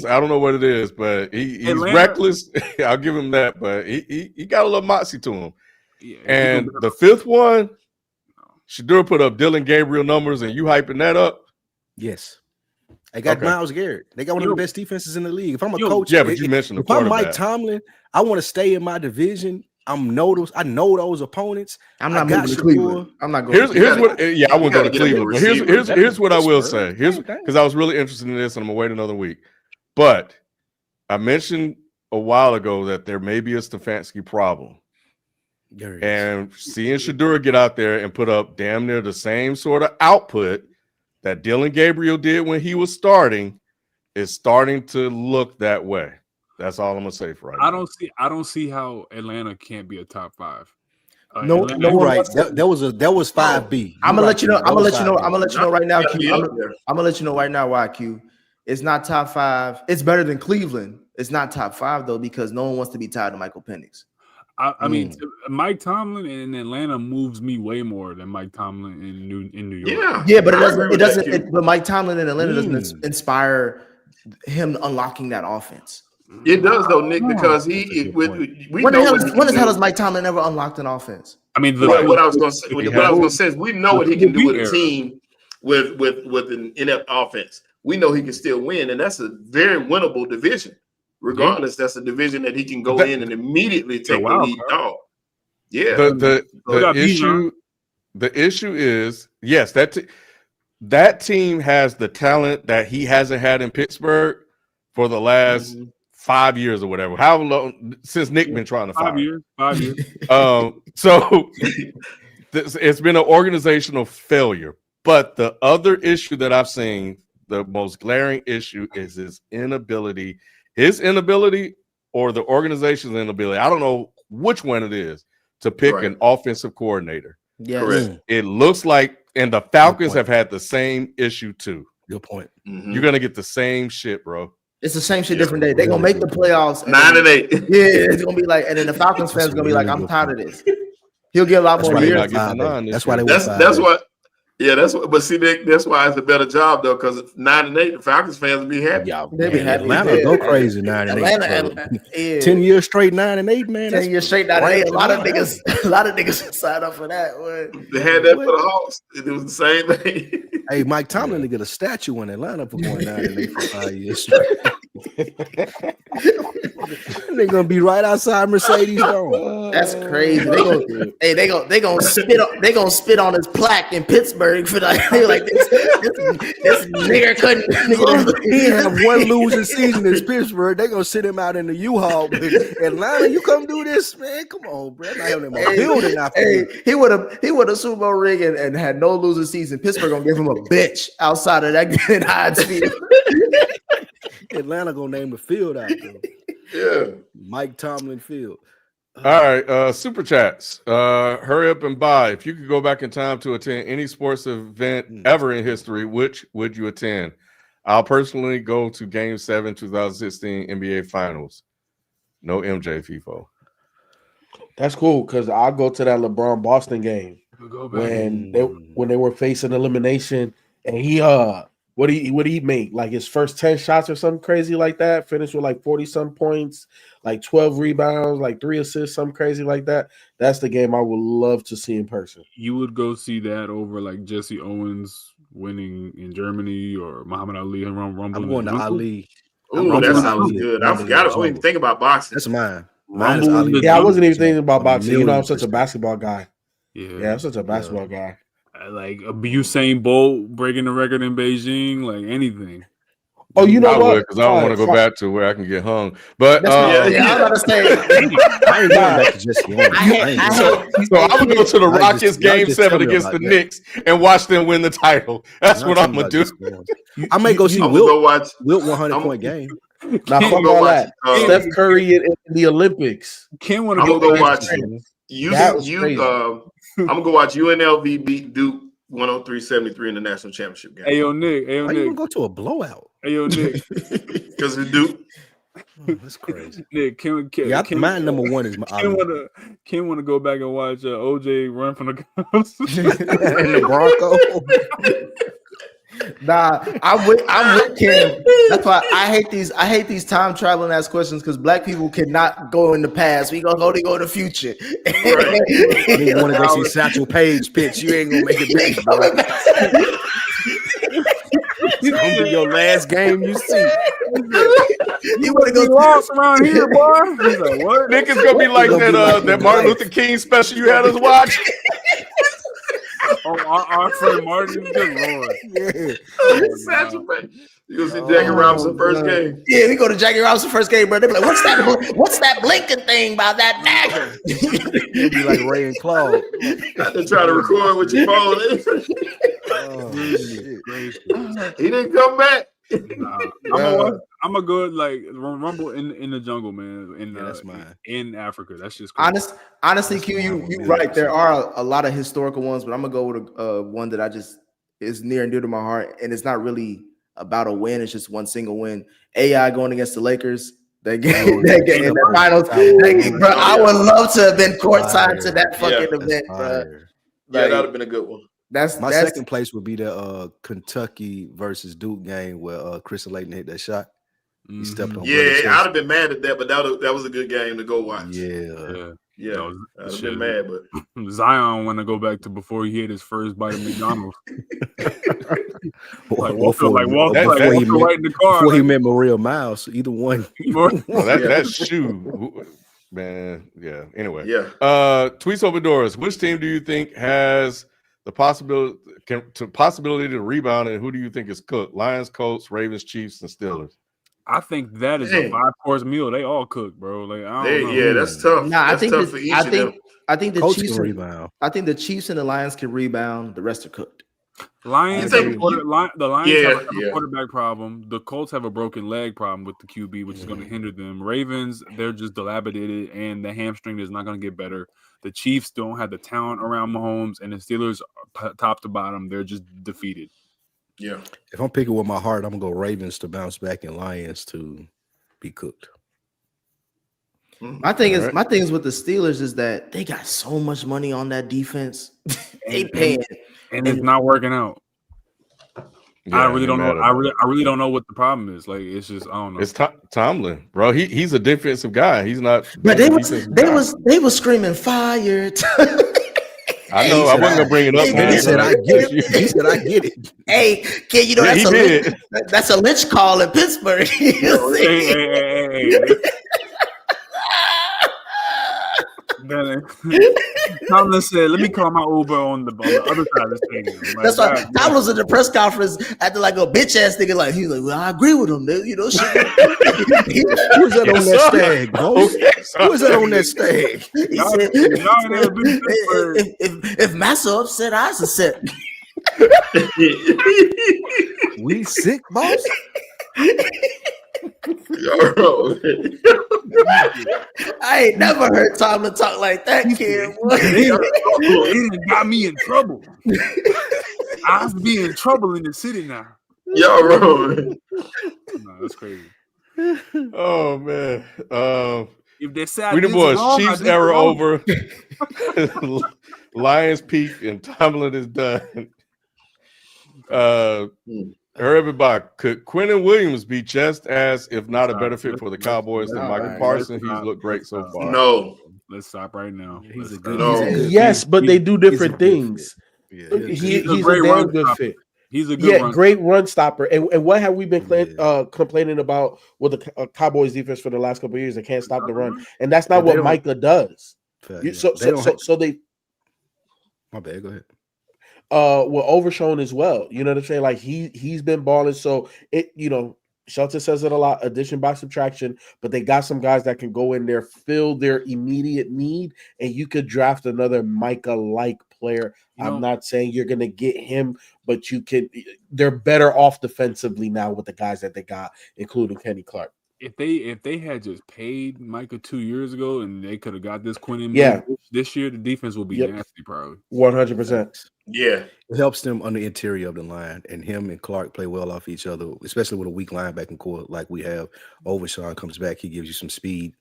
I don't know what it is, but he's reckless. I'll give him that, but he got a little moxie to him. Yeah, and the 5th one, Shedeur put up Dylan Gabriel numbers, and you hyping that up? Yes. They got Myles Garrett. They got one of the best defenses in the league. If I'm a coach, but you mentioned if I'm Mike Tomlin, I want to stay in my division. I know those opponents. I'm not moving to Cleveland. I'm not going. Here's what. Yeah, I won't go to Cleveland. But here's what I will say. Because I was really interested in this, and I'm gonna wait another week. But I mentioned a while ago that there may be a Stefanski problem. And seeing Shedeur get out there and put up damn near the same sort of output that Dylan Gabriel did when he was starting is starting to look that way. That's all I'm gonna say for right now. I don't see how Atlanta can't be a top 5. No, right. That was 5B. I'm gonna let you know. I'm gonna let you know right now, Q. I'm gonna let you know right now why, Q. It's not top 5. It's better than Cleveland. It's not top 5 though because no one wants to be tied to Michael Penix. I mean, Mike Tomlin in Atlanta moves me way more than Mike Tomlin in New York. Yeah, but it doesn't. But Mike Tomlin in Atlanta doesn't inspire him unlocking that offense. It does though, Nick, because when the hell has Mike Tomlin ever unlocked an offense? I mean, what I was going to say is we know what he can do with a team with an inept offense. We know he can still win, and that's a very winnable division. Regardless, that's a division that he can go in and immediately take the lead dog. Yeah. The issue is, yes, that team has the talent that he hasn't had in Pittsburgh for the last 5 years or whatever. How long since Nick been trying to fire? 5 years. So it's been an organizational failure. But the other issue that I've seen, the most glaring issue, is his inability or the organization's inability, I don't know which one it is, to pick an offensive coordinator. Yes. It looks like, and the Falcons have had the same issue too. Good point. You're going to get the same shit, bro. It's the same shit, different day. They're going to make the playoffs. 9-8. Yeah, it's going to be like, and then the Falcons fans are going to be like, I'm tired of this. He'll get a lot more years. That's why they That's what. Yeah, that's what. But see, that's why it's a better job though, because 9-8, the Falcons fans will be happy. They be happy. Atlanta go crazy 9-8. 10 years straight 9-8, man. 10 years straight 9-8. A lot of niggas signed up for that. They had that for the Hawks. It was the same thing. Hey, Mike Tomlin to get a statue in Atlanta for going 9-8 for 5 years straight. They're gonna be right outside Mercedes Dome. That's crazy. They gonna spit on his plaque in Pittsburgh for like this nigga couldn't. He have one losing season in Pittsburgh. They gonna sit him out in the U-Haul. Atlanta, you come do this, man. Come on, bro. He would have Super Bowl ring and had no losing season. Pittsburgh gonna give him a bitch outside of that Hyde's Field. Atlanta gonna name the field out there. Yeah, Mike Tomlin Field. All right, super chats. Hurry up and buy. If you could go back in time to attend any sports event ever in history, which would you attend? I'll personally go to Game 7, 2016 NBA Finals. No MJ FIFO. That's cool because I'll go to that LeBron Boston game when they were facing elimination and he What do he make? Like his first 10 shots or something crazy like that? Finish with like 40-some points, like 12 rebounds, like 3 assists, something crazy like that. That's the game I would love to see in person. You would go see that over like Jesse Owens winning in Germany or Muhammad Ali and Rumble. I'm going to Ali. Ooh, that sounds good. I forgot. I don't even think about boxing. That's mine. Mine is Ali. Yeah, I wasn't even thinking about boxing. You know, I'm such a basketball guy. Yeah, I'm such a basketball guy. Like a Usain Bolt breaking the record in Beijing, like anything. Oh, you know I what? would, because I don't want to go back to where I can get hung. But I was about to say, I ain't going back to Jesse Owens. so I would go to the Rockets game 7 against the Knicks and watch them win the title. That's what I'm gonna do. I may go see Wilt 100-point game. Now fuck all that. Steph Curry in the Olympics. Can't want I'm to gonna go watch I'm gonna go watch UNLV beat Duke 103-73 in the national championship game. Hey yo, Nick. Why you gonna go to a blowout? Hey yo, Nick. Because it's Duke. That's crazy. Nick, my number one is my. Can't want to go back and watch OJ run from the cops and the Bronco. Nah, I'm with Kim. That's why I hate these time traveling ass questions because black people cannot go in the past. We gonna only go in the future. Right. You want to go see Satchel Paige pitch? You ain't gonna make it back, bro. It's gonna be your last game you see. You want to go lost around here, boy? He's like, what? Nick is gonna be like that Martin Luther King special you had us watch. Oh, our friend Martin, good lord. Yeah. You go see Jackie Robinson first game. Yeah, we go to Jackie Robinson first game, bro. They be like, what's that blinking thing about that dagger? You'll be like Ray and Claude. Got to try to record with your phone. He didn't come back. Nah, I'm a good like Rumble in the jungle, man. That's mine. In Africa. That's just cool. Honestly, Q, you right. There are a lot of historical ones, but I'm gonna go with one that is near and dear to my heart, and it's not really about a win. It's just one single win. AI going against the Lakers. They get in the finals. Bro, I would love to have been courtside to that fucking event, bro. Yeah, that would have been a good one. That's second place would be the Kentucky versus Duke game where Chris Layton hit that shot. He stepped on. Yeah, I'd have been mad at that, but that was a good game to go watch. Yeah. I'd have been mad, but Zion want to go back to before he hit his first bite of McDonald's. Before right in the car. Before he met Maria Miles, either one. That shoe, man. Yeah. Anyway. Yeah. Tweets Open Doors. Which team do you think has the possibility to rebound, and who do you think is cooked? Lions, Colts, Ravens, Chiefs, and Steelers. I think that is a 5-course meal. They all cook, bro. Like I don't know. Yeah, that's tough. Nah, that's tough for each of them. I think the Colts Chiefs can rebound. I think the Chiefs and the Lions can rebound. The rest are cooked. Lions, the Lions have a quarterback problem. The Colts have a broken leg problem with the QB, which is going to hinder them. Ravens, they're just dilapidated, and the hamstring is not going to get better. The Chiefs don't have the talent around Mahomes, and the Steelers, top to bottom, they're just defeated. Yeah. If I'm picking with my heart, I'm gonna go Ravens to bounce back and Lions to be cooked. My thing is with the Steelers is that they got so much money on that defense. They paying, and it's not working out. Yeah, I really don't know. I really don't know what the problem is. Like it's just I don't know. It's Tomlin, bro. He's a defensive guy. He's not. But they was screaming fire. I know. I wasn't gonna bring it up. He said, "I get it." He said, "I get it." Hey, kid, you know that's a Linc call in Pittsburgh. Hey. Tomlin said, "Let me call my Uber on the other side of the stadium." That's why Tomlin was in the press conference acting like a bitch ass nigga. Like he's like, "Well, I agree with him." You know, shit. Who's that on that stag, bro? Who is that on that stag? He said, if Massa upset, I was upset. We sick, boss. I ain't never heard Tomlin talk like that, kid. It got me in trouble. I was being in trouble in the city now. Y'all wrong. No, that's crazy. Oh man. If they say we the boys, Chiefs era over. Lions peak and Tomlin is done. Everybody, could Quentin Williams be just as, if not a better fit for the Cowboys than Michael Parsons? He's looked great so far. No. Let's stop right now. He's a good. good. Yes, but they do different things. Yeah, He's a great damn run good stopper. fit. He's a good great run stopper. And what have we been complaining about with the Cowboys defense for the last couple of years? They can't stop the run, and that's not what Micah does. So they. My bad. Go ahead. Were overshown as well. You know what I'm saying? Like he's been balling. So Shelton says it a lot, addition by subtraction, but they got some guys that can go in there, fill their immediate need, and you could draft another Micah-like player. I'm not saying you're gonna get him, but they're better off defensively now with the guys that they got, including Kenny Clark. If they had just paid Micah 2 years ago and they could have got this Quentin this year, the defense will be nasty, probably. 100%. Yeah, it helps them on the interior of the line, and him and Clark play well off each other, especially with a weak linebacking core like we have. Overshawn comes back, he gives you some speed.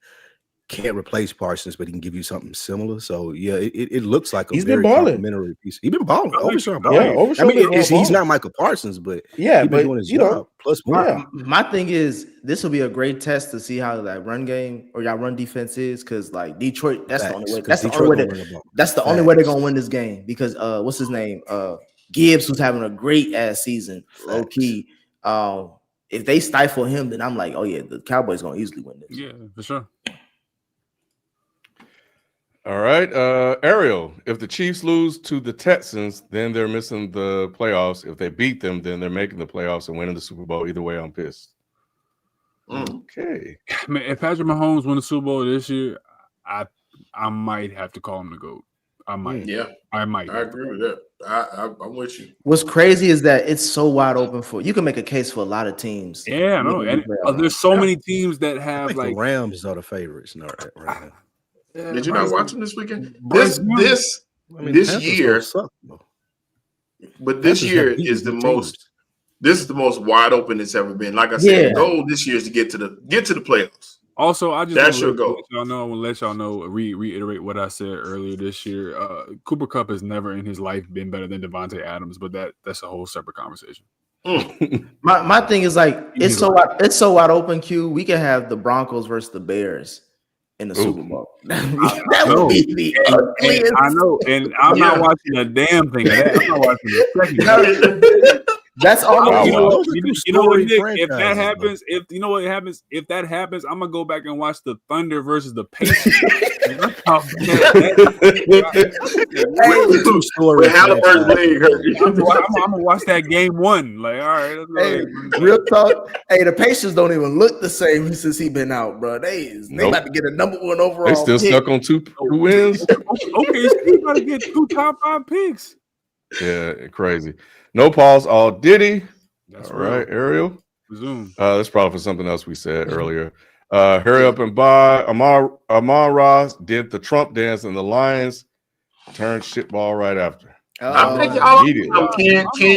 Can't replace Parsons, but he can give you something similar. So yeah, it looks like he's been balling. Complimentary piece. He's been balling. Overshawn, Overshawn. I mean, he's not Michael Parsons, but he's been doing his job. Plus more. My thing is, this will be a great test to see how that run game or y'all run defense is, because like Detroit, that's the only way. That's the only way they're gonna win this game. Because what's his name? Gibbs, who's having a great ass season, low key. If they stifle him, then I'm like, oh yeah, the Cowboys gonna easily win this. Yeah, for sure. All right, Ariel, if the Chiefs lose to the Texans, then they're missing the playoffs. If they beat them, then they're making the playoffs and winning the Super Bowl. Either way, I'm pissed. Okay. Man, if Patrick Mahomes win the Super Bowl this year, I might have to call him the GOAT. I might. Yeah. I might. I agree with that. I'm with you. What's crazy is that it's so wide open you can make a case for a lot of teams. Yeah, I know. And there's so many teams that have like the Rams are the favorites right now. Did you not watch them this weekend? This year is the most. This is the most wide open it's ever been. Like I said, the goal this year is to get to the playoffs. Also, I just that's your goal. Let y'all know. Reiterate what I said earlier this year. Cooper Kupp has never in his life been better than Devontae Adams, but that's a whole separate conversation. My thing is like it's so wide open. Q, we can have the Broncos versus the Bears in the Super Bowl. That would be the ugliest. I know, and I'm not watching a damn thing of that. I'm not watching a second. That's all. You know what, Nick? If that happens, if that happens, I'm gonna go back and watch the Thunder versus the Pacers. I'm gonna watch that game one. Like, all right, real talk. Hey, the Pacers don't even look the same since he been out, bro. They about to get a number 1 overall. They still stuck on 2 wins. Okay, so you gotta get 2 top 5 picks. Yeah, crazy. No pause, all Diddy. That's all right, Ariel. Resume. That's probably for something else we said earlier. Hurry up and buy. Amon Ross did the Trump dance, and the Lions turned shitball right after. Ken,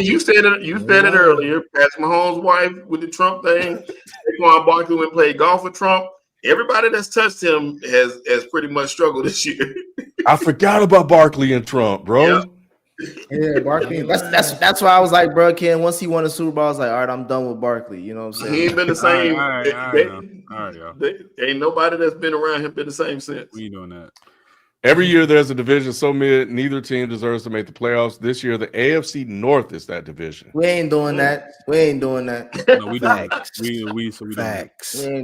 you said it earlier. Patrick Mahomes' wife with the Trump thing. Saquon Barkley went and played golf with Trump. Everybody that's touched him has pretty much struggled this year. I forgot about Barkley and Trump, bro. Yep. Yeah, Barkley. That's why I was like, bro, Ken, once he won the Super Bowl, I was like, all right, I'm done with Barkley. You know what I'm saying? He ain't been the same. All right, ain't nobody that's been around him been the same since. We doing that. Every year there's a division so mid, neither team deserves to make the playoffs. This year, the AFC North is that division. We ain't doing that. No, we don't. Facts. We ain't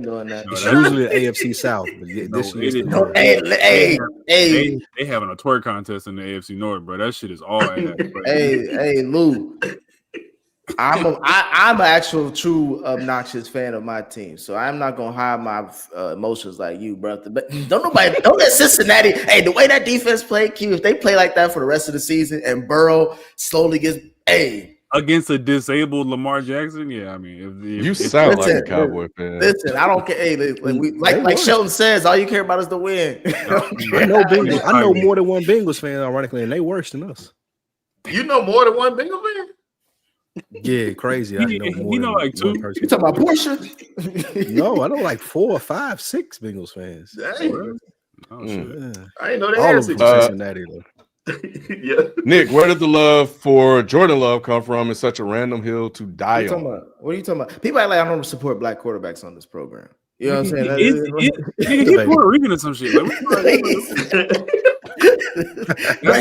doing that. It's usually the AFC South. But they having a twerk contest in the AFC North, bro. That shit is all ass. Hey, Lou. I'm an actual true obnoxious fan of my team, so I'm not gonna hide my emotions like you, brother. But don't let Cincinnati. Hey, the way that defense played, Q, if they play like that for the rest of the season, and Burrow slowly gets against a disabled Lamar Jackson, yeah, I mean, you sound like a Cowboy fan. Listen, I don't care. Hey, like Shelton says, all you care about is the win. I know more than one Bengals fan, ironically, and they worse than us. You know more than one Bengals fan? Yeah, crazy. I know like 2. You talking about Portia? No, I know like 4 or 5, 6 Bengals fans. Dang. Oh, shit. I didn't know they all had of them Cincinnati though. Yeah. Nick, where did the love for Jordan Love come from in such a random hill to die on? What are you talking about? People act like I don't support black quarterbacks on this program. You know what I'm saying? He's Puerto Rican or some shit. Like, But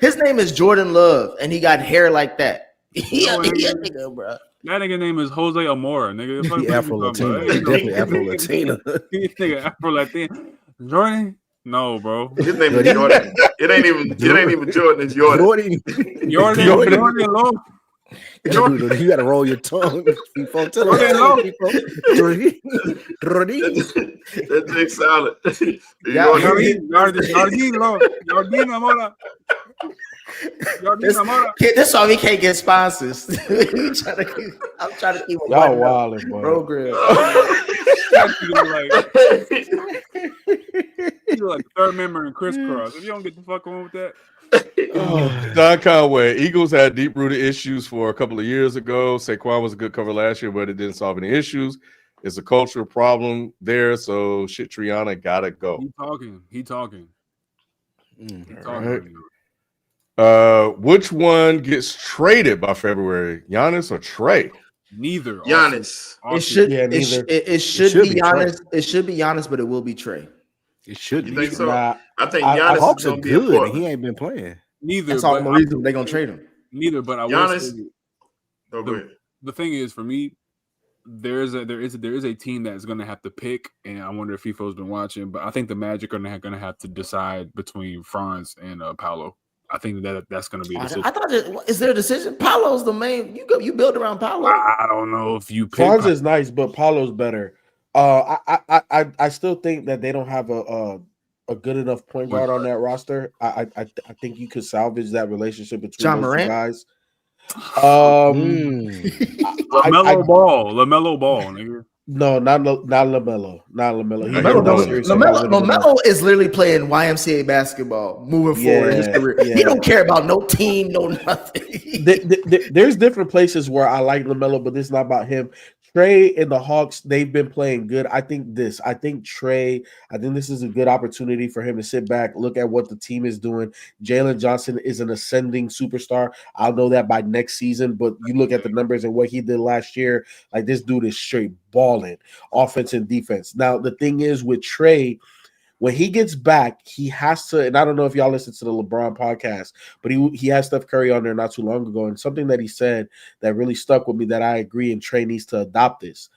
his name is Jordan Love, and he got hair like that. Nigga, bro. That nigga name is Jose Amora, nigga. He Afro-Latino. He definitely Afro-Latino. Nigga Afro-Latino. Jordan? No, bro. His name is Jordan. It ain't even Jordan. It's Jordan. Jordan Love. Dude, you gotta roll your tongue. That Jake solid. This why we can't get sponsors. I'm trying to keep y'all wilding, program. You're like third member in crisscross. If you don't get the fuck on with that. Don Conway, Eagles had deep-rooted issues for a couple of years ago. Saquon was a good cover last year, but it didn't solve any issues. It's a cultural problem there, so shit, Triana gotta go. He talking. Right. Which one gets traded by February? Giannis or Trey? Neither. Giannis. It should be Giannis. Trey. It should be Giannis, but it will be Trey. It should You be. think so? Nah, I think Giannis Hawks is are gonna be good. And important. he ain't been playing. Neither. That's all the reason they're gonna trade him. Neither, but I will Giannis. say, Oh, go ahead. the thing is, for me, there is a team that's going to have to pick, and I wonder if FIFO's been watching, but I think the Magic are going to have to decide between Franz and Paolo. I think that's going to be a decision. I thought is there a decision? Paolo's the main. You build around Paolo. I don't know if you pick. Franz is nice, but Paulo's better. I still think that they don't have a good enough point guard on that roster. I think you could salvage that relationship between John those Morant? two guys. LaMelo Ball, nigga. No, not LaMelo. Not LaMelo. He's LaMelo not serious about winning LaMelo is literally playing YMCA basketball, moving forward in his career. Yeah. He don't care about no team, no nothing. There's different places where I like LaMelo, but this is not about him. Trey and the Hawks, they've been playing good. I think this is a good opportunity for him to sit back, look at what the team is doing. Jalen Johnson is an ascending superstar. I'll know that by next season, but you look at the numbers and what he did last year, like this dude is straight balling, offense and defense. Now, the thing is with Trey, when he gets back, he has to, and I don't know if y'all listen to the LeBron podcast, but he had Steph Curry on there not too long ago, and something that he said that really stuck with me that I agree, and Trey needs to adopt this.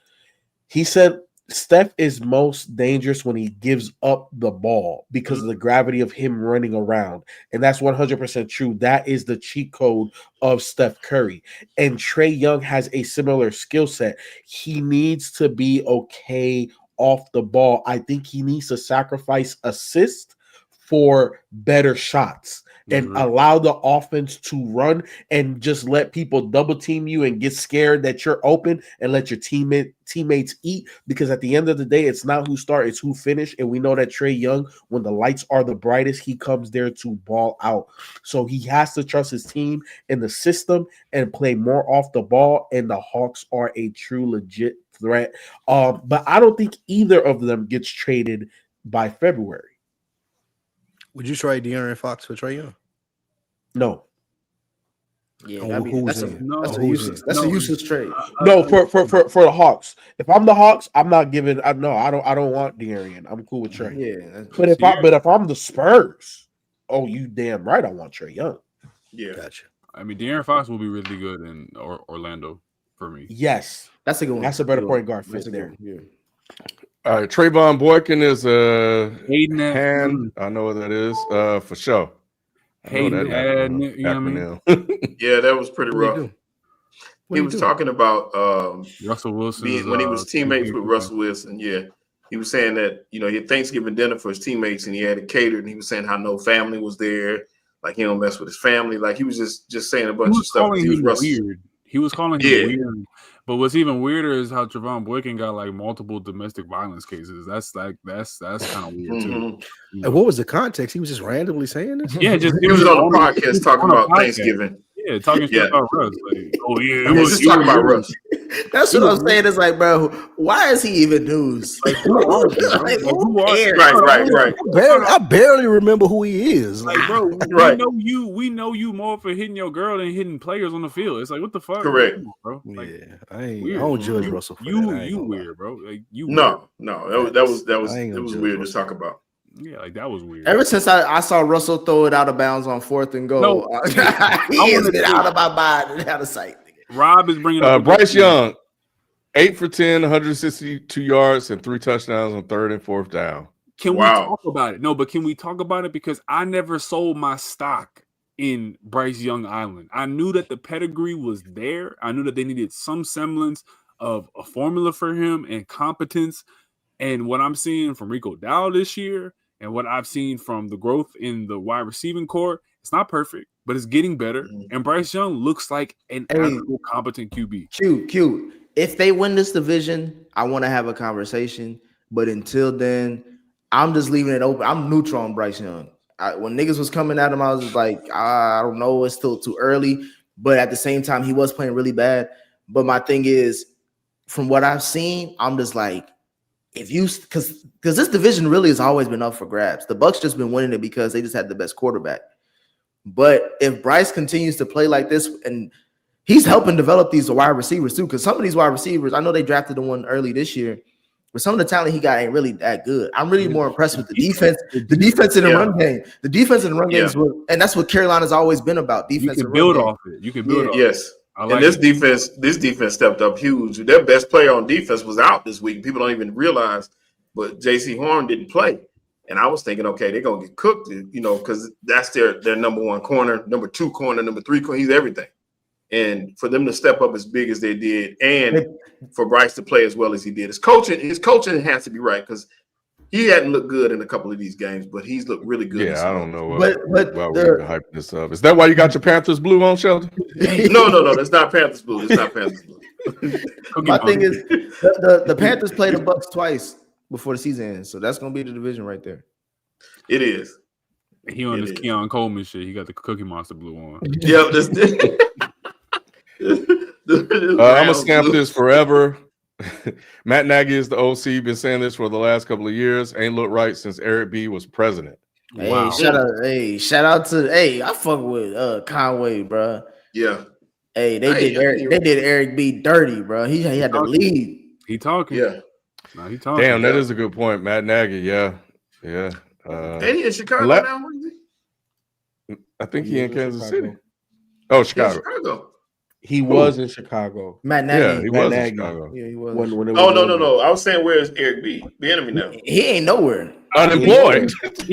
He said Steph is most dangerous when he gives up the ball because of the gravity of him running around, and that's 100% true. That is the cheat code of Steph Curry, and Trey Young has a similar skill set. He needs to be okay off the ball. I think he needs to sacrifice assists for better shots and allow the offense to run and just let people double team you and get scared that you're open and let your teammates eat, because at the end of the day, it's not who start, it's who finish. And we know that Trey Young, when the lights are the brightest, he comes there to ball out. So he has to trust his team and the system and play more off the ball. And the Hawks are a true legit threat. But I don't think either of them gets traded by February. Would you trade De'Aaron Fox for Trey Young? No. Yeah, that's a useless trade. No, for the Hawks. If I'm the Hawks, I'm not giving. I don't want De'Aaron. I'm cool with Trey. Yeah, but if I'm the Spurs, oh, you damn right, I want Trey Young. Yeah, gotcha. I mean, De'Aaron Fox will be really good in Orlando for me. Yes, that's a good one. That's a better point guard fit there. Yeah. All right, Trayvon Boykin is a Hayden hand. I know what that is for sure. Hayden, you know what I mean? Yeah, that was pretty rough. He was talking about Russell Wilson when he was teammates with Russell Wilson. Yeah, he was saying that he had Thanksgiving dinner for his teammates and he had it catered, and he was saying how no family was there, like he don't mess with his family. Like he was just saying a bunch of stuff. He was weird. He was calling him weird. But what's even weirder is how Trayvon Boykin got like multiple domestic violence cases. That's kind of weird too. And what was the context? He was just randomly saying this. Yeah, he was on a podcast talking about Thanksgiving. Yeah, talking shit about Russ. Like, oh yeah, Let's just talk about Russ. That's what I'm saying. It's like, bro, why is he even news? Like, who are you? Bro? Like, Like, who who are you? cares? Right. I barely remember who he is. Like, bro, Right. we know you more for hitting your girl than hitting players on the field. It's like, what the fuck? Correct. Come on, bro. Like, Yeah, I weird. don't judge Russell for that. I You ain't gonna lie. weird, bro. Like you. No, that was I ain't it gonna was judge weird to Russell. talk about. Yeah, like that was weird. Ever since I saw Russell throw it out of bounds on 4th and goal, No. he has been out of my mind and out of sight. Rob is bringing up Bryce Young, 8 for 10, 162 yards and 3 touchdowns on 3rd and 4th down. Can we Wow. talk about it? No, but can we talk about it? Because I never sold my stock in Bryce Young Island. I knew that the pedigree was there. I knew that they needed some semblance of a formula for him and competence. And what I'm seeing from Rico Dowd this year and what I've seen from the growth in the wide receiving core, it's not perfect, but it's getting better. Mhm. And Bryce Young looks like an actual competent QB. Q. If they win this division, I want to have a conversation. But until then, I'm just leaving it open. I'm neutral on Bryce Young. When niggas was coming at him, I was just like, I don't know, it's still too early. But at the same time, he was playing really bad. But my thing is, from what I've seen, I'm just like, if you because this division really has always been up for grabs. The Bucs just been winning it because they just had the best quarterback. But if Bryce continues to play like this, and he's helping develop these wide receivers too, because some of these wide receivers, I know they drafted the one early this year, but some of the talent he got ain't really that good. I'm really more impressed with the defense in the run game. The defense in the run game is and that's what Carolina's always been about. Defense. You can build off it. You can build off it. Yes. And this defense stepped up huge. Their best player on defense was out this week. People don't even realize, but J.C. Horn didn't play. And I was thinking, okay, they're gonna get cooked, because that's their number 1 corner, number 2 corner, number 3 corner. He's everything. And for them to step up as big as they did, and for Bryce to play as well as he did, his coaching has to be right, because he hadn't looked good in a couple of these games, but he's looked really good. Yeah, I don't know but why we're hyping this up. Is that why you got your Panthers blue on, Sheldon? No, that's not Panthers blue. It's not Panthers blue. My thing is, the Panthers played the Bucs twice before the season ends, so that's gonna be the division right there. It is. He on this Keon Coleman shit. He got the Cookie Monster blue on. Yeah, I'm gonna stamp this forever. Matt Nagy is the OC. Been saying this for the last couple of years. Ain't looked right since Eric B was president. Hey, Wow. shout out to I fuck with Conway, bro. Yeah. Hey, they did Eric B dirty, bro. He had to lead. He talking. Yeah. No, he talking. Damn, that is a good point, Matt Nagy. Yeah. And he in Chicago now. Where is he? I think he in Kansas City. Oh, Chicago. He was in Chicago. Matt Nagy. Yeah, he was Nagy. in Chicago. Yeah, he was. When it was No. I was saying, where is Eric B? The enemy now. He ain't nowhere. Unemployed.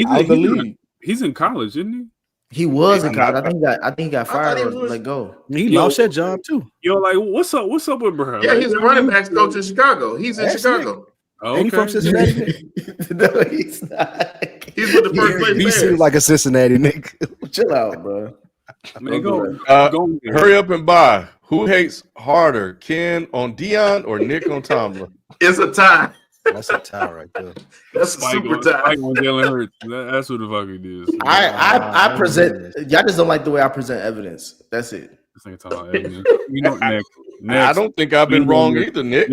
I believe. He's in college, isn't he? He was in college. I think he got fired or let go. He lost that job too. Yo, like, what's up with bro? Yeah, he's a running backs coach in Chicago. He's in Chicago. Oh, Ain't he from Cincinnati? No, he's not. He's with the first place. He seems like a Cincinnati nigga. Chill out, bro. Man, go. Hurry up and buy. Who hates harder, Ken on Dion or Nick on Tomlin? It's a tie. That's a tie right there. That's a super tie. Spike on Jalen Hurts. That's what the fuck it is. I present. Y'all just don't like the way I present evidence. That's it. This ain't talking about evidence. Next. I don't think I've been wrong either, Nick.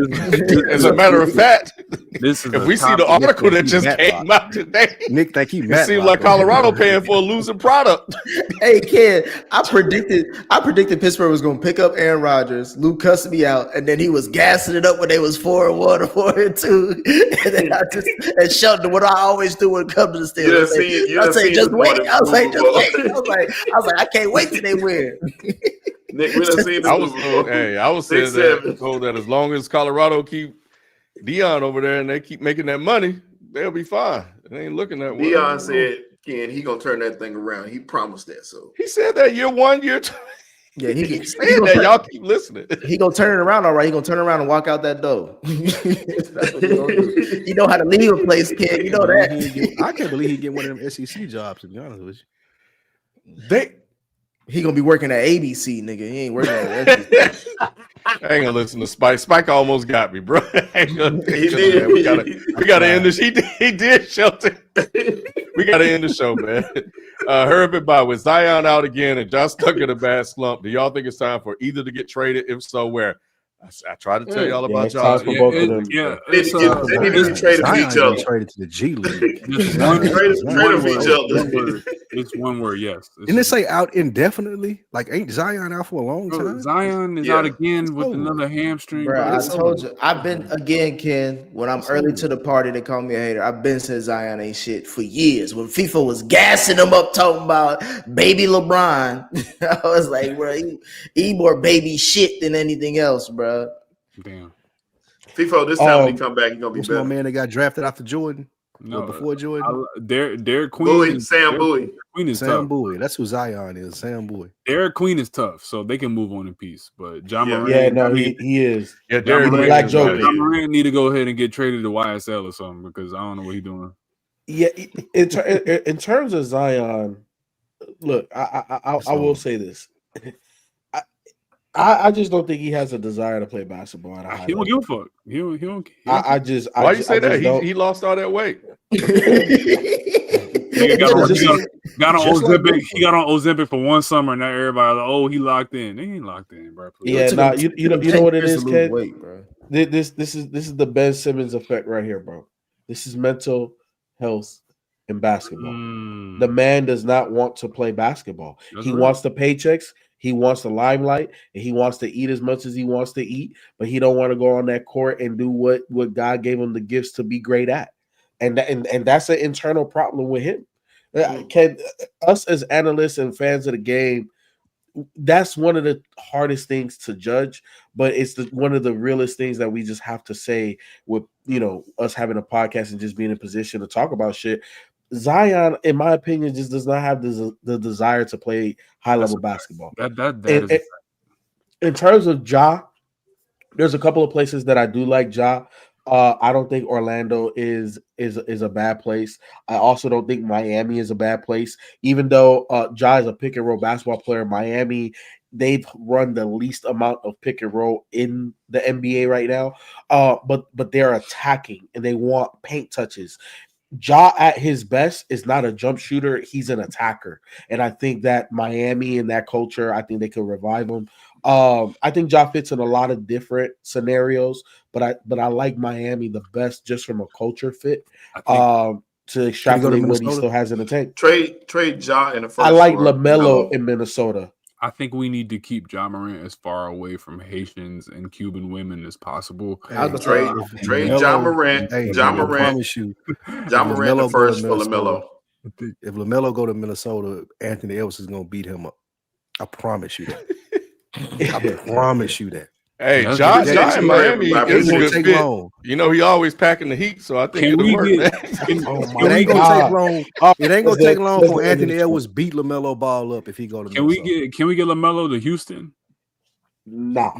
As a matter of fact, if we see the article that just came out today, Nick think he it seems like Colorado paying for a losing product. Hey, Ken, I predicted Pittsburgh was going to pick up Aaron Rodgers, Luke cussed me out, and then he was gassing it up when they was 4-1 or 4-2. And then and Sheldon, what I always do when it comes to the Steelers, I say, just wait. I was like, I can't wait till they win. Nick, we done seen I was saying that told that as long as Colorado keep Dion over there and they keep making that money, they'll be fine. They ain't looking at Dion said, Ken, he gonna turn that thing around. He promised that. So he said that year 1, year 2. Yeah, he that. Y'all keep listening. He gonna turn it around, all right. He gonna turn around and walk out that door. That's what he gonna do. You know how to leave a place, kid. You know that. I can't believe he get one of them SEC jobs. To be honest with you, He gonna be working at ABC, nigga. He ain't working at SEC. I ain't gonna listen to Spike. Spike almost got me, bro. He did. We gotta end this. He did, Shelton. We gotta end the show, man. Herb and Bob, with Zion out again and Josh stuck in a bad slump, do y'all think it's time for either to get traded? If so, where? I tried to tell y'all about it's y'all. time for both of them. Yeah, They need to get traded for each other. Traded to the G League. Just Trade them for each other. It's one word, yes. Didn't it say out indefinitely? Like, ain't Zion out for a long Bro, time? Zion is out again with another hamstring. Bro, I It's told you. I've been again, Ken. When I'm early to the party, they call me a hater. I've been saying Zion ain't shit for years. When FIFA was gassing him up, talking about baby LeBron, I was like, bro, he more baby shit than anything else, bro. Damn. FIFO, this time when he come back, he's gonna be What's better. my man that got drafted after Jordan? No, before Jordan? Derek Queen. Bowie, Sam Bowie. Queen is Sam tough. Bowie. That's who Zion is. Sam Bowie. Derek Queen is tough, so they can move on in peace. But John Moran, Yeah, no, he is. Yeah, John Derek Black is Joker. John Moran need to go ahead and get traded to YSL or something because I don't know what he's doing. Yeah, in terms of Zion, look, I will say this. I just don't think he has a desire to play basketball at a high He don't level. give a fuck. He don't Why you say that? He lost all that weight. He got on Ozempic. He got on Ozempic for one summer, and now everybody like, oh, he locked in. He ain't locked in, bro. Please. Yeah, nah, you know what it is, Ken? Weight, bro. This is the Ben Simmons effect right here, bro. This is mental health in basketball. The man does not want to play basketball. He wants the paychecks. He wants the limelight, and he wants to eat as much as he wants to eat, but he don't want to go on that court and do what God gave him the gifts to be great at. And that's an internal problem with him. Can us as analysts and fans of the game, that's one of the hardest things to judge, but it's one of the realest things that we just have to say with, us having a podcast and just being in a position to talk about shit. Zion, in my opinion, just does not have the desire to play high-level basketball. In terms of Ja, there's a couple of places that I do like Ja. I don't think Orlando is a bad place. I also don't think Miami is a bad place. Even though Ja is a pick-and-roll basketball player, Miami, they've run the least amount of pick-and-roll in the NBA right now. But they're attacking, and they want paint touches. Ja at his best is not a jump shooter. He's an attacker. And I think that Miami and that culture, I think they could revive him. I think Ja fits in a lot of different scenarios, but I like Miami the best just from a culture fit. To extrapolate what he still has in the tank. Trade Ja in the first. I like LaMelo in Minnesota. I think we need to keep Ja Morant as far away from Haitians and Cuban women as possible. Trade Ja Morant. Ja Morant. I promise you. Ja Morant the first for LaMelo. If LaMelo go to Minnesota, Anthony Edwards is going to beat him up. I promise you that. I promise you that. Hey, Ja in Miami is a good fit. Long. He always packing the heat, so I think it'll work. It ain't gonna take long. It ain't gonna take long for Anthony Edwards beat LaMelo Ball up if he go to. Can we get LaMelo to Houston? No.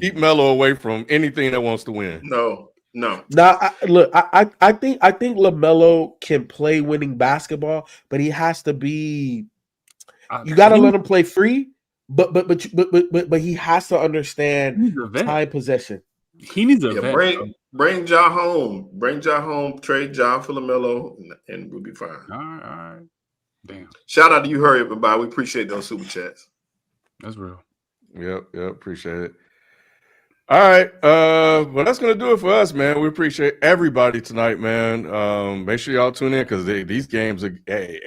Keep Melo away from anything that wants to win. No. Now, I think LaMelo can play winning basketball, but he has to be. You got to let him play free. But he has to understand time possession. He needs a vet. Bring Ja home. Bring Ja home. Trade Ja for LaMelo, and we'll be fine. All right. Damn. Shout out to you, Hurry Up and Buy. We appreciate those super chats. That's real. Yep. Appreciate it. All right. Well, that's gonna do it for us, man. We appreciate everybody tonight, man. Make sure y'all tune in because these games are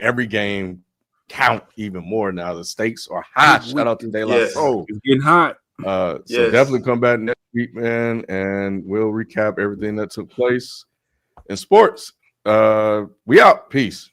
every game count even more now. The stakes are high. Shout out to De La Soul. It's getting hot. So definitely come back next week, man, and we'll recap everything that took place in sports. We out. Peace.